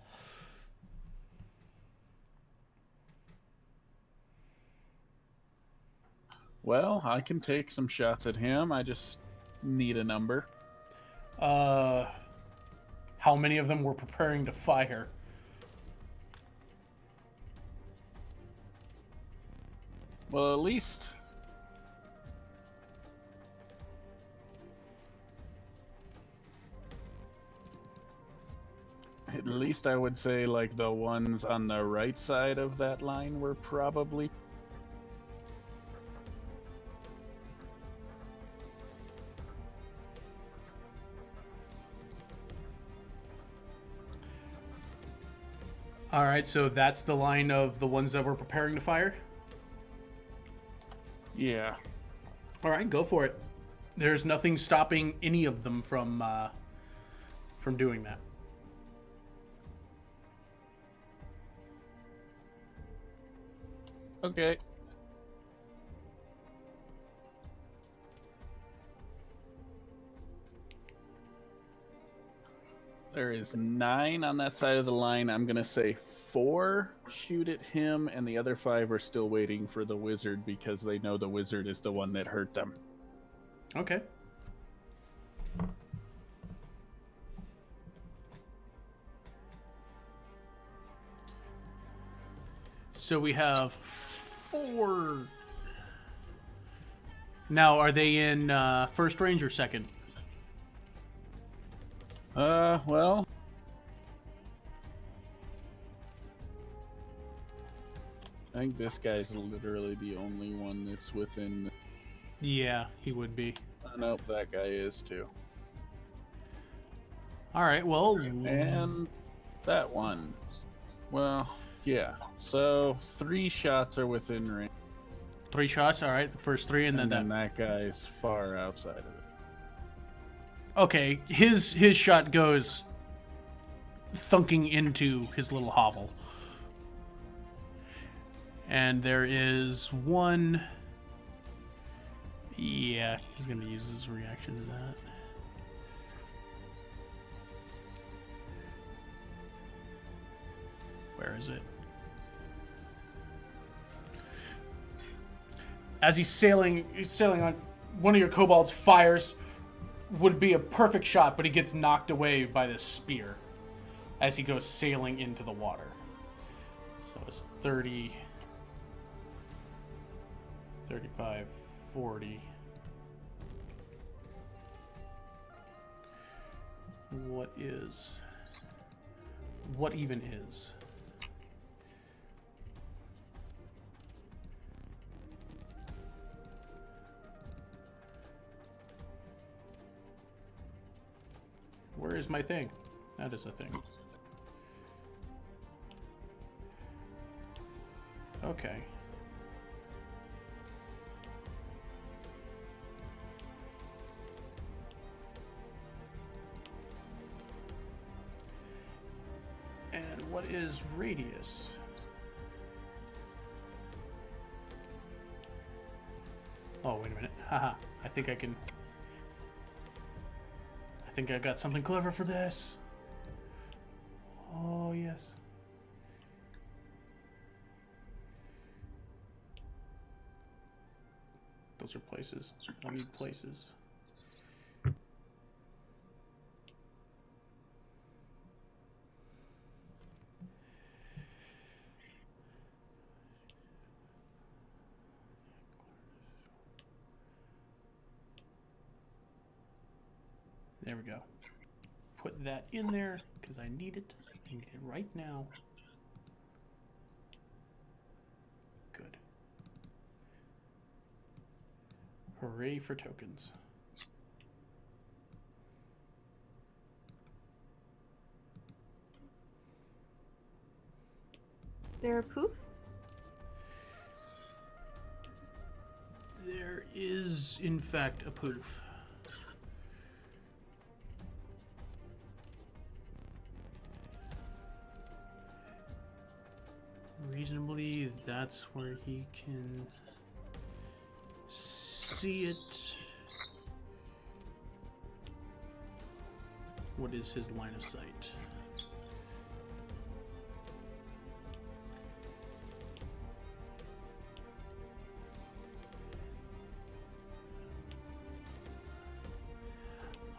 E: Well, I can take some shots at him. I just need a number.
A: How many of them were preparing to fire?
E: Well, at least I would say, like, the ones on the right side of that line were probably.
A: All right, so that's the line of the ones that were preparing to fire?
E: Yeah.
A: All right, go for it. There's nothing stopping any of them from doing that.
E: Okay. There is 9 on that side of the line. I'm gonna say 4 shoot at him, and the other 5 are still waiting for the wizard because they know the wizard is the one that hurt them.
A: Okay. So we have 4. Now, are they in first range or second?
E: Well, I think this guy's literally the only one that's within.
A: Yeah, he would be.
E: Nope, that guy is too.
A: All right, well,
E: And that one. Well, yeah. So 3 shots are within range.
A: 3 shots. All right, the first 3, and then
E: that guy's far outside of it.
A: Okay, his shot goes thunking into his little hovel. And there is one. Yeah, he's going to use his reaction to that. Where is it? As he's sailing on, one of your kobolds fires. Would be a perfect shot, but he gets knocked away by this spear as he goes sailing into the water. So it's 30, 35, 40. What even is? Where is my thing? That is a thing. Okay. And what is radius? Oh, wait a minute. Haha. I think I got something clever for this. Oh, yes. Those are places. I need places. There we go. Put that in there because I need it. I need it right now. Good. Hooray for tokens.
C: Is there a poof?
A: There is, in fact, a poof. Reasonably, that's where he can see it. What is his line of sight?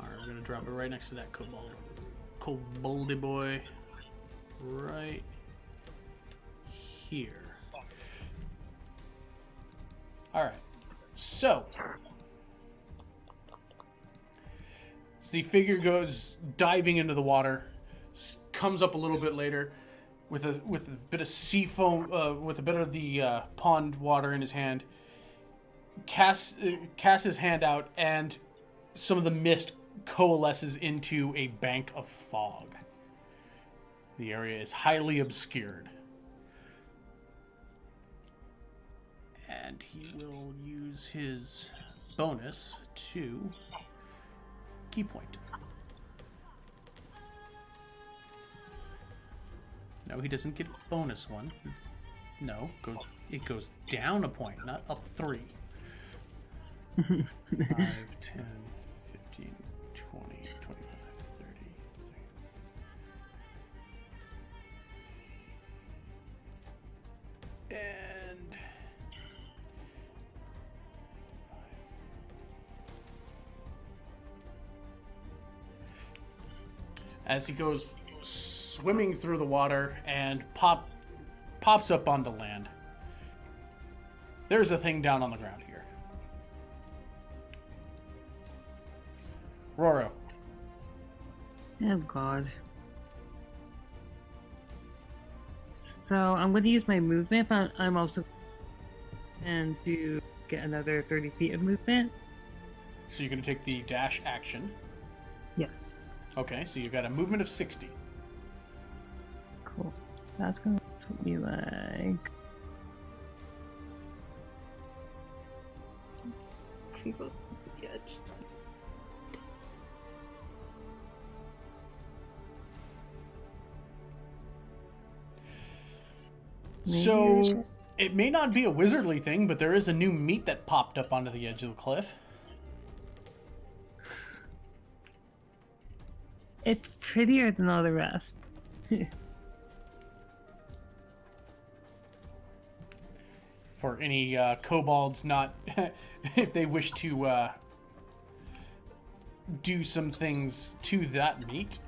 A: Alright, we're gonna drop it right next to that kobold. Koboldy boy. Right here. Alright. So the figure goes diving into the water, comes up a little bit later with a bit of sea foam, with a bit of the pond water in his hand, casts his hand out, and some of the mist coalesces into a bank of fog. The area is highly obscured. And he will use his bonus to key point. No, he doesn't get a bonus one. No, it goes down a point, not up 3. 5, 10, 15, 20, 25, 30. And as he goes swimming through the water and pops up onto land. There's a thing down on the ground here. Roro.
B: Oh God. So I'm going to use my movement, but I'm also and to get another 30 feet of movement.
A: So you're going to take the dash action.
B: Yes.
A: Okay, so you've got a movement of 60.
B: Cool. That's going to put me like...
C: Too close to the edge.
A: So it may not be a wizardly thing, but there is a new meat that popped up onto the edge of the cliff.
B: It's prettier than all the rest.
A: For any kobolds not, if they wish to do some things to that meat.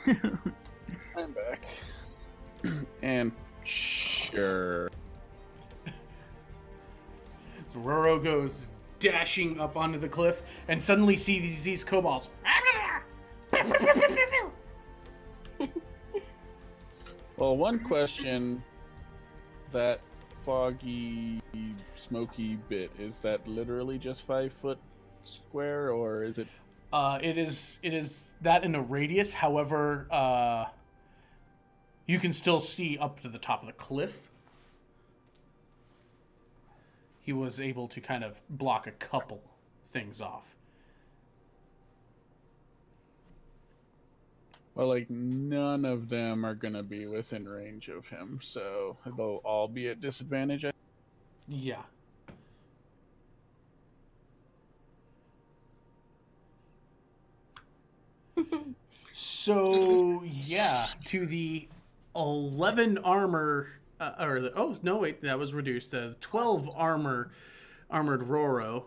E: I'm back. And sure.
A: Roro goes dashing up onto the cliff and suddenly sees these kobolds.
E: Well, one question, that foggy, smoky bit, is that literally just 5 foot square, or is it?
A: It is that in a radius. However, you can still see up to the top of the cliff. He was able to kind of block a couple things off.
E: Well, like, none of them are gonna be within range of him, so they'll all be at disadvantage.
A: Yeah. So, yeah, to the 11 armor, that was reduced. The 12 armored Roro.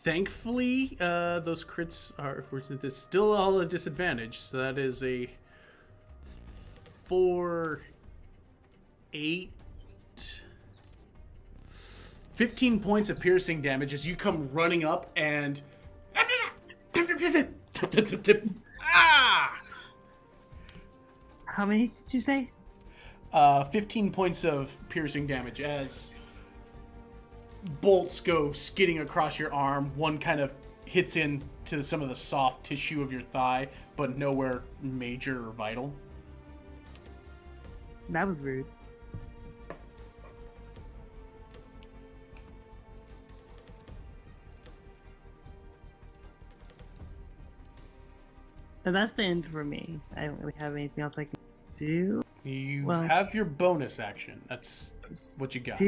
A: Thankfully, those crits it's still all a disadvantage. So that is a 4, 8, 15 points of piercing damage as you come running up and
B: How many did you say?
A: 15 points of piercing damage as bolts go skidding across your arm. One kind of hits into some of the soft tissue of your thigh, but nowhere major or vital.
B: That was rude. So that's the end for me. I don't really have anything else I can do.
A: You have your bonus action. That's what you got.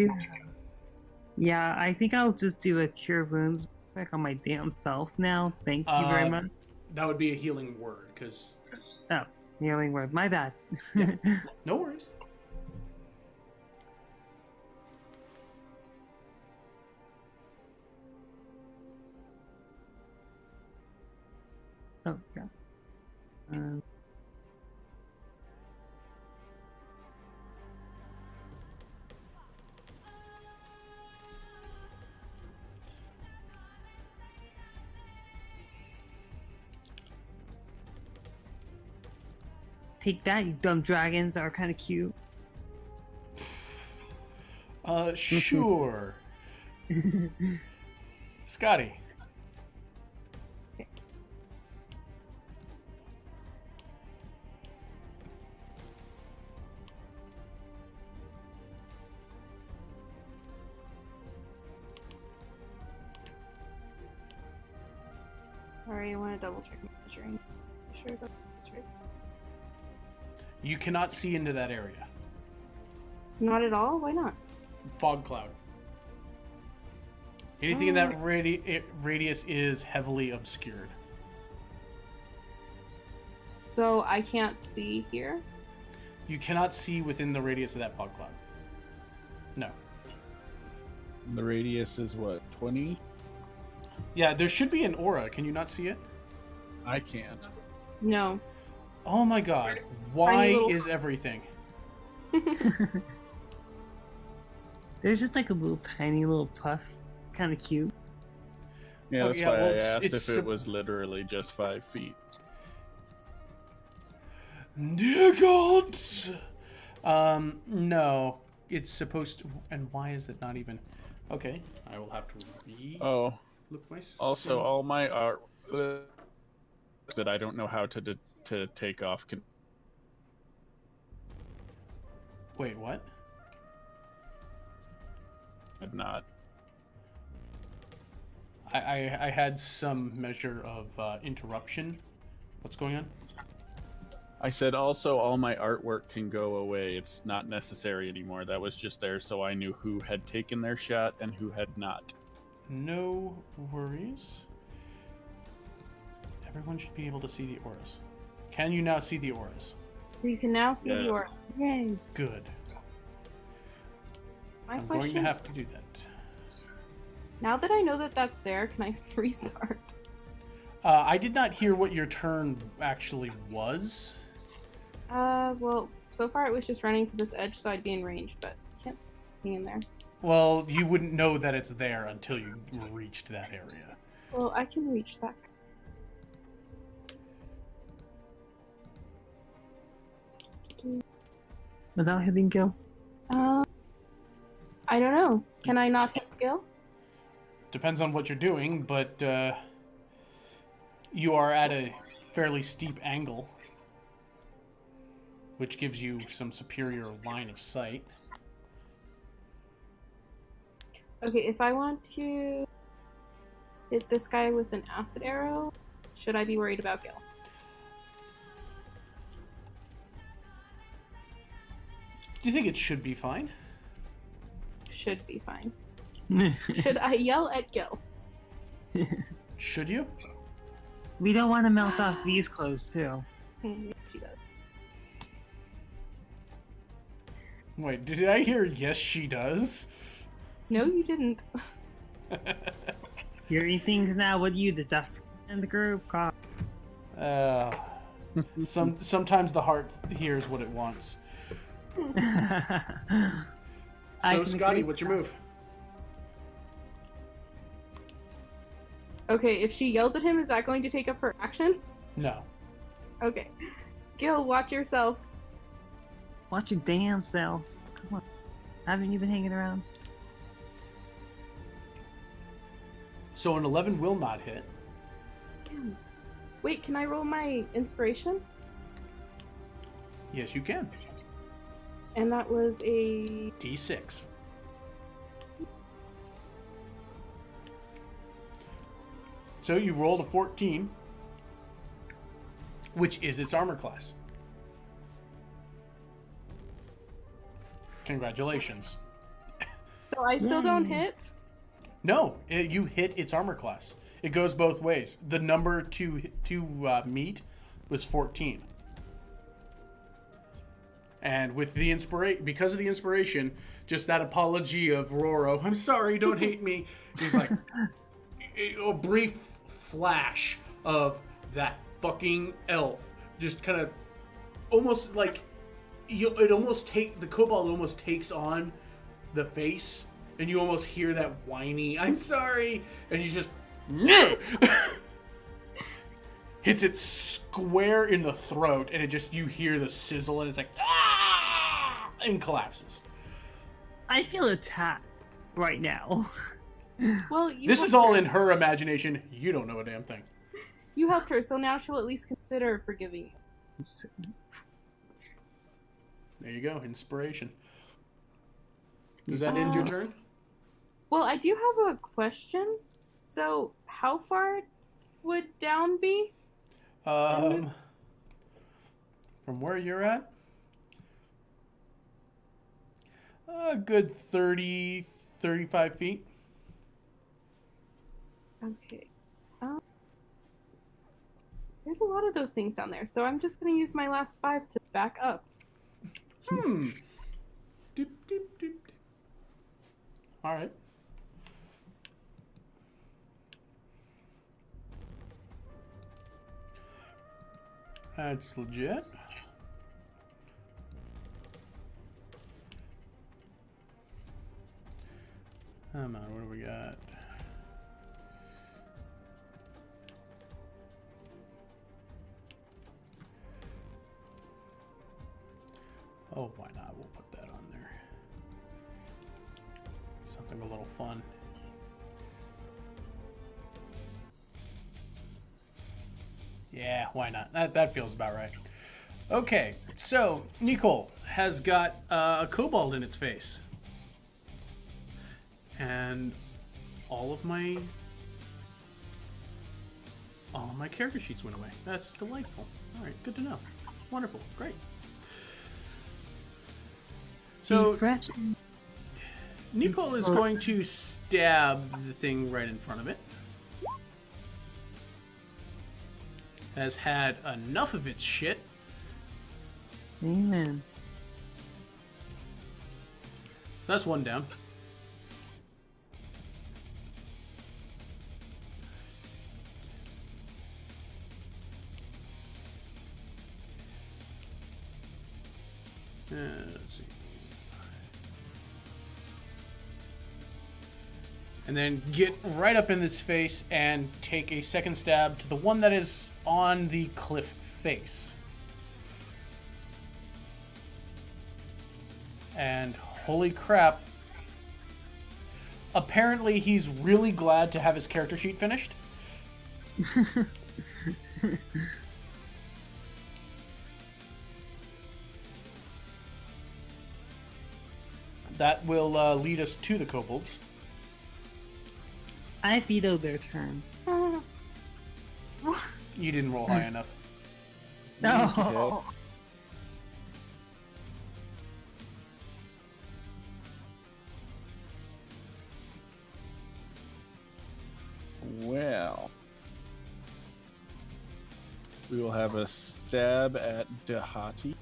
B: Yeah, I think I'll just do a cure wounds back on my damn self now. Thank you very much.
A: That would be a healing word, because...
B: Oh, healing word. My bad.
A: Yeah. No worries.
B: Oh, yeah. Take that, you dumb dragons are kind of cute.
A: Sure. Scotty.
C: Sorry, I want to double check my measuring. Sure, that's right.
A: You cannot see into that area.
C: Not at all? Why not?
A: Fog cloud. Anything in that radius is heavily obscured.
C: So I can't see here?
A: You cannot see within the radius of that fog cloud. No.
E: The radius is what, 20?
A: Yeah, there should be an aura. Can you not see it?
E: I can't.
C: No.
A: Oh my god. Why is everything?
B: There's just like a little tiny little puff. Kind of cute.
E: Yeah, that's
A: well,
E: why I asked if it was literally just 5 feet.
A: Dear gods! No. It's supposed to... And why is it not even... Okay, I will have to
E: Oh,
A: look my...
E: also all my art that I don't know how to take off.
A: Wait, what?
E: Not.
A: I had some measure of interruption. What's going on?
E: I said also all my artwork can go away. It's not necessary anymore. That was just there so I knew who had taken their shot and who had not.
A: No worries. Everyone should be able to see the auras. Can you now see the auras?
C: So you can now see
E: Yes.
C: your. Yay.
A: Good.
C: My
A: I'm
C: question.
A: going to have to do that.
C: Now that I know that that's there, can I restart?
A: I did not hear what your turn actually was.
C: Well, so far it was just running to this edge, so I'd be in range, but I can't see anything in there.
A: Well, you wouldn't know that it's there until you reached that area.
C: Well, I can reach that.
B: Without hitting Gil?
C: I don't know. Can I not hit skill?
A: Depends on what you're doing, but you are at a fairly steep angle, which gives you some superior line of sight.
C: Okay, if I want to hit this guy with an acid arrow, should I be worried about Gil?
A: Do you think it should be fine?
C: Should be fine. Should I yell at Gil?
A: Should you?
B: We don't want to melt off these clothes, too.
C: Yes, she does.
A: Wait, did I hear yes she does?
C: No, you didn't.
B: Hearing things now, what do you, the deaf in the group? God.
A: Sometimes the heart hears what it wants. So, Scotty, what's your move?
C: Okay, if she yells at him, is that going to take up her action?
A: No.
C: Okay. Gil, watch yourself.
B: Watch your damn self. Come on. Haven't you been hanging around?
A: So an 11 will not hit.
C: Damn. Wait, can I roll my inspiration?
A: Yes, you can.
C: And that was a...
A: D6. So you rolled a 14, which is its armor class. Congratulations.
C: So I still don't
B: Yay.
C: hit?
A: No, you hit its armor class. It goes both ways. The number to meet was 14. And with the because of the inspiration, just that apology of Roro, I'm sorry, don't hate me. He's like, a brief flash of that fucking elf, just kind of, almost like, the kobold almost takes on the face, and you almost hear that whiny, I'm sorry, and you just, no! Hits it square in the throat, and you hear the sizzle, and it's like, ah! And collapses.
B: I feel attacked right now.
C: Well, you
A: This
C: helped
A: is all
C: her.
A: in her imagination. You don't know a damn thing.
C: You helped her, so now she'll at least consider forgiving you.
A: There you go, inspiration. Does that end your turn?
C: Well, I do have a question. So, how far would down be?
A: From where you're at? A good 30, 35 feet.
C: Okay. There's a lot of those things down there, so I'm just going to use my last 5 to back up.
A: Doop, doop, doop, doop. All right. That's legit. Come on, what do we got? Oh, why not? We'll put that on there. Something a little fun. Yeah, why not? That feels about right. Okay, so Nicole has got a kobold in its face. And all of my character sheets went away. That's delightful. All right, good to know. Wonderful, great. So Nicole is going to stab the thing right in front of it. Has had enough of its shit.
B: Amen.
A: So that's one down. Let's see. And then get right up in this face and take a second stab to the one that is on the cliff face. And holy crap. Apparently he's really glad to have his character sheet finished. That will lead us to the kobolds.
B: I veto their turn.
A: You didn't roll high enough.
B: No.
E: Well, we will have a stab at Dahati.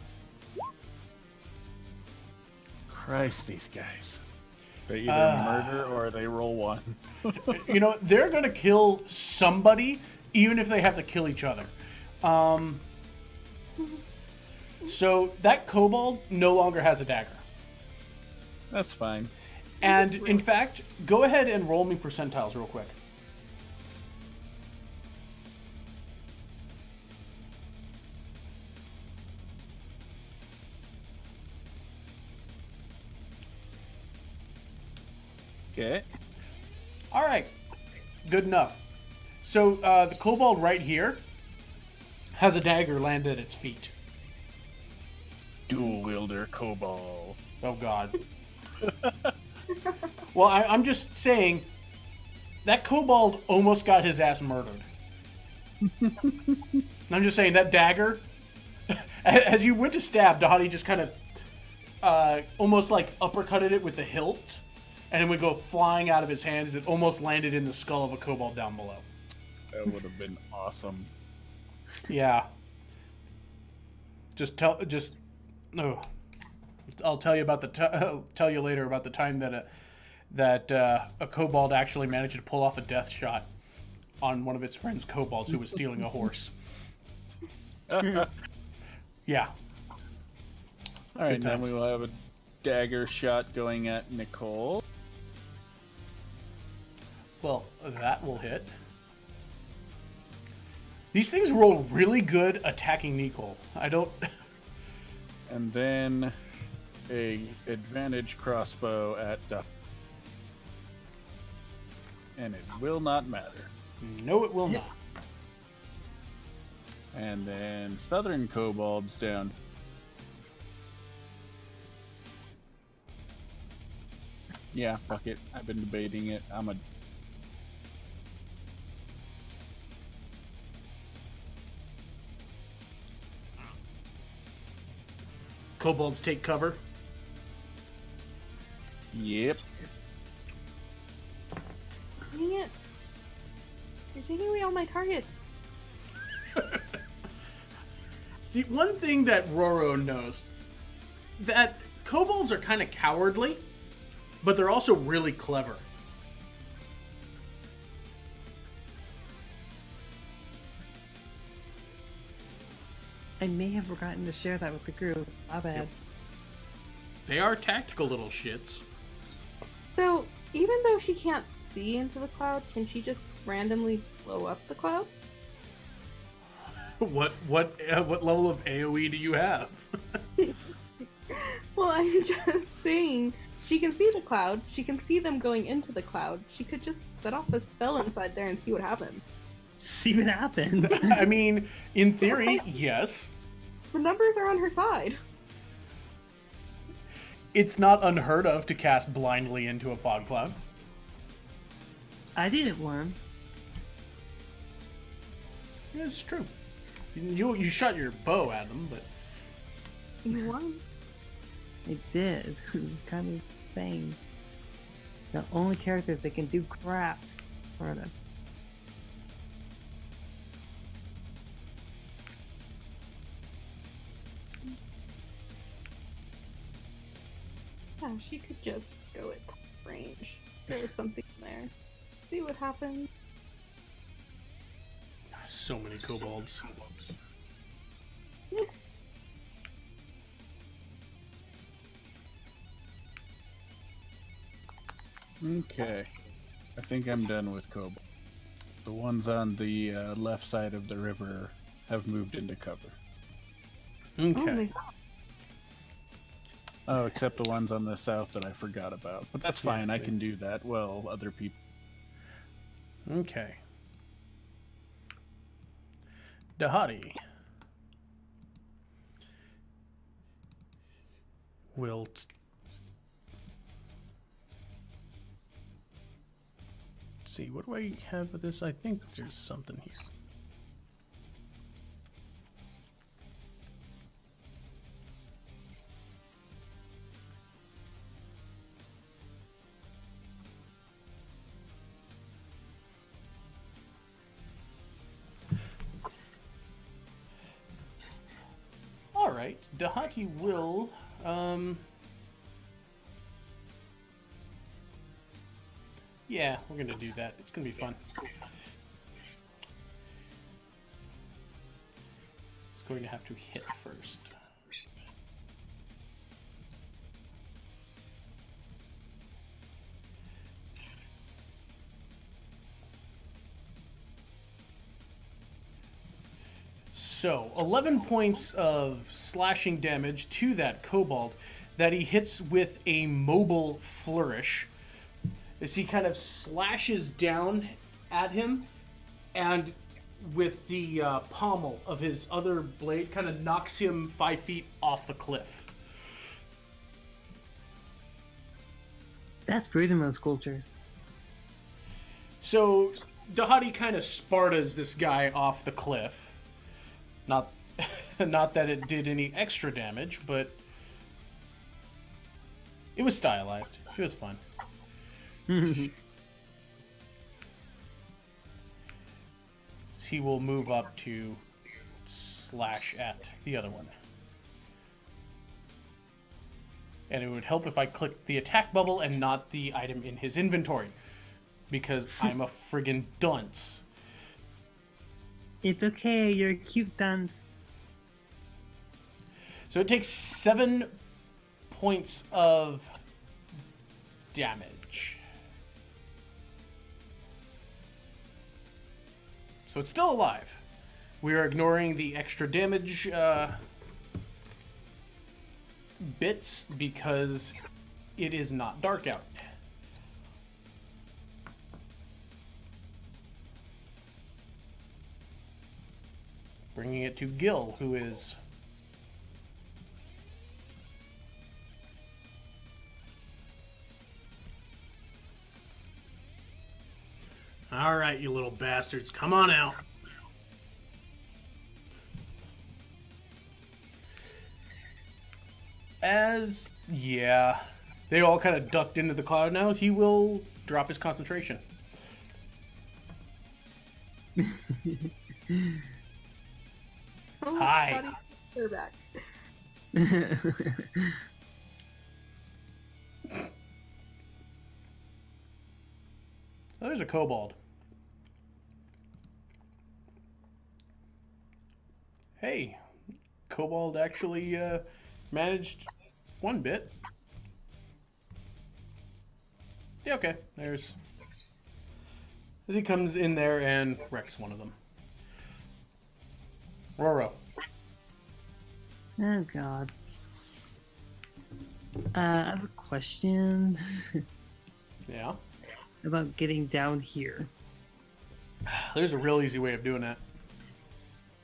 E: Christ, these guys. They either murder or they roll one.
A: You know, they're going to kill somebody, even if they have to kill each other. So that kobold no longer has a dagger.
E: That's fine.
A: And in fact, go ahead and roll me percentiles real quick.
E: Okay.
A: All right, good enough. So the kobold right here has a dagger land at its feet.
E: Dual wielder kobold.
A: Oh God. Well, I'm just saying that kobold almost got his ass murdered. I'm just saying that dagger, as you went to stab, Dahati just kind of almost like uppercutted it with the hilt. And it would go flying out of his hand as it almost landed in the skull of a kobold down below.
E: That would have been awesome.
A: Yeah. I'll tell you about I'll tell you later about the time that a kobold actually managed to pull off a death shot on one of its friends' kobolds who was stealing a horse. Yeah.
E: All right,
A: Good
E: then
A: times.
E: we will have a dagger shot going at Nicole.
A: Well, that will hit. These things roll really good attacking Nicole. I don't...
E: And then a advantage crossbow at Duff. And it will not matter.
A: No, it will not.
E: And then Southern Kobolds down. Yeah, fuck it. I've been debating it.
A: Kobolds take cover.
E: Yep.
C: Dang it. You're taking away all my targets.
A: See, one thing that Roro knows, that kobolds are kind of cowardly, but they're also really clever.
B: I may have forgotten to share that with the group. My bad.
A: They are tactical little shits.
C: So, even though she can't see into the cloud, can she just randomly blow up the cloud?
A: What level of AoE do you have?
C: Well, I'm just saying, she can see the cloud. She can see them going into the cloud. She could just set off a spell inside there and see what happens.
B: See what happens.
A: I mean, in theory, yes.
C: The numbers are on her side.
A: It's not unheard of to cast blindly into a fog cloud.
B: I did it once.
A: It's true. You shot your bow at them, but
C: You won.
B: It did. It was kind of insane. The only characters that can do crap are the.
C: Yeah, she could just go at top range. There was something there. See what happens.
A: so many kobolds.
E: Okay. I think I'm done with kobold. The ones on the left side of the river have moved into cover.
A: Okay.
E: Oh, except the ones on the south that I forgot about. But that's fine, I can do that. Well, other people.
A: Okay. Dahadi will see, what do I have with this? I think there's something here. Alright, Dahati will, yeah, we're gonna do that. It's gonna be fun. It's going to have to hit first. So, 11 points of slashing damage to that kobold that he hits with a mobile flourish. As he kind of slashes down at him, and with the pommel of his other blade, kind of knocks him 5 feet off the cliff.
B: That's Brudermo sculptures.
A: So, Dahadi kind of Spartas this guy off the cliff. Not, not that it did any extra damage, but it was stylized. It was fun. He will move up to slash at the other one. And it would help if I clicked the attack bubble and not the item in his inventory, because I'm a friggin' dunce.
B: It's okay, you're a cute dunce.
A: So it takes 7 points of damage. So it's still alive. We are ignoring the extra damage bits because it is not dark out. Bringing it to Gil, who is all right, you little bastards, come on out. Yeah, they all kind of ducked into the cloud now. He will drop his concentration.
C: Oh,
A: Hi.
C: Scotty, they're back.
A: Oh, there's a kobold. Hey, kobold actually managed one bit. Yeah, okay. There's... He comes in there and wrecks one of them. Roro.
B: Oh god. I have a question
A: Yeah.
B: about getting down here.
A: There's a real easy way of doing that.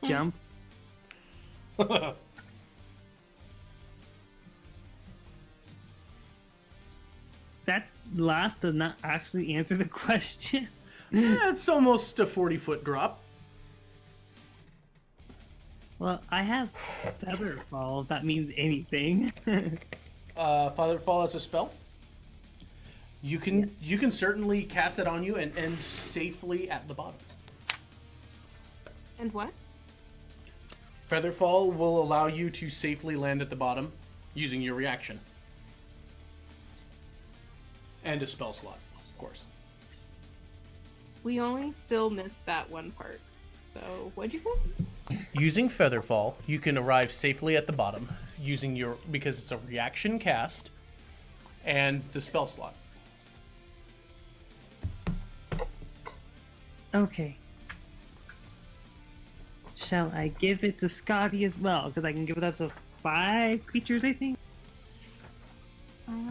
B: Jump. That last did not actually answer the question.
A: It's almost a 40-foot drop.
B: Well, I have feather fall, if that means anything.
A: Father Fall is a spell. You can certainly cast it on you and end safely at the bottom.
C: And what?
A: Featherfall will allow you to safely land at the bottom using your reaction. And a spell slot, of course.
C: We only still missed that one part. So, what'd you say?
A: Using Featherfall, you can arrive safely at the bottom using because it's a reaction cast and the spell slot.
B: Okay. Shall I give it to Scotty as well? Because I can give it up to 5 creatures, I think.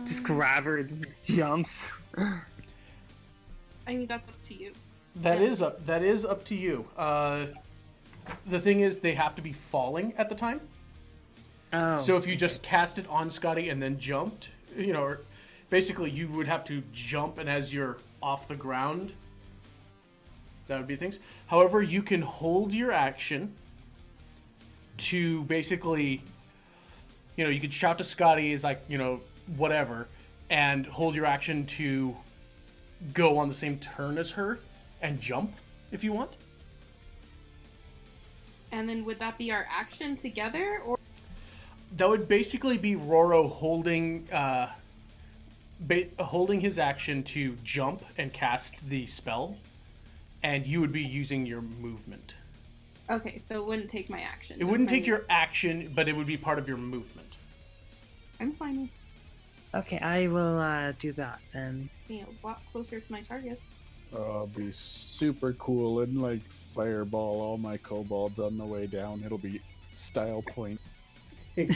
B: Just grab her and jumps.
C: I mean, that's up to you.
A: That is up to you. The thing is, they have to be falling at the time.
B: Oh.
A: So if you just cast it on Scotty and then jumped, or basically you would have to jump, and as you're off the ground, that would be things. However, you can hold your action to basically, you could shout to Scotty as whatever, and hold your action to go on the same turn as her and jump if you want.
C: And then would that be our action together, or?
A: That would basically be Roro holding his action to jump and cast the spell, and you would be using your movement.
C: Okay, so it wouldn't take my action.
A: It wouldn't take your action, but it would be part of your movement.
C: I'm fine.
B: Okay, I will do that then.
C: Walk closer to my target.
E: I'll be super cool and fireball all my kobolds on the way down. It'll be style point.
A: It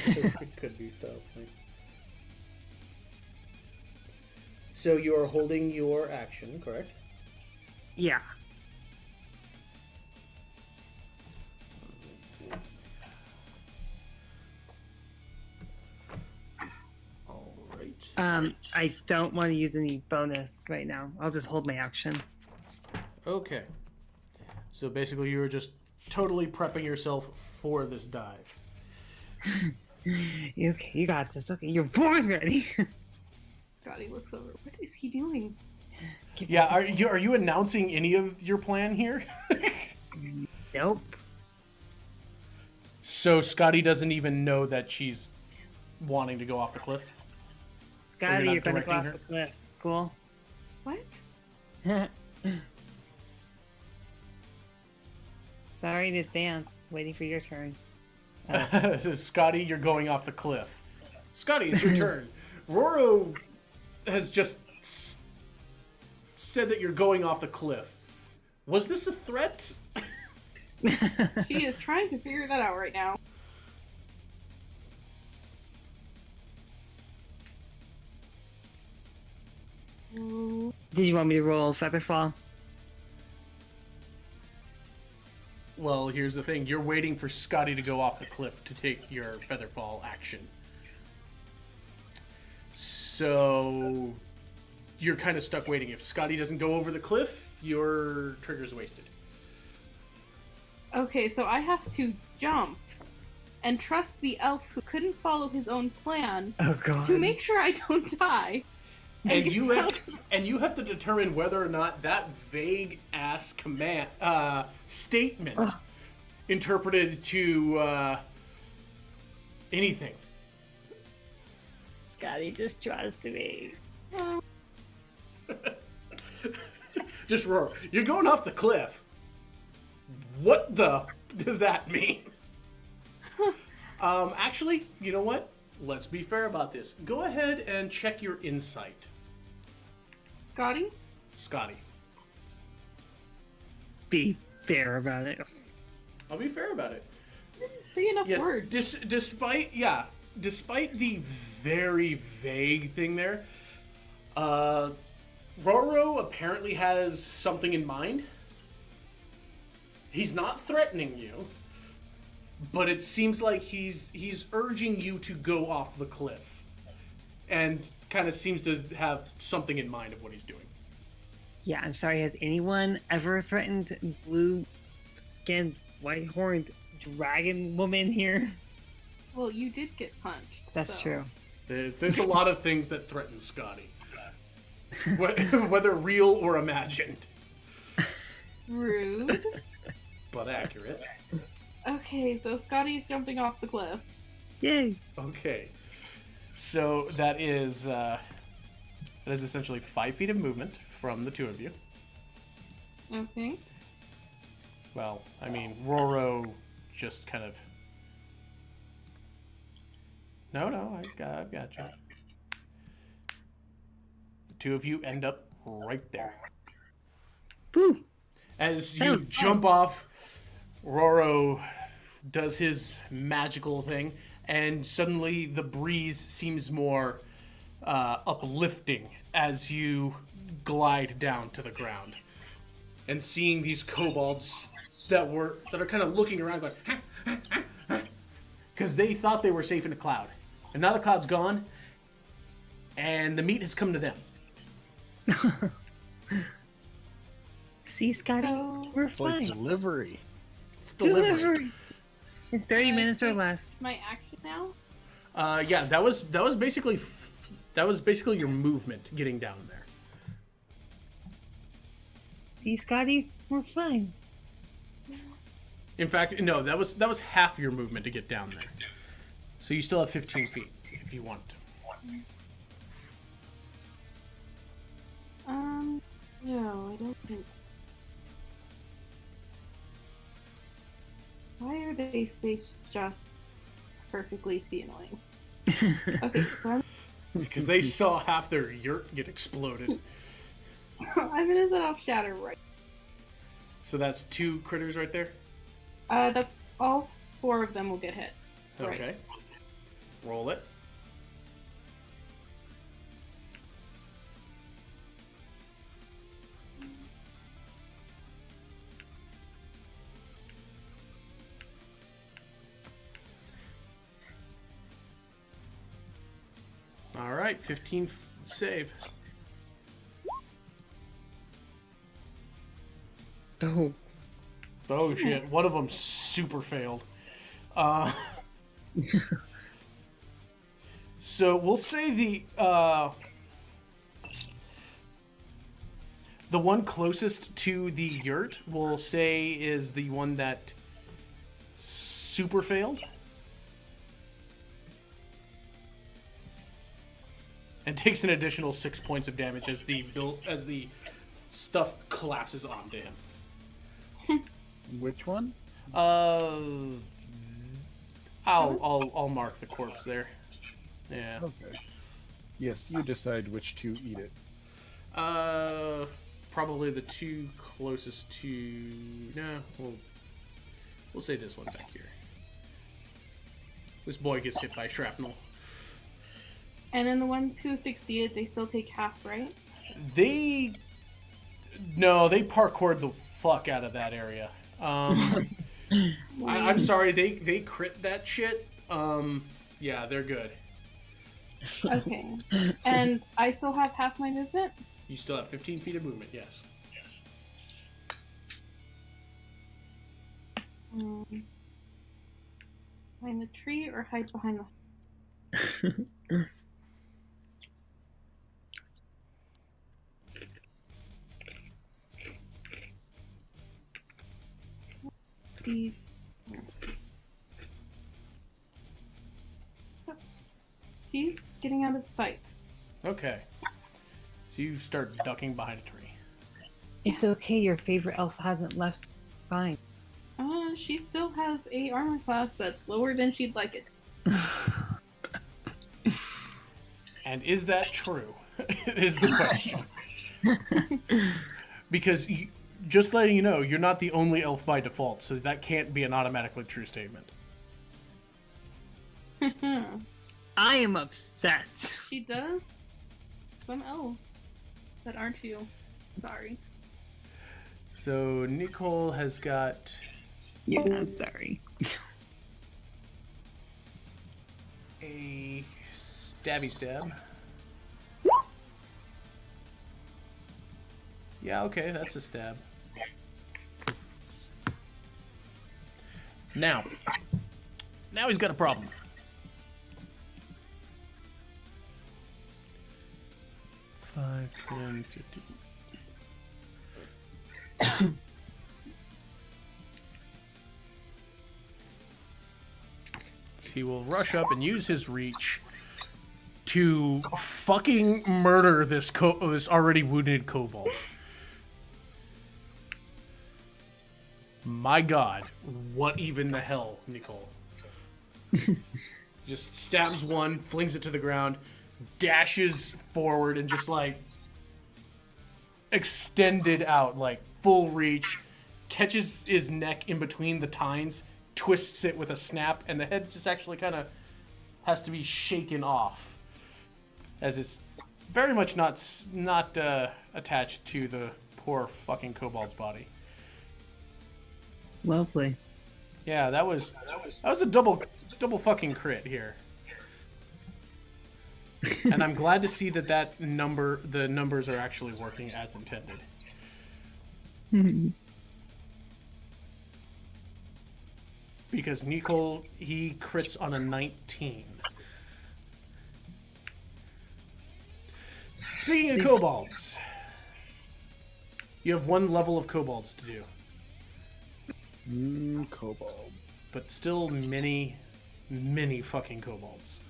A: could be style point. So you are holding your action, correct?
B: Yeah. I don't want to use any bonus right now. I'll just hold my action.
A: Okay. So basically you were just totally prepping yourself for this dive.
B: Okay, you got this. Okay, you're born ready.
C: Scotty looks over. What is he doing?
A: Yeah, are you announcing any of your plan here?
B: Nope.
A: So Scotty doesn't even know that she's wanting to go off the cliff?
B: Scotty,
A: not
B: you're gonna go
A: directing
B: off
A: her?
B: the cliff. Cool.
C: What?
B: Sorry in advance. Waiting for your turn.
A: So Scotty, you're going off the cliff. Scotty, it's your turn. Roro has just said that you're going off the cliff. Was this a threat?
C: She is trying to figure that out right now.
B: Did you want me to roll Featherfall?
A: Well, here's the thing. You're waiting for Scotty to go off the cliff to take your Featherfall action. So you're kind of stuck waiting. If Scotty doesn't go over the cliff, your trigger's wasted.
C: Okay, so I have to jump and trust the elf who couldn't follow his own plan
B: Oh god.
C: to make sure I don't die.
A: And you have to determine whether or not that vague ass command statement interpreted to anything.
B: Scotty, just trust me.
A: Just roar. You're going off the cliff. What the does that mean? Actually, you know what? Let's be fair about this. Go ahead and check your insight. Scotty.
B: Be fair about it.
A: I'll be fair about it.
C: Say enough
A: Yes,
C: words.
A: despite, yeah, despite the very vague thing there, Roro apparently has something in mind. He's not threatening you, but it seems like he's urging you to go off the cliff, and kind of seems to have something in mind of what he's doing.
B: Yeah, I'm sorry. Has anyone ever threatened blue-skinned, white-horned dragon woman here?
C: Well, you did get punched.
B: That's
C: so.
B: true.
A: There's a lot of things that threaten Scotty, whether real or imagined,
C: Rude.
A: but accurate.
C: Okay, so Scotty's jumping off the cliff.
B: Yay!
A: Okay, so that is essentially 5 feet of movement from the two of you.
C: Okay.
A: Well, I mean, Roro just kind of... No, I've got you. The two of you end up right there.
B: Woo!
A: As
B: That
A: you
B: was
A: jump off, Roro does his magical thing, and suddenly the breeze seems more uplifting as you glide down to the ground. And seeing these kobolds that are kind of looking around going, because they thought they were safe in a cloud. And now the cloud's gone, and the meat has come to them.
B: See, Scotty,
C: So-
B: we're
E: It's like
B: fine.
E: delivery.
A: It's delivery.
B: Delivery. In 30
C: Can I
B: minutes or
C: take
B: less.
C: My action now?
A: Yeah, that was basically your movement getting down there.
B: See, Scotty, we're fine.
A: In fact, no, that was half your movement to get down there. So you still have 15 feet if you want to.
C: No, I don't think so. Why are they spaced just perfectly to be annoying? Okay, so
A: Because they saw half their yurt get exploded.
C: I'm gonna set off Shatter right.
A: So that's 2 critters right there.
C: That's all 4 of them will get hit. Right.
A: Okay. Roll it. All right, 15 save.
B: Oh.
A: Oh shit! One of them super failed. So we'll say the one closest to the yurt, we'll say, is the one that super failed. And takes an additional 6 points of damage as the stuff collapses onto him.
E: Which one?
A: I'll mark the corpse there. Yeah.
E: Okay. Yes, you decide which to eat it.
A: Probably the 2 closest to. No, we'll say this one back here. This boy gets hit by shrapnel.
C: And then the ones who succeeded, they still take half, right?
A: They parkoured the fuck out of that area. I'm sorry, they crit that shit. Yeah, they're good.
C: Okay. And I still have half my movement?
A: You still have 15 feet of movement, yes.
C: Behind the tree or hide behind the... He's getting out of sight.
A: Okay. So you start ducking behind a tree.
B: It's okay, your favorite elf hasn't left. Fine.
C: She still has a armor class that's lower than she'd like it.
A: And is that true? Is the question. Because just letting you know, you're not the only elf by default, so that can't be an automatically true statement.
B: I am upset.
F: She does. Some elves that aren't you. Sorry.
A: So Nicole has got
B: Yeah, I'm sorry.
A: a stabby stab. Yeah, okay, that's a stab. Now he's got a problem. Five, 10, 15. He will rush up and use his reach to fucking murder this this already wounded kobold. My god, what even the hell, Nicole? Just stabs one, flings it to the ground, dashes forward, and just like extended out, like full reach, catches his neck in between the tines, twists it with a snap, and the head just actually kind of has to be shaken off, as it's very much not attached to the poor fucking kobold's body.
B: Lovely.
A: Yeah, that was a double fucking crit here. And I'm glad to see the numbers are actually working as intended. Because Nicole, he crits on a 19. Speaking of kobolds, you have one level of kobolds to do.
E: Kobold.
A: But still many, many fucking kobolds.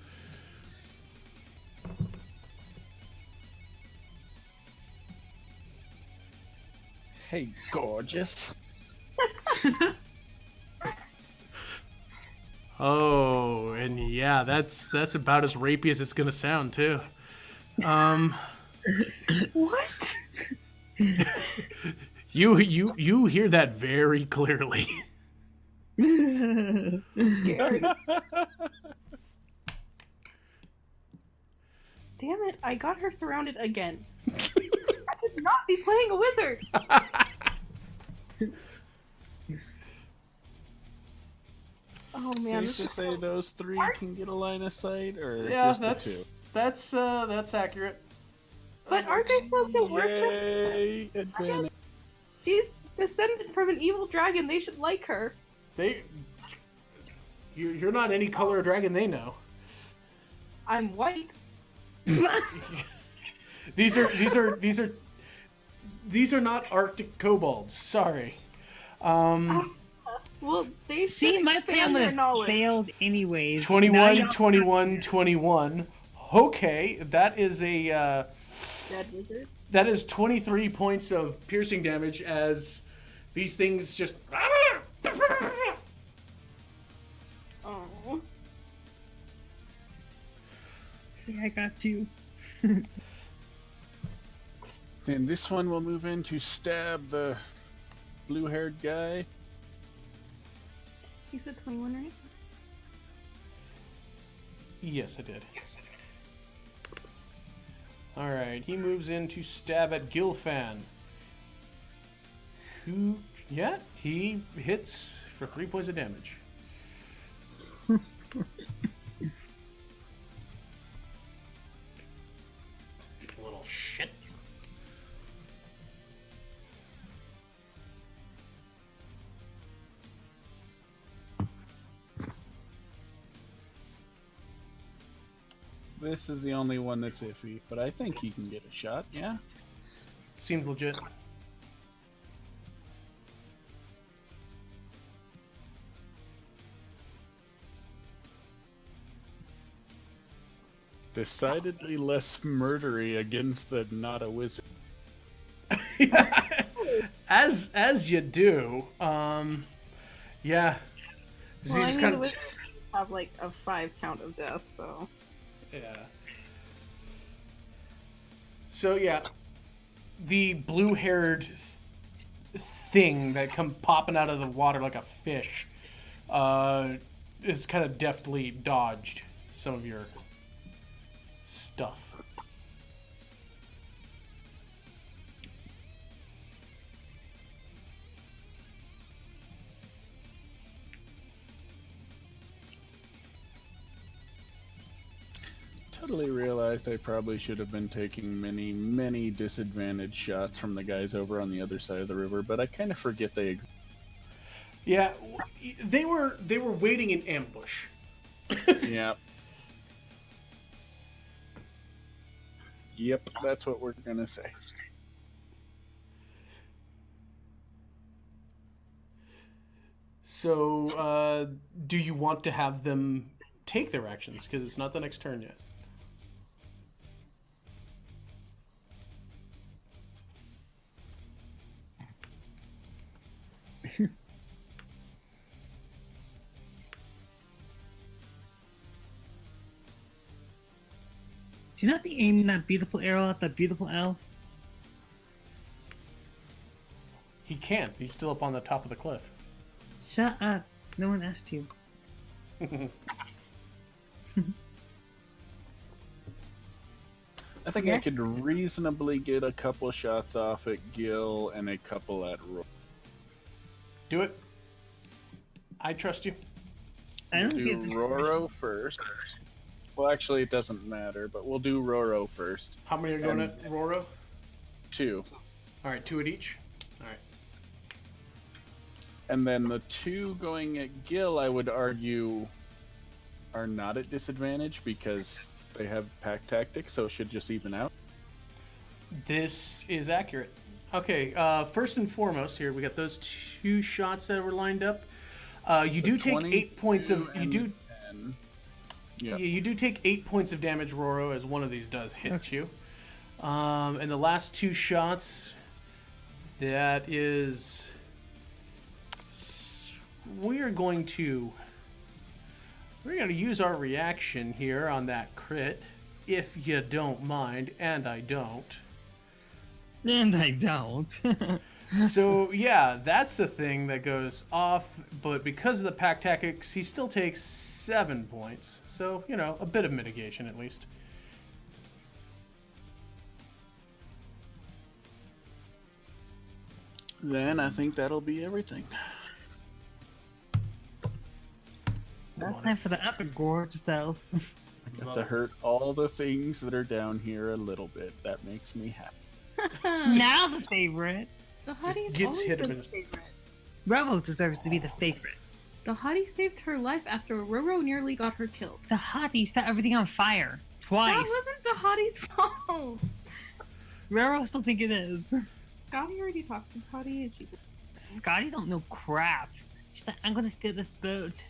E: Hey, gorgeous.
A: Oh, and yeah, that's about as rapey as it's gonna sound too.
B: What?
A: You hear that very clearly.
F: Damn it, I got her surrounded again. I should not be playing a wizard! Oh man,
E: Safe to say those three can get a line of sight, or
A: Yeah,
E: just
A: that's accurate.
F: But aren't they supposed to
E: the two?
F: worship?
E: Yay! Advantage.
F: She's descended from an evil dragon, they should like her.
A: You're not any color of dragon they know.
F: I'm white.
A: These are not Arctic kobolds. Sorry.
F: Well, they
B: See,
F: should
B: my
F: expand
B: plan would
F: their
B: have
F: knowledge.
B: failed anyways.
A: 21, 21, 21. Okay, that is a
F: Dead wizard.
A: that is 23 points of piercing damage as these things just.
F: Oh.
B: Yeah, I got you.
E: Then this one will move in to stab the blue-haired guy.
F: You said 21, right?
A: Yes, I did. All right, he moves in to stab at Gilfan. Who? Yeah, he hits for 3 points of damage. Little shit.
E: This is the only one that's iffy, but I think he can get a shot, yeah?
A: Seems legit.
E: Decidedly less murdery against the not a wizard.
A: as you do. Yeah. So
F: Well,
A: you
F: I
A: just
F: mean,
A: kind
F: the
A: of.
F: wizards have like a 5 count of death, so.
A: Yeah. So yeah, the blue-haired thing that come popping out of the water like a fish is kind of deftly dodged some of your stuff.
E: Totally realized I probably should have been taking many disadvantaged shots from the guys over on the other side of the river, but I kind of forget they exist.
A: Yeah, they were waiting in ambush.
E: Yep. Yep, that's what we're gonna say.
A: So, do you want to have them take their actions? Because it's not the next turn yet.
B: Do you not be aiming that beautiful arrow at that beautiful elf?
A: He can't. He's still up on the top of the cliff.
B: Shut up. No one asked you.
E: I think I could reasonably get a couple shots off at Gil and a couple at Roy.
A: Do it. I trust you.
B: I don't
E: Do
B: get
E: Roro first. Well, actually, it doesn't matter, but we'll do Roro first.
A: How many are going at Roro?
E: 2.
A: All right, 2 at each. All right.
E: And then the 2 going at Gil, I would argue, are not at disadvantage because they have pack tactics, so it should just even out.
A: This is accurate. Okay, first and foremost here, we got those 2 shots that were lined up. You do take 8 points of... You do...
E: 10.
A: Yeah. You do take 8 points of damage, Roro, as one of these does hit you. And the last 2 shots, that is... We're going to use our reaction here on that crit, if you don't mind, and I don't.
B: And I don't.
A: So, yeah, that's the thing that goes off, but because of the pack tactics, he still takes 7 points. So, you know, a bit of mitigation at least.
E: Then I think that'll be everything.
B: That's time for the upper gorge self.
E: I got to hurt all the things that are down here a little bit. That makes me happy.
B: Now the favorite.
C: The Hottie's
A: Gets
C: always
A: hit
C: been
A: him
C: the
A: in-
C: favorite.
B: Roro deserves to be the favorite.
C: The Hottie saved her life after Roro nearly got her killed.
B: The hottie set everything on fire. Twice.
C: That wasn't the Hottie's fault.
B: Roro still think it is.
C: Scotty already talked to Hottie and she...
B: Scotty don't know crap. She's like, I'm gonna steal this boat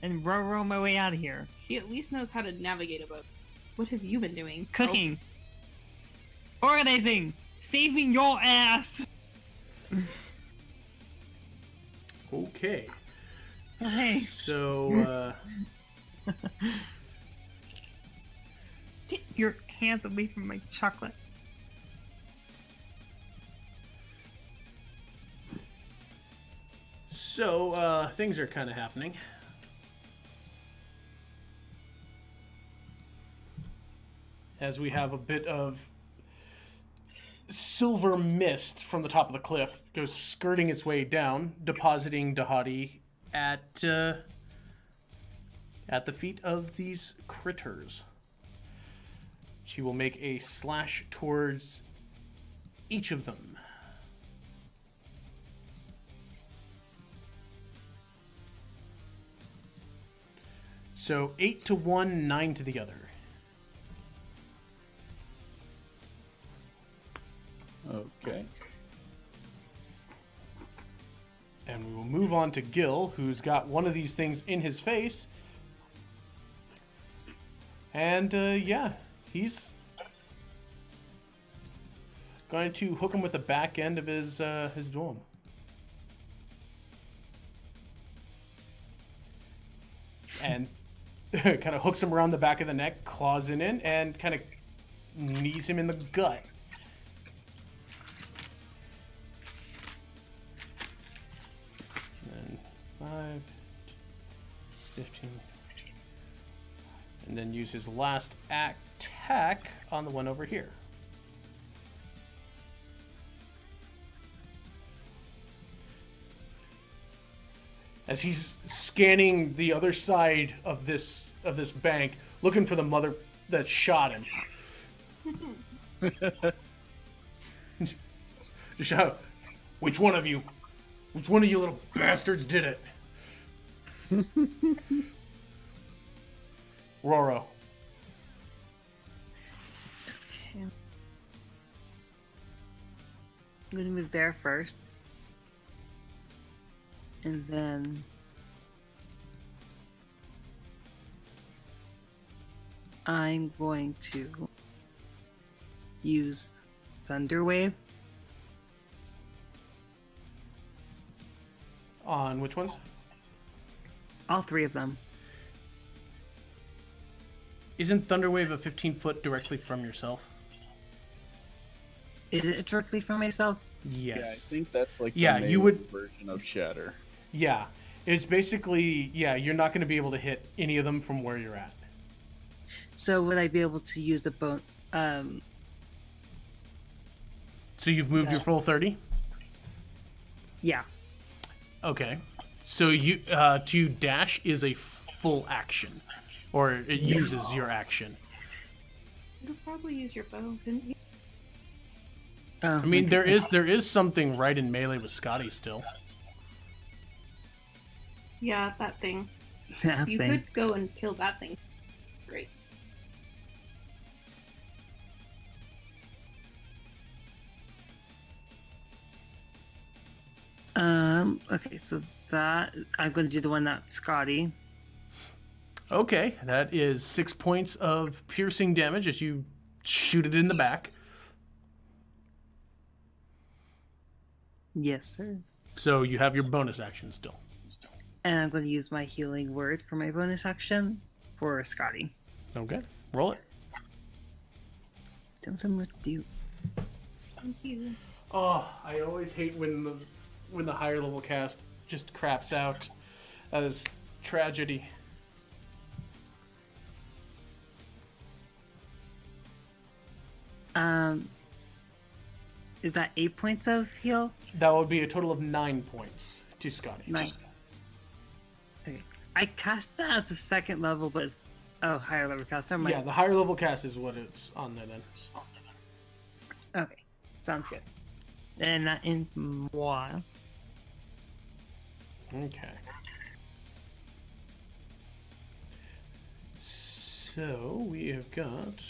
B: and row my way out of here.
C: She at least knows how to navigate a boat. What have you been doing?
B: Cooking. Organizing. Saving your ass.
A: Okay.
B: Hey.
A: So,
B: Get your hands away from my chocolate.
A: things are kind of happening. As we have a bit of silver mist from the top of the cliff goes skirting its way down, depositing Dahadi at the feet of these critters. She will make a slash towards each of them. So 8 to one, 9 to the other.
E: Okay.
A: And we will move on to Gil, who's got one of these things in his face. And, yeah, he's going to hook him with the back end of his dome. And kind of hooks him around the back of the neck, claws in, and kind of knees him in the gut. And 5, 15, And then use his last attack on the one over here. As he's scanning the other side of this bank, looking for the mother that shot him. Just shout, which one of you little bastards did it? Roro.
B: Okay. I'm going to move there first. And then I'm going to use Thunder Wave.
A: On which ones?
B: All three of them.
A: Isn't Thunderwave a 15-foot directly from yourself?
B: Is it directly from myself?
A: Yes.
E: Yeah, I think that's like
A: Yeah,
E: the
A: you
E: melee
A: would-
E: version of Shatter.
A: Yeah. It's basically, you're not going to be able to hit any of them from where you're at.
B: So would I be able to use a bone?
A: So you've moved your full 30?
B: Yeah.
A: Okay. So you to dash is a full action. Or it uses your action.
C: You could probably use your bow, couldn't you?
A: I mean, there is something right in melee with Scotty still.
C: Yeah, that thing.
B: That
C: You
B: thing.
C: could go and kill that thing. Great.
B: Okay, so that I'm going to do the one that's Scotty.
A: Okay, that is 6 points of piercing damage as you shoot it in the back.
B: Yes, sir.
A: So you have your bonus action still.
B: And I'm going to use my healing word for my bonus action for Scotty.
A: Okay, roll it.
B: Something with you.
C: Thank you.
A: Oh, I always hate when the higher level cast just craps out. That is tragedy.
B: Is that 8 points of heal?
A: That would be a total of 9 points to Scotty.
B: 9. Okay. I cast that as a second level, but higher level cast. Never mind.
A: Yeah, the higher level cast is what it's on there then.
B: Okay, sounds good. And that ends moi.
A: Okay. So we have got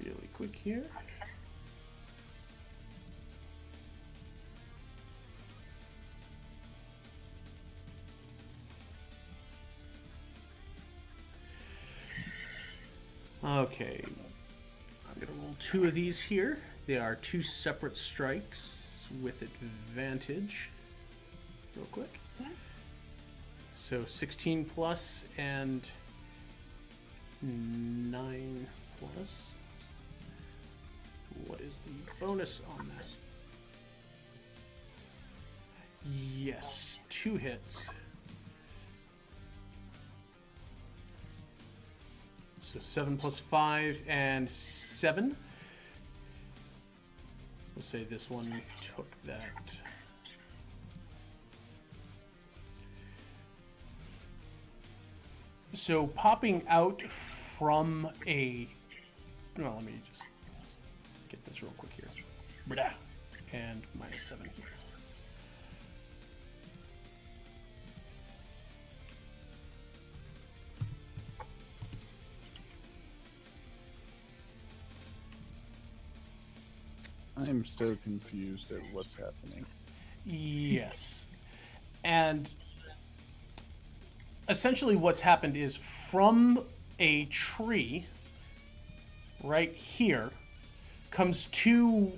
A: really quick here. Okay, I'm gonna roll 2 of these here. They are 2 separate strikes with advantage. Real quick. So 16 plus and 9 plus. What is the bonus on that? Yes, 2 hits. So 7 plus 5 and 7. We'll say this one took that. So popping out from a... Well, let me just get this real quick here. Blah. And minus 7 here.
E: I'm so confused at what's happening.
A: Yes. And essentially what's happened is from a tree right here comes 2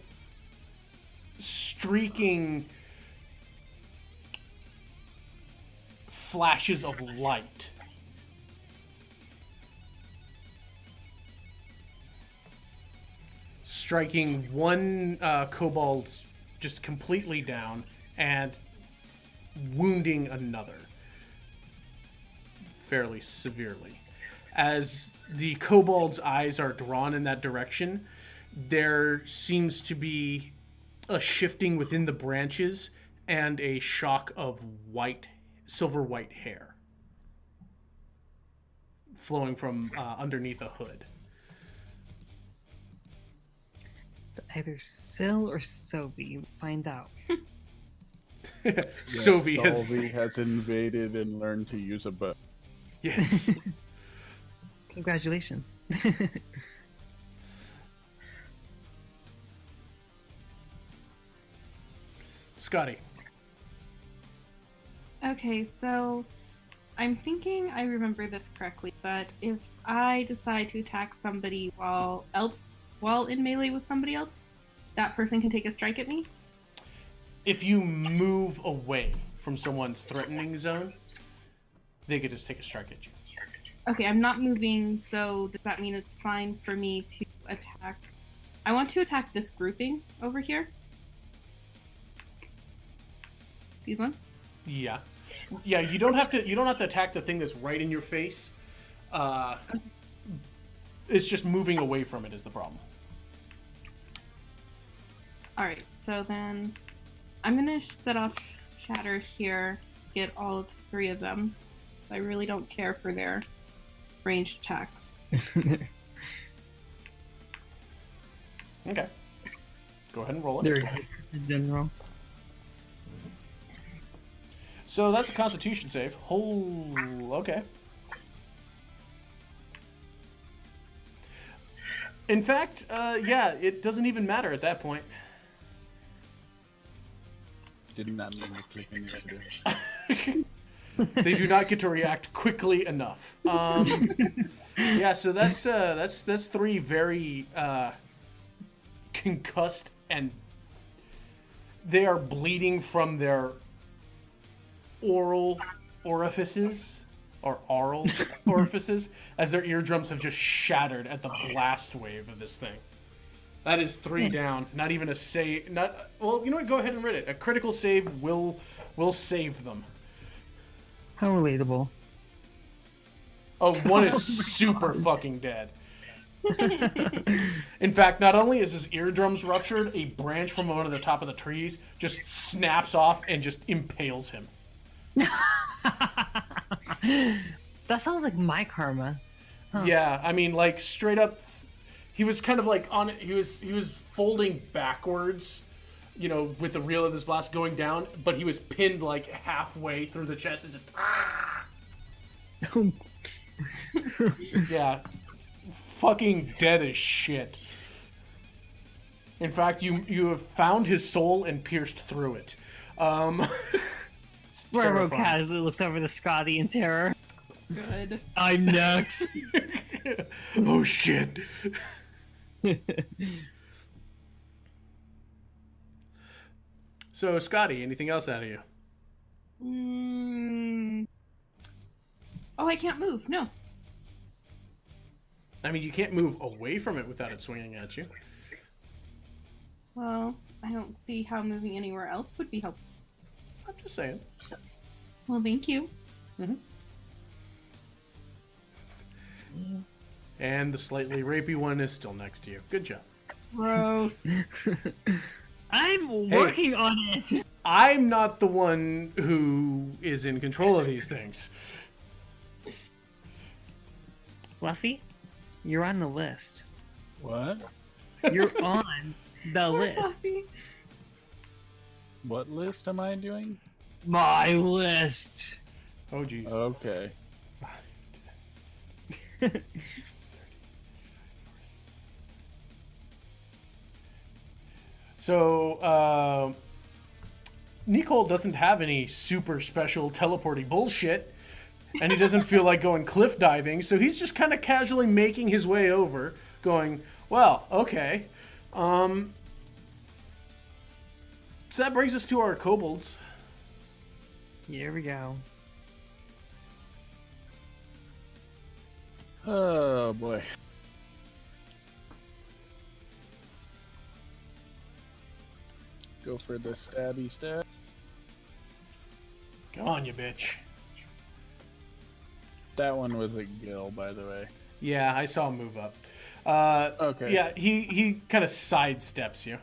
A: streaking flashes of light. Striking one kobold just completely down, and wounding another fairly severely. As the kobold's eyes are drawn in that direction, there seems to be a shifting within the branches and a shock of silver white hair flowing from underneath a hood.
B: It's either Syl or Sophie. We'll find out.
A: Sophie
E: has invaded and learned to use a bow.
A: Yes.
B: Congratulations.
A: Scotty.
C: Okay, so I'm thinking I remember this correctly, but if I decide to attack somebody while in melee with somebody else, that person can take a strike at me?
A: If you move away from someone's threatening zone, they could just take a strike at you.
C: Okay, I'm not moving, so does that mean it's fine for me to attack? I want to attack this grouping over here. These ones?
A: Yeah. Yeah, you don't have to attack the thing that's right in your face. It's just moving away from it is the problem.
C: Alright, so then I'm gonna set off Shatter here, get all of 3 of them. I really don't care for their ranged attacks.
A: Okay. Go ahead and roll it.
B: There exists in general.
A: So that's a Constitution save. Oh, okay. In fact, yeah, it doesn't even matter at that point.
E: Did not mean to click initiative.
A: They do not get to react quickly enough. Yeah, so that's 3 very concussed, and they are bleeding from their oral orifices as their eardrums have just shattered at the blast wave of this thing. That is 3 down. Not even a save. Well, you know what? Go ahead and read it. A critical save will save them.
B: How relatable.
A: Oh, one is super fucking dead. In fact, not only is his eardrums ruptured, a branch from one of the top of the trees just snaps off and just impales him.
B: That sounds like my karma. Huh.
A: Yeah, I mean, like, straight up, he was kind of like on it. He was folding backwards, you know, with the reel of this blast going down, but he was pinned like halfway through the chest. It's just, ah! Yeah, fucking dead as shit. In fact, you have found his soul and pierced through it. It's
B: Roro
A: terrifying.
B: casually looks over to Scotty in terror.
C: Good.
B: I'm next.
A: Oh shit. So, Scotty, anything else out of you?
C: Oh, I can't move. No.
A: I mean, you can't move away from it without it swinging at you.
C: Well, I don't see how moving anywhere else would be helpful.
A: I'm just saying.
C: Well, thank you.
A: And the slightly rapey one is still next to you. Good job.
C: Gross.
B: I'm working on it.
A: I'm not the one who is in control of these things.
B: Fluffy, you're on the list.
E: What?
B: You're on the
C: Poor
B: list.
C: Fluffy.
E: What list am I doing?
B: My list.
A: Oh, jeez.
E: Okay.
A: So, Nicole doesn't have any super special teleporting bullshit, and he doesn't feel like going cliff diving, so he's just kind of casually making his way over, going, well, okay. So that brings us to our kobolds.
B: Here we go.
E: Oh boy. Go for the stabby stab.
A: On you, bitch.
E: That one was a Gil, by the way.
A: Yeah, I saw him move up.
E: Okay.
A: Yeah, he kind of sidesteps you.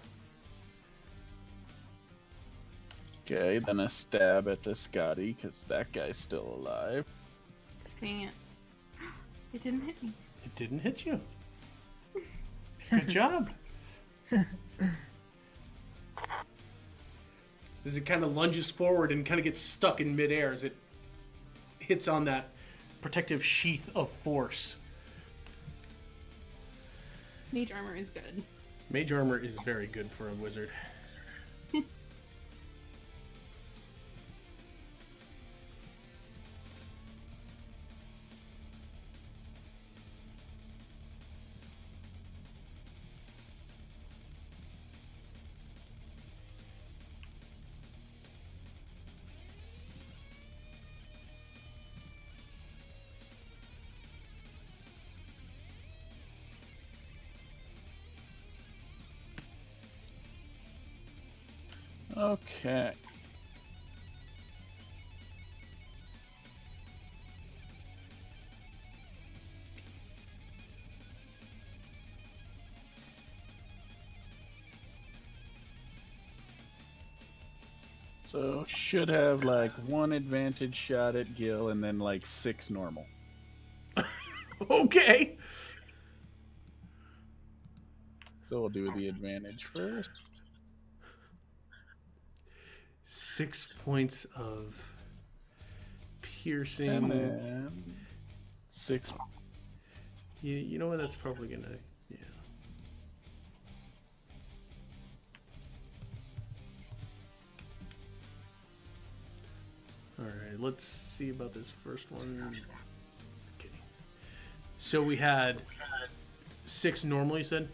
E: Okay, then a stab at the Scotty, because that guy's still alive.
F: Dang it. It didn't hit me.
A: It didn't hit you. Good job. As it kind of lunges forward and kind of gets stuck in midair as it hits on that protective sheath of force.
F: Mage armor is good.
A: Mage armor is very good for a wizard.
E: Okay. So should have like 1 advantage shot at Gil and then like 6 normal.
A: Okay.
E: So we'll do the advantage first.
A: 6 points of piercing.
E: And then 6.
A: You know what? That's probably gonna. Yeah. All right. Let's see about this first one. Okay. So we had 6 normal. You said.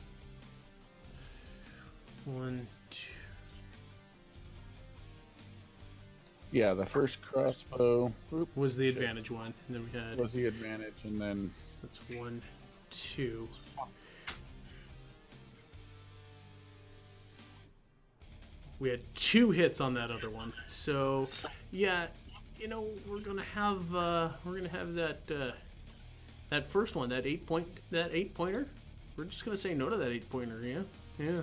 A: 1, 2.
E: Yeah, the first crossbow
A: Was the advantage one, and then we had.
E: was the advantage, and then
A: That's 1, 2. We had 2 hits on that other one. So, yeah, you know, we're gonna have that that first one, that 8-pointer. We're just gonna say no to that 8-pointer. Yeah.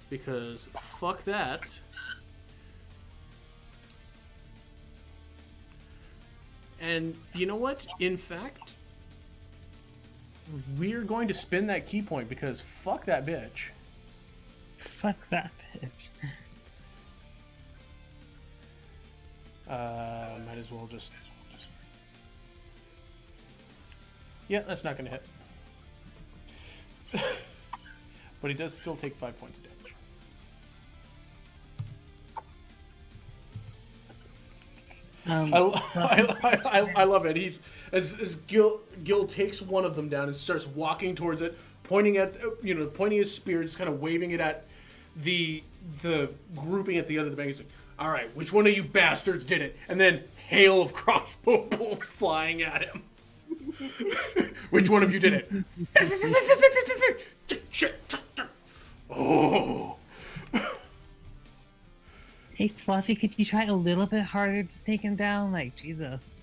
A: Because fuck that. And you know what? In fact, we're going to spin that key point because fuck that bitch.
B: Fuck that bitch.
A: Might as well just. Yeah, that's not going to hit. But he does still take 5 points of damage. I love it. He's as Gil takes one of them down and starts walking towards it, pointing his spear, just kind of waving it at the grouping at the end of the bank. He's like, "All right, which one of you bastards did it?" And then hail of crossbow bolts flying at him. Which one of you did it? Oh.
B: Hey, Fluffy, could you try a little bit harder to take him down? Like, Jesus.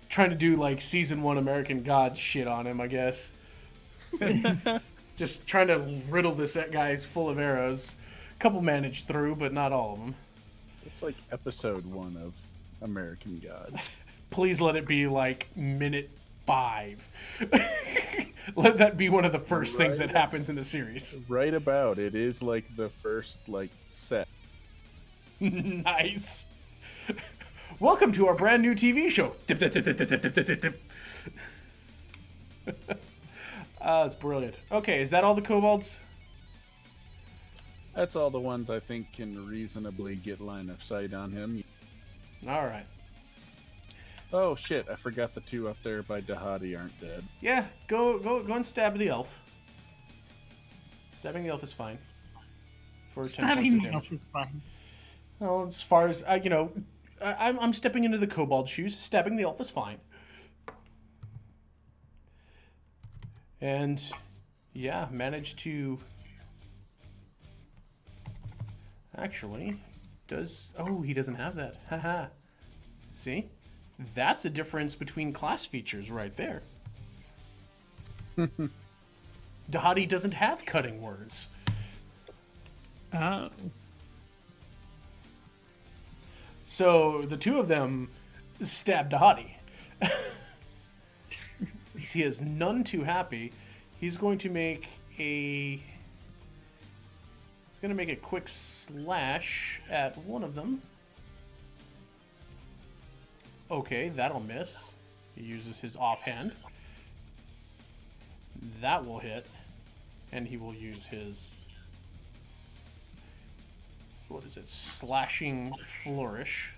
A: Trying to do like season 1 American Gods shit on him, I guess. Just trying to riddle this guy's full of arrows. A couple managed through, but not all of them.
E: it's like episode 1 of American Gods.
A: Please let it be like minute 5. Let that be one of the first things that happens in the series.
E: Right about. It is like the first set.
A: Nice. Welcome to our brand new TV show. Dip, dip, dip, dip, dip, dip, dip, dip, dip. That's brilliant. Okay, is that all the kobolds?
E: That's all the ones I think can reasonably get line of sight on him.
A: All right.
E: Oh shit, I forgot the 2 up there by Dahadi aren't dead.
A: Yeah, go and stab the elf. Stabbing the elf is fine. For 10 points
B: Stabbing
A: of
B: me
A: damage.
B: off is fine.
A: Well, as far as I'm stepping into the kobold shoes. Stabbing the elf is fine. And yeah, managed to Actually, does... Oh, he doesn't have that. Haha. See? That's a difference between class features right there. Dahadi doesn't have cutting words.
B: Oh.
A: So the two of them stab Dahadi. He is none too happy. He's going to make a... He's going to make a quick slash at one of them. Okay, that'll miss. He uses his offhand. That will hit. And he will use his... What is it? Slashing flourish.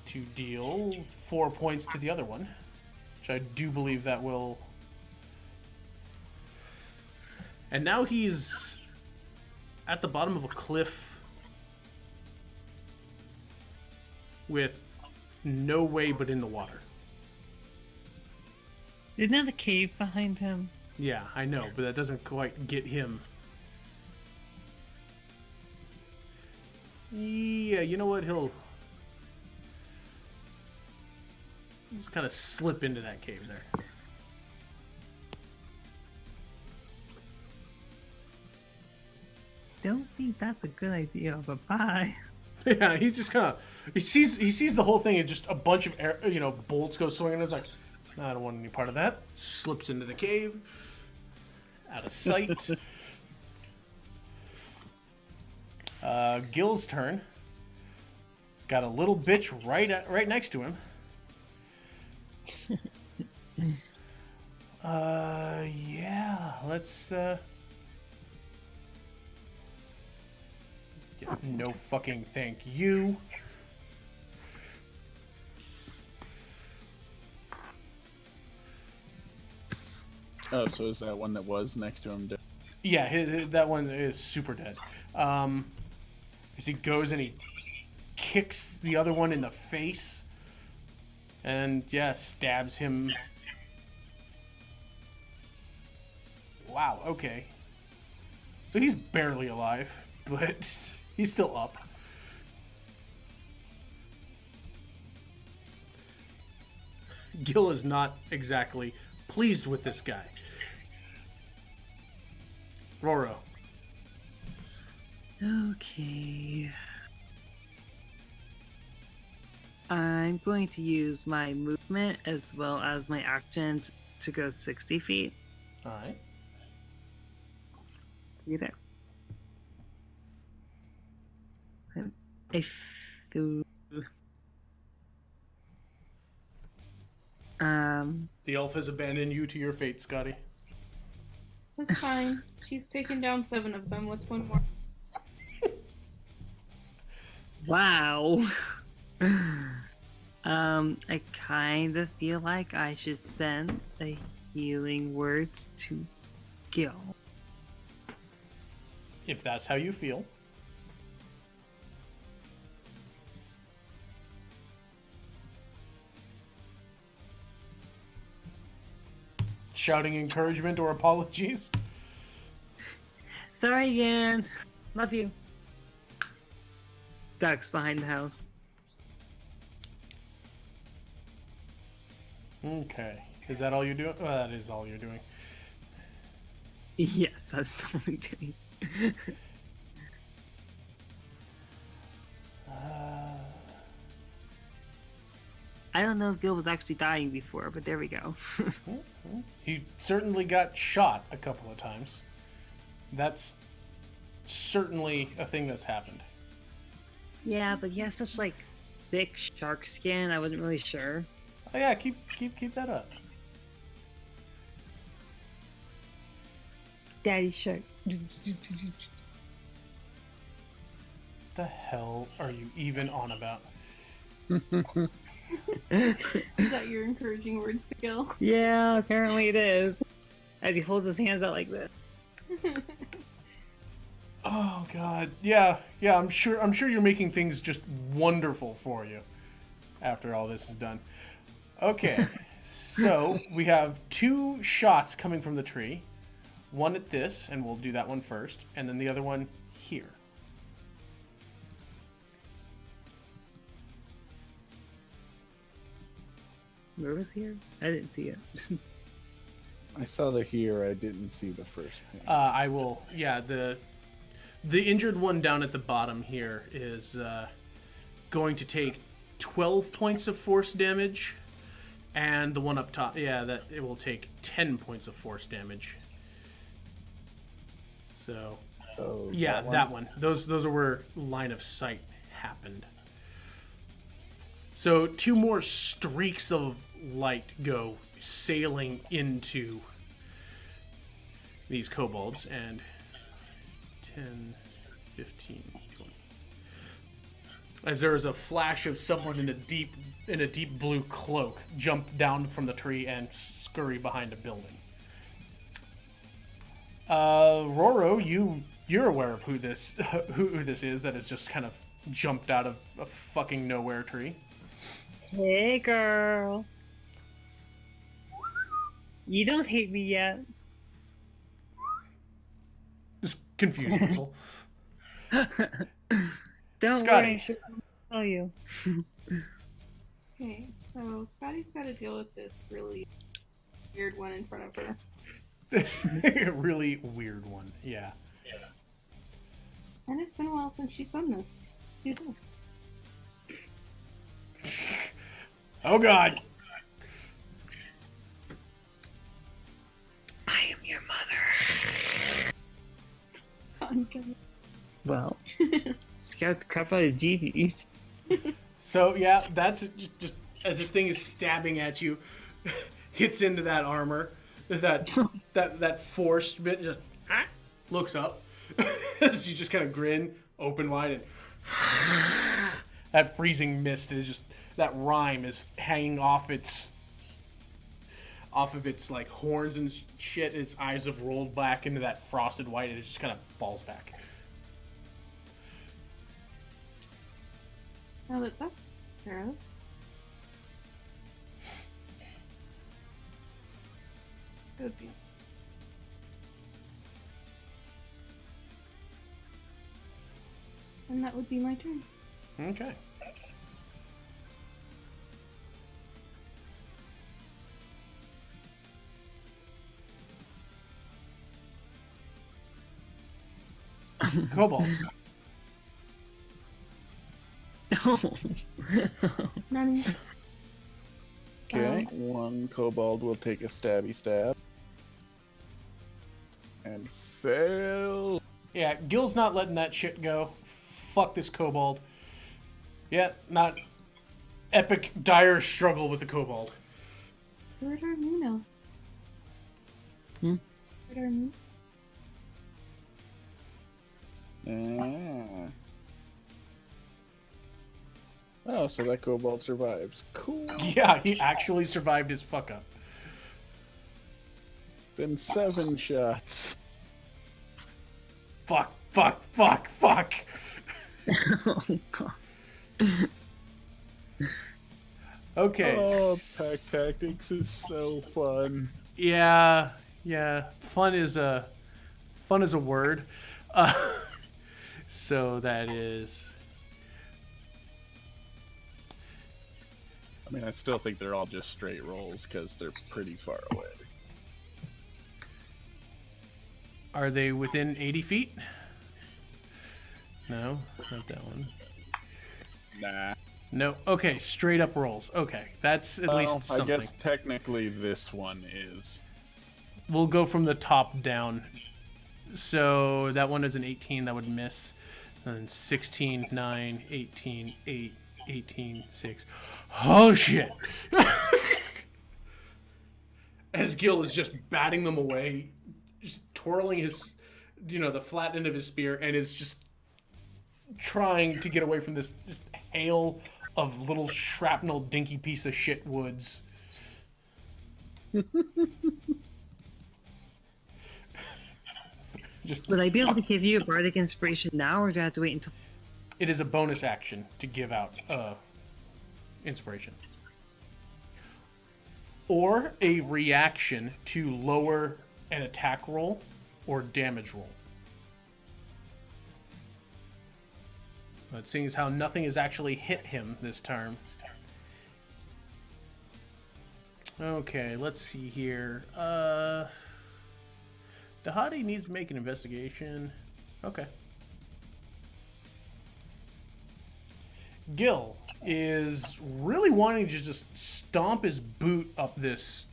A: To deal 4 points to the other one. Which I do believe that will... And now he's at the bottom of a cliff with no way but in the water.
B: Isn't that a cave behind him?
A: Yeah, I know, but that doesn't quite get him. Yeah, you know what? He'll just kind of slip into that cave there.
B: Don't think that's a good idea, but bye.
A: Yeah, he just kind of he sees the whole thing and just a bunch of air, bolts go swinging. And it's like, no, I don't want any part of that. Slips into the cave, out of sight. Gil's turn. He's got a little bitch right next to him. Yeah, let's no fucking thank you.
E: Oh, so is that one that was next to him dead?
A: Yeah, that one is super dead. As he goes and he kicks the other one in the face, and yeah, stabs him. Wow. Okay. So he's barely alive, but he's still up. Gil is not exactly pleased with this guy. Roro.
B: Okay. I'm going to use my movement as well as my actions to go 60 feet.
A: Alright.
B: You there.
A: The elf has abandoned you to your fate, Scotty.
C: That's fine. She's taken down 7 of them. What's one more?
B: Wow. I kind of feel like I should send the healing words to Gil.
A: If that's how you feel. Shouting encouragement or apologies?
B: Sorry again. Love you. Ducks behind the house.
A: Okay. Is that all you're doing? Well, that is all you're doing.
B: Yes, that's all I'm doing. I don't know if Gil was actually dying before, but there we go.
A: He certainly got shot a couple of times. That's certainly a thing that's happened.
B: Yeah, but he has such like thick shark skin. I wasn't really sure.
A: Oh yeah, keep that up.
B: Daddy shark.
A: The hell are you even on about?
C: Is that your encouraging words to Gil?
B: Yeah, apparently it is. As he holds his hands out like this.
A: Oh god. Yeah, I'm sure you're making things just wonderful for you after all this is done. Okay. So, we have 2 shots coming from the tree. One at this, and we'll do that one first, and then the other one here.
B: Where was here? I didn't see it.
E: I saw the here. I didn't see the first thing.
A: I will. Yeah, the injured one down at the bottom here is going to take 12 points of force damage, and the one up top, yeah, that it will take 10 points of force damage. So, yeah, that one. Those are where line of sight happened. So 2 more streaks of light go sailing into these kobolds, and 10, 15, 20. As there is a flash of someone in a deep blue cloak jump down from the tree and scurry behind a building. Roro, you're aware of who this is that has just kind of jumped out of a fucking nowhere tree.
B: Hey, girl. You don't hate me yet.
A: Just confused whistle.
B: Don't
A: Scotty.
B: worry, I should tell you.
C: Okay, so Scotty's got to deal with this really weird one in front of her.
A: A really weird one, yeah.
C: And it's been a while since she's done this. Do this.
A: Oh god.
B: I am your mother.
C: Okay.
B: Well, scared the crap out of GG's.
A: So yeah, that's just as this thing is stabbing at you, hits into that armor, that forced bit, just looks up. As you just kind of grin, open wide, and that freezing mist is just, that rime is hanging off of its like horns and shit. Its eyes have rolled back into that frosted white, and it just kind of falls back.
C: Now that that's fair of. Good deal. And that would be my turn.
A: Okay. Kobolds.
B: No.
C: Nani?
E: Okay, one kobold will take a stabby stab. And fail.
A: Yeah, Gil's not letting that shit go. Fuck this kobold. Yeah, not epic, dire struggle with the kobold.
C: Where'd our Muno? Where'd our Muno?
E: Ah. Oh, so that kobold survives. Cool.
A: Yeah, he actually survived his fuck up.
E: Then 7 shots.
A: Fuck, fuck, fuck, fuck.
B: Oh, God.
A: Okay.
E: Oh, pack tactics is so fun.
A: Yeah, fun is a word. So that is.
E: I mean, I still think they're all just straight rolls because they're pretty far away.
A: Are they within 80 feet? No, not that one.
E: Nah.
A: No. Okay, straight up rolls. Okay, that's at least something.
E: I guess technically this one is.
A: We'll go from the top down. So that one is an 18, that would miss. And 16, 9, 18, 8, 18, 6. Oh shit! As Gil is just batting them away, just twirling his, the flat end of his spear, and is just trying to get away from this just hail of little shrapnel dinky piece of shit woods.
B: Would I be able to give you a bardic inspiration now, or do I have to wait until?
A: It is a bonus action to give out inspiration, or a reaction to lower an attack roll or damage roll. But seeing as how nothing has actually hit him this turn. Okay, let's see here. Dahadi needs to make an investigation. Okay. Gil is really wanting to just stomp his boot up this.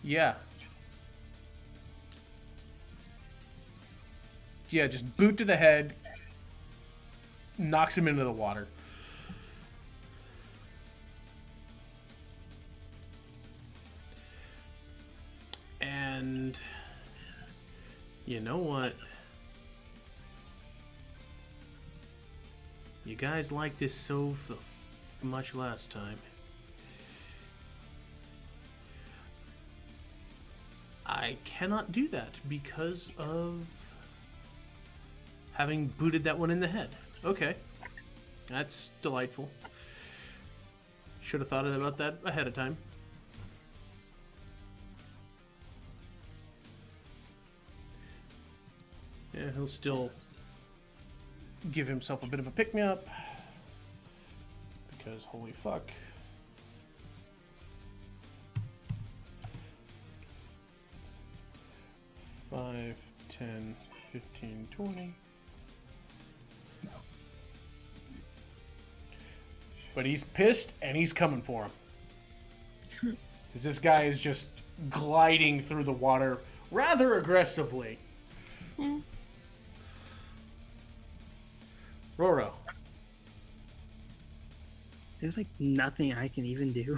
A: Yeah. Yeah, just boot to the head. Knocks him into the water. And you know what? You guys liked this so much last time. I cannot do that because of having booted that one in the head. Okay. That's delightful. Should have thought about that ahead of time. Yeah, he'll still give himself a bit of a pick-me-up. Because, holy fuck. Five, 10, 15, 20. But he's pissed, and he's coming for him. Because this guy is just gliding through the water rather aggressively. Roro.
B: There's like nothing I can even do.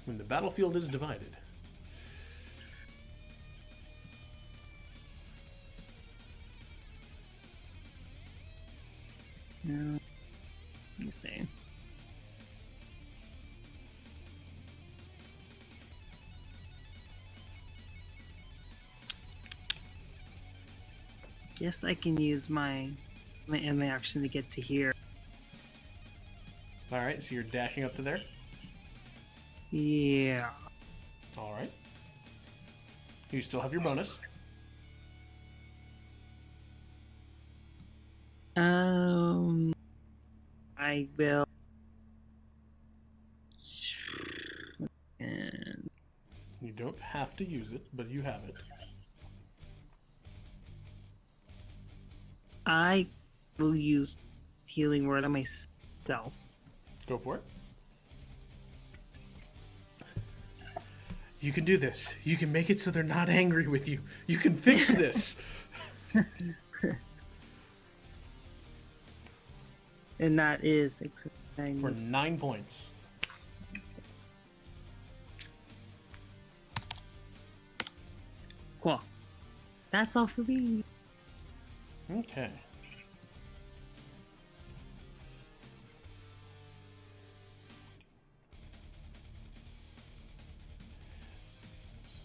A: When the battlefield is divided.
B: No. Let me see. Yes, I can use my action to get to here.
A: Alright, so you're dashing up to there?
B: Yeah.
A: Alright. You still have your bonus.
B: I will. And
A: You don't have to use it, but you have it.
B: I will use healing word on myself.
A: Go for it. You can do this. You can make it so they're not angry with you. You can fix this.
B: And that is
A: For 9 points.
B: Cool. That's all for me.
A: Okay.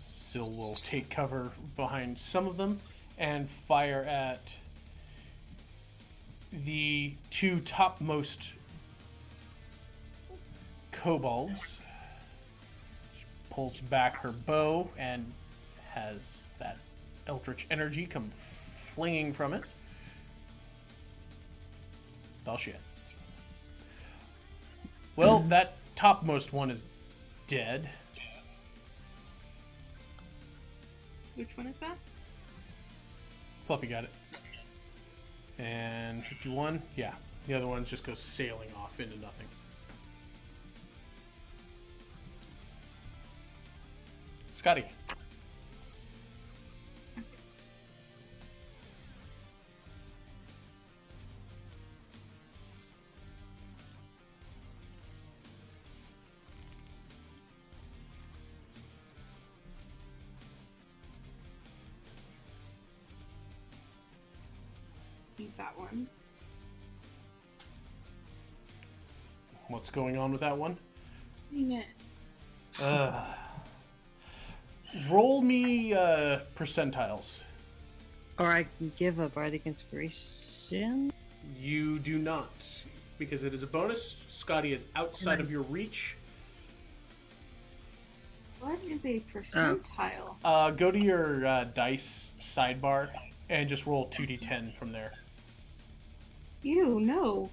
A: Syl will take cover behind some of them and fire at the two topmost kobolds. She pulls back her bow and has that eldritch energy come flinging from it. Oh shit. Well, that topmost one is dead.
C: Which one is that?
A: Fluffy got it. And 51, yeah. The other one just goes sailing off into nothing. Scotty.
C: Eat that one.
A: What's going on with that one?
C: Dang it.
A: Roll me percentiles.
B: Or I can give a bardic inspiration.
A: You do not. Because it is a bonus. Scotty is outside of your reach.
C: What is a percentile?
A: Go to your dice sidebar and just roll 2d10 from there.
C: Ew, no.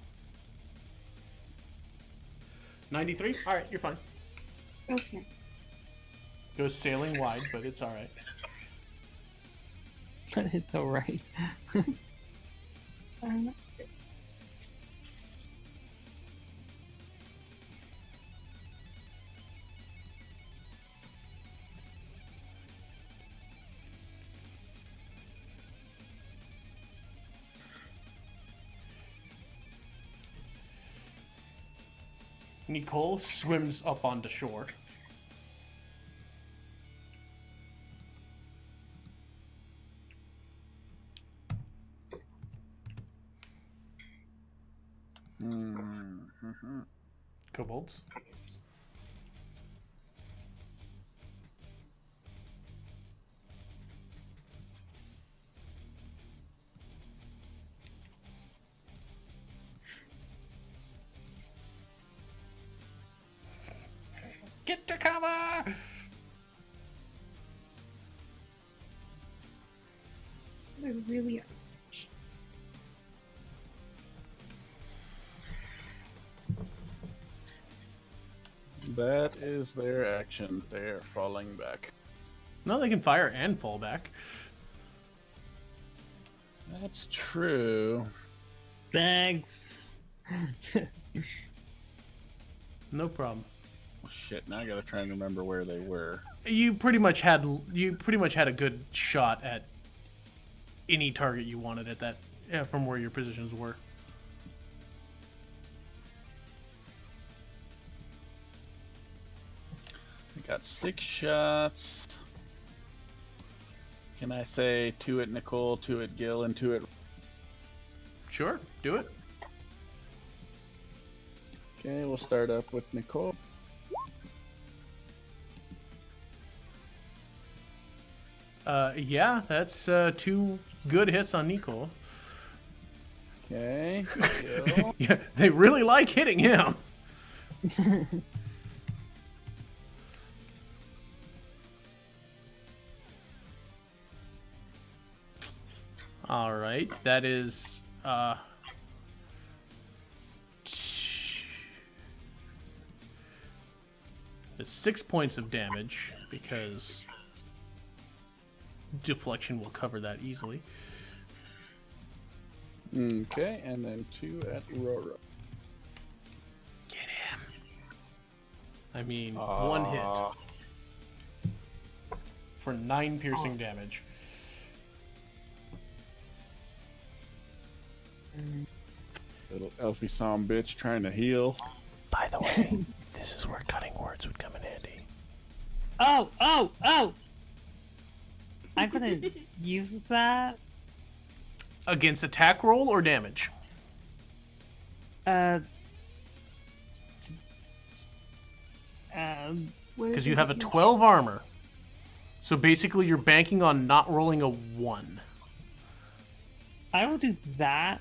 A: 93? Alright, you're fine.
C: Okay.
A: Goes sailing wide, but it's alright.
B: But it's alright.
C: Um,
A: Nicole swims up onto shore.
E: Mm-hmm.
A: Kobolds. Get to cover!
C: they really are.
E: That is their action. They're falling back.
A: No, they can fire and fall back.
E: That's true.
B: Thanks.
A: No problem.
E: Oh, shit, now I gotta try and remember where they were.
A: You pretty much had a good shot at any target you wanted at that, from where your positions were.
E: I got 6 shots. Can I say 2 at Nicole, 2 at Gil, and 2 at...
A: Sure, do it.
E: Okay, we'll start up with Nicole.
A: Yeah, that's 2 good hits on Nicole.
E: Okay, Gil.
A: Yeah, they really like hitting him. All right, that is it's 6 points of damage because deflection will cover that easily.
E: Okay, and then 2 at Roro.
A: Get him. I mean, 1 hit for 9 piercing damage.
E: Little Elfie Psalm bitch trying to heal.
A: By the way, this is where cutting words would come in handy.
B: Oh! I'm gonna use that.
A: Against attack roll or damage? Because you have a 12 armor. So basically you're banking on not rolling a 1.
B: I will do that.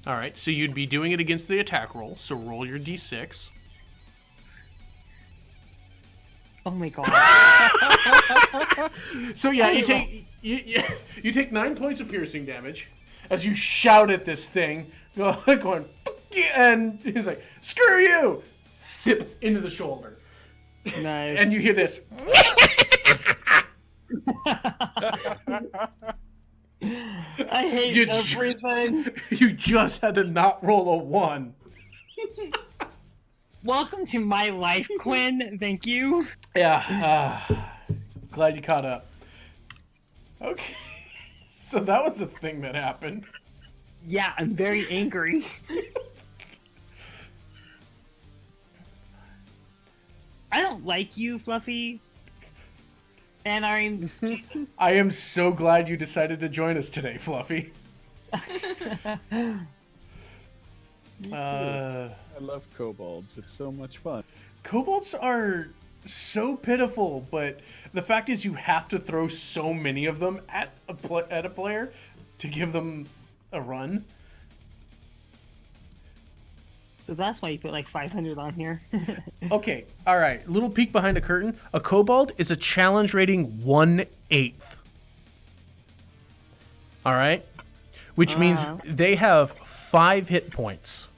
A: Alright, so you'd be doing it against the attack roll, so roll your d6.
B: Oh my god.
A: So yeah, you take 9 points of piercing damage as you shout at this thing, going, "Fuck you," and he's like, "Screw you!" Thip into the shoulder.
B: Nice.
A: And you hear this.
B: I hate everything.
A: You just had to not roll a 1.
B: Welcome to my life, Quinn. Thank you.
A: Yeah, glad you caught up. Okay, so that was the thing that happened.
B: Yeah, I'm very angry. I don't like you, Fluffy. And
A: I am so glad you decided to join us today, Fluffy.
E: I love kobolds. It's so much fun.
A: Kobolds are so pitiful, but the fact is you have to throw so many of them at a player to give them a run.
B: So that's why you put like 500 on here.
A: Okay, all right. Little peek behind the curtain. A kobold is a challenge rating 1/8. All right, which means they have 5 hit points.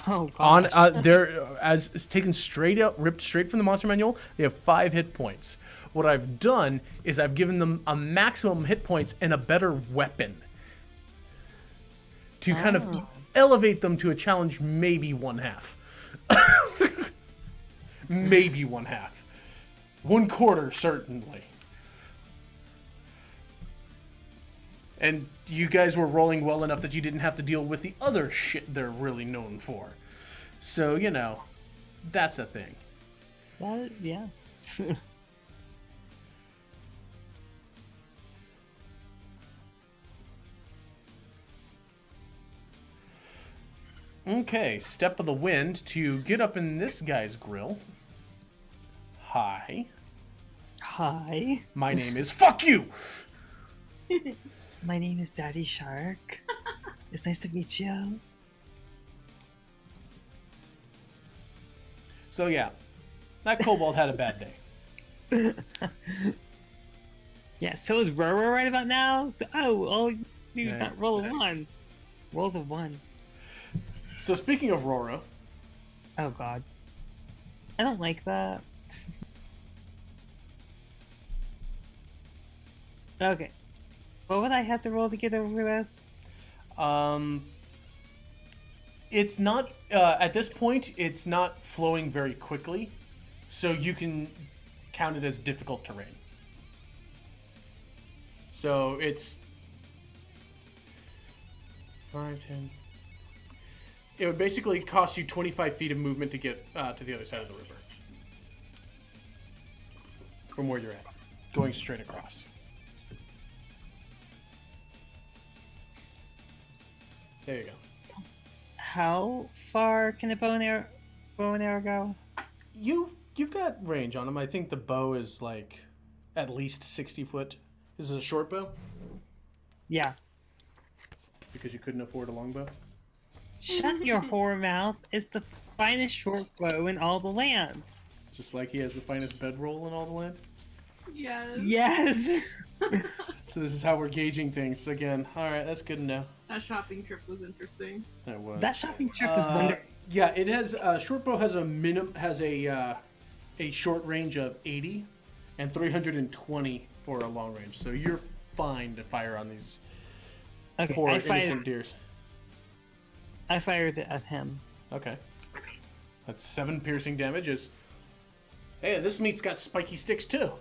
B: Oh
A: On
B: gosh.
A: they're as it's taken straight out, ripped straight from the monster manual. They have 5 hit points. What I've done is I've given them a maximum hit points and a better weapon to kind of elevate them to a challenge, maybe 1/2. Maybe 1/2. 1/4 certainly. And you guys were rolling well enough that you didn't have to deal with the other shit they're really known for. So, you know, that's a thing.
B: Well, yeah.
A: Okay, Step of the Wind to get up in this guy's grill. Hi.
B: Hi.
A: My name is Fuck You!
B: My name is Daddy Shark. It's nice to meet you.
A: So yeah, that kobold had a bad day.
B: Yeah, so is Roro right about now? So, all you do is
A: Yeah.
B: not roll a 1. Rolls a 1.
A: So speaking of Roro,
B: Oh god. I don't like that. Okay. What would I have to roll to get over this?
A: it's not at this point it's not flowing very quickly, so you can count it as difficult terrain. So it's 5, 10. It would basically cost you 25 feet of movement to get to the other side of the river from where you're at, going straight across. There you go.
B: How far can a bow and arrow go?
A: You've got range on them. I think the bow is like at least 60 foot. This is a short bow
B: Yeah.
A: because you couldn't afford a long bow.
B: Shut your whore mouth. It's the finest short bow in all the land.
A: Just like he has the finest bedroll in all the land.
C: Yes.
B: Yes.
A: So this is how we're gauging things again. All right, that's good to know.
C: That shopping trip was interesting.
A: That was.
B: That shopping trip is wonderful.
A: Yeah, it has short bow has a short range of 80 and 320 for a long range. So you're fine to fire on these
B: Okay,
A: poor innocent deers.
B: I fired it at him.
A: Okay. That's 7 piercing damages. Hey, this meat's got spiky sticks too.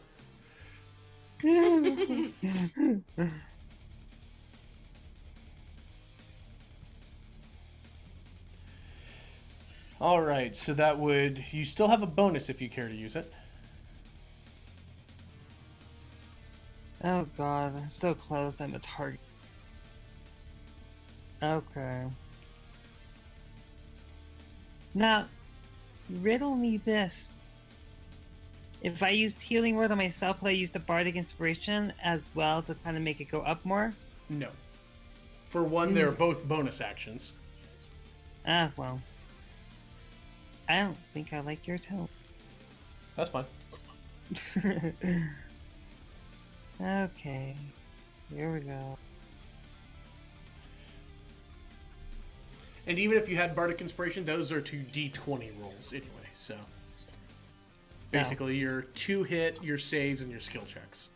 A: All right, so that would... You still have a bonus if you care to use it.
B: Oh god, I'm so close. I'm a target. Okay. Now, riddle me this. If I used Healing Word on myself, would I use the Bardic Inspiration as well to kind of make it go up more?
A: No. For one, they're both bonus actions.
B: Ah, well. I don't think I like your tone.
A: That's fine.
B: Okay. Here we go.
A: And even if you had Bardic Inspiration, those are 2 D20 rolls anyway, so... Basically, your 2 hit, your saves, and your skill checks.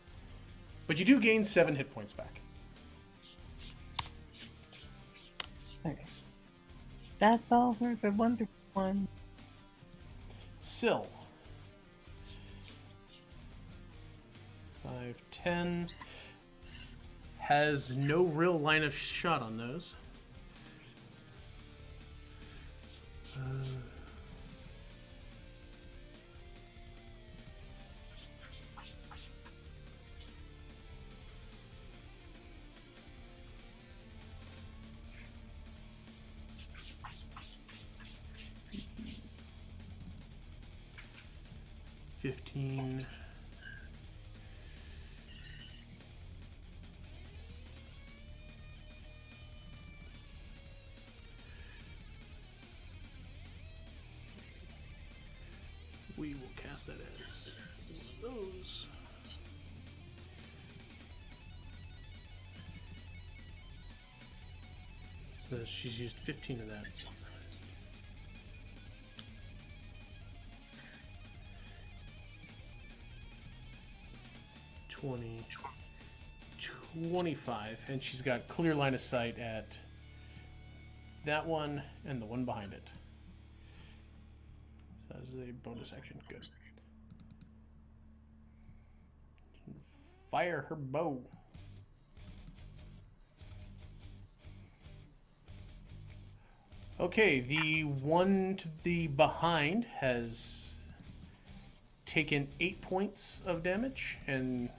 A: But you do gain 7 hit points back.
B: Okay. That's all for the wonderful one.
A: Sill. 5, 10. Has no real line of shot on those. $15. We will cast that as one of those. So she's used 15 of that. $20, $25, and she's got clear line of sight at that one and the one behind it. So that is a bonus action. Good. Fire her bow. Okay, the one to the behind has taken 8 points of damage, and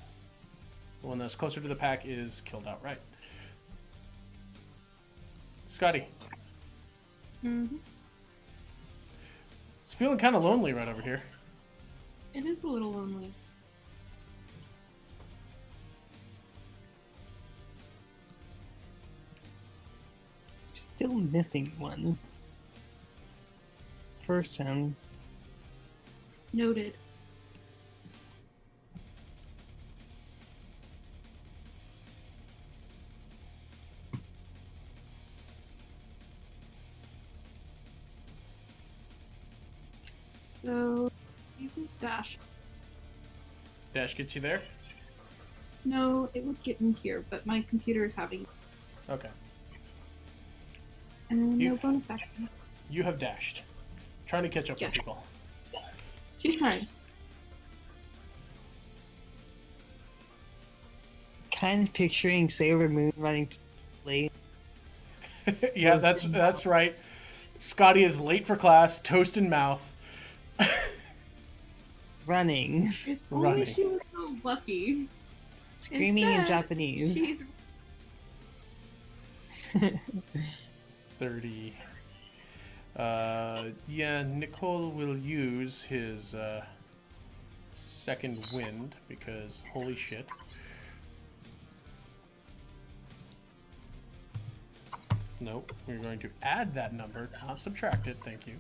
A: the one that's closer to the pack is killed outright. Scotty.
C: Mm-hmm.
A: It's feeling kind of lonely right over here.
C: It is a little lonely.
B: Still missing one. First time.
C: Noted. So, you can dash.
A: Dash gets you there?
C: No, it would get me here, but my computer is having.
A: Okay.
C: And
A: You-
C: no bonus action.
A: You have dashed. Trying to catch up
C: Yeah.
A: with people.
C: She's trying.
B: Kind of picturing Sailor Moon running to late.
A: Yeah, that's right. Scotty is late for class, toast in mouth.
B: Running.
C: If
A: Running.
C: only she was so lucky.
B: Screaming in
C: Instead,
B: Japanese.
C: She's
A: 30. Yeah, Nicole will use his second wind because holy shit. Nope, we're going to add that number, not subtract it, thank you.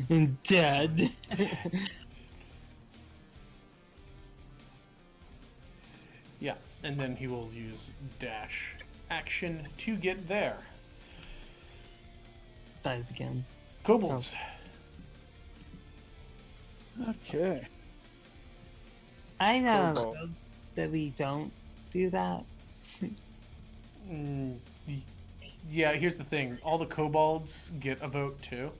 B: And dead.
A: Yeah, and then he will use dash action to get there.
B: Dies again.
A: Kobolds.
E: Okay.
B: I know
E: Cobalt.
B: that we don't do that.
A: Mm, yeah, here's the thing. All the kobolds get a vote too.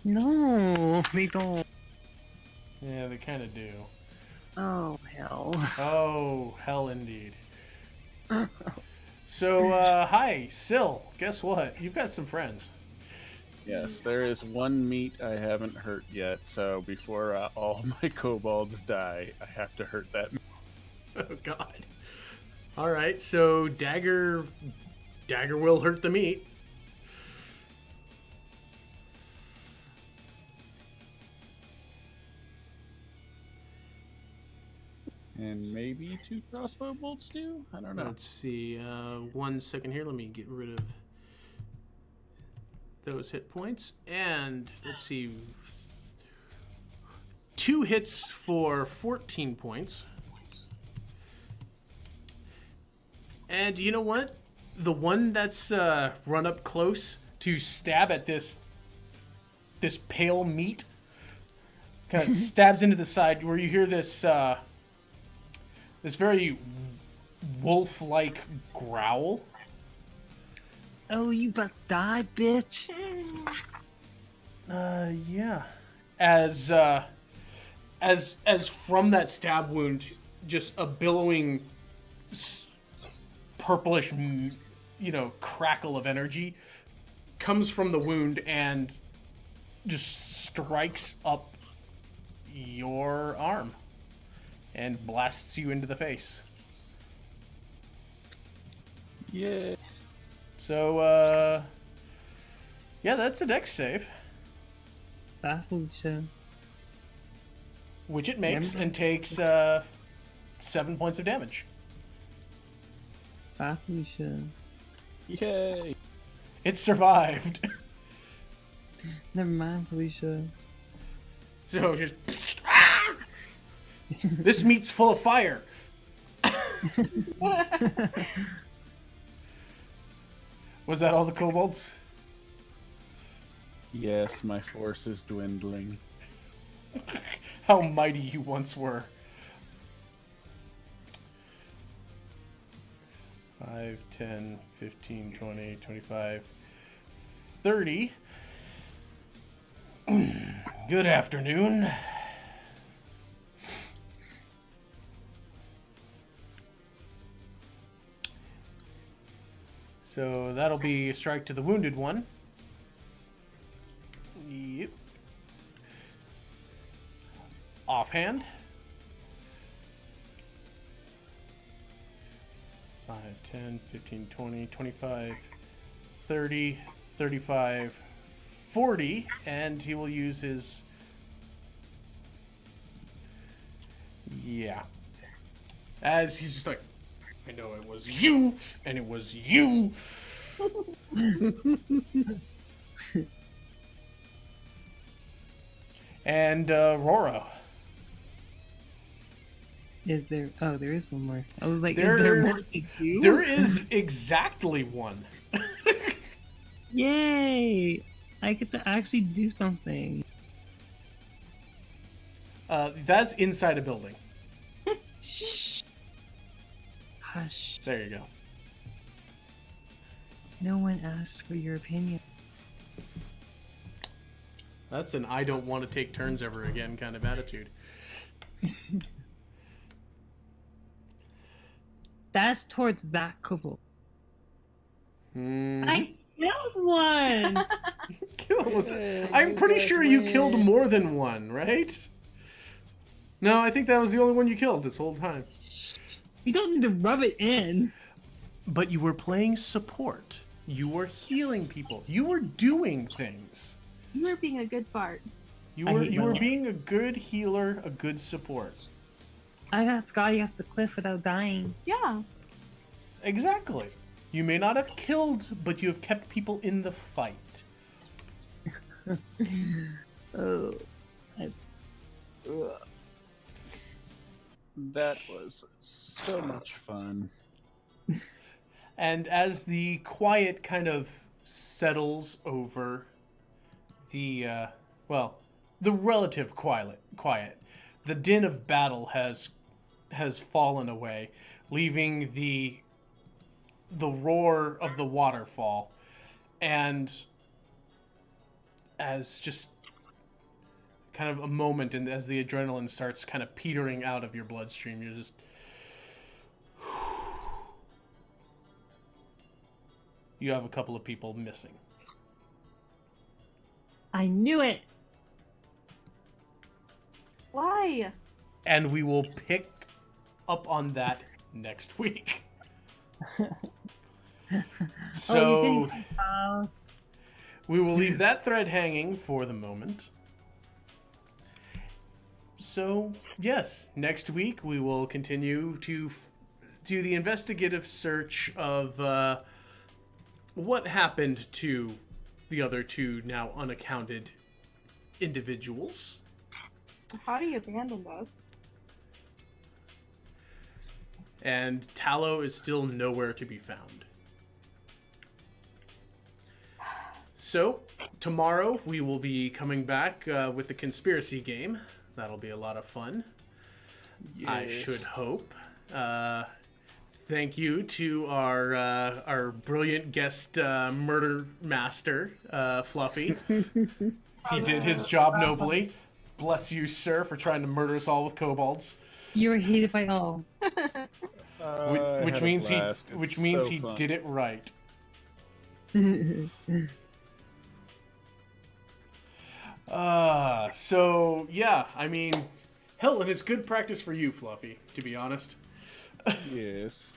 B: No, we don't.
A: Yeah, they kind of do.
B: Oh, hell.
A: Oh, hell indeed. So, hi, Syl. Guess what? You've got some friends.
E: Yes, there is one meat I haven't hurt yet, so before all my kobolds die, I have to hurt that meat.
A: Oh, God. All right, so Dagger will hurt the meat.
E: And maybe 2 crossbow bolts too? I don't know.
A: Let's see. 1 second here. Let me get rid of those hit points. And let's see. 2 hits for 14 points. And you know what? The one that's run up close to stab at this pale meat kind of stabs into the side where you hear this this very wolf-like growl.
B: Oh, you about to die, bitch?
A: Yeah. As from that stab wound, just a billowing purplish, crackle of energy comes from the wound and just strikes up your arm and blasts you into the face.
E: Yeah.
A: So, yeah, that's a dex save,
B: Felicia.
A: which it makes and takes 7 points of damage.
B: Felicia.
E: Yay.
A: It survived.
B: Never mind, Felicia.
A: So just this meat's full of fire. Was that all the kobolds?
E: Yes, my force is dwindling.
A: How mighty you once were. 5, 10, 15, 20, 25, 30. Good afternoon. So that'll be a strike to the wounded one. Yep. Offhand. 5, 10, 15, 20, 25, 30, 35, 40, and he will use his... Yeah. As he's just like, I know it was you, and it was you. And Roro.
B: Is there? Oh, there is one more. I was like,
A: There-
B: is there more to do?
A: There is exactly one.
B: Yay! I get to actually do something.
A: That's inside a building.
B: Shh. Hush.
A: There you go.
B: No one asked for your opinion.
A: That's an I don't want to take turns ever again kind of attitude.
B: That's towards that couple.
A: Hmm.
B: I killed one!
A: Kills. I'm pretty sure you killed more than one, right? No, I think that was the only one you killed this whole time.
B: You don't need to rub it in.
A: But you were playing support. You were healing people. You were doing things.
F: You were being a good fart.
A: You
B: I
A: were
B: hate
A: you were
B: my-
A: being a good healer, a good support.
B: I got Scotty off the cliff without dying.
F: Yeah.
A: Exactly. You may not have killed, but you have kept people in the fight.
B: Oh.
E: That was so much fun.
A: And as the quiet kind of settles over the, the relative quiet, the din of battle has fallen away, leaving the roar of the waterfall, and as just kind of a moment, and as the adrenaline starts kind of petering out of your bloodstream, you're just... You have a couple of people missing.
B: I knew it!
F: Why?
A: And we will pick up on that next week. So
B: you did.
A: we will leave that thread hanging for the moment. So, yes, next week we will continue to do the investigative search of what happened to the other two now unaccounted individuals.
F: Hottie abandoned us.
A: And Tallow is still nowhere to be found. So, tomorrow we will be coming back with the conspiracy game. That'll be a lot of fun.
E: Yes.
A: I should hope. Thank you to our brilliant guest murder master, Fluffy. He did his job nobly. Bless you, sir, for trying to murder us all with kobolds.
B: You are hated by all.
A: Which means he
E: fun.
A: did it right. So yeah, I mean, hell, and it's good practice for you, Fluffy, to be honest.
E: Yes.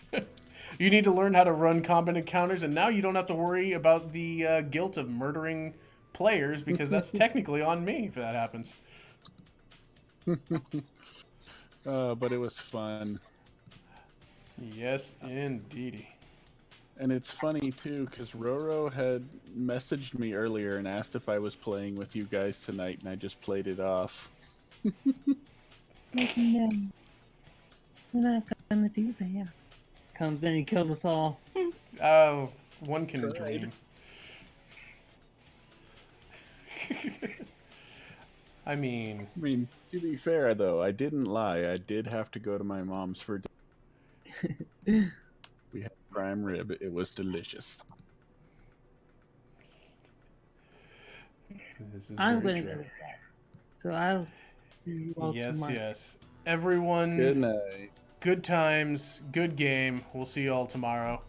A: You need to learn how to run combat encounters, and now you don't have to worry about the guilt of murdering players, because that's technically on me if that happens.
E: But it was fun.
A: Yes, indeedy.
E: And it's funny, too, because Roro had messaged me earlier and asked if I was playing with you guys tonight, and I just played it off.
B: No. We're not gonna do that. comes in and kills us all.
A: Oh, one can
E: Tried.
A: dream. I mean,
E: I mean, to be fair though, I didn't lie. I did have to go to my mom's for dinner. We had prime rib. It was delicious.
A: this is
B: I'm
A: very
B: going to
A: sad.
B: go with that. So I'll see you all
A: Yes,
B: tomorrow.
A: yes. Everyone,
E: Good night.
A: good times, good game. We'll see you all tomorrow.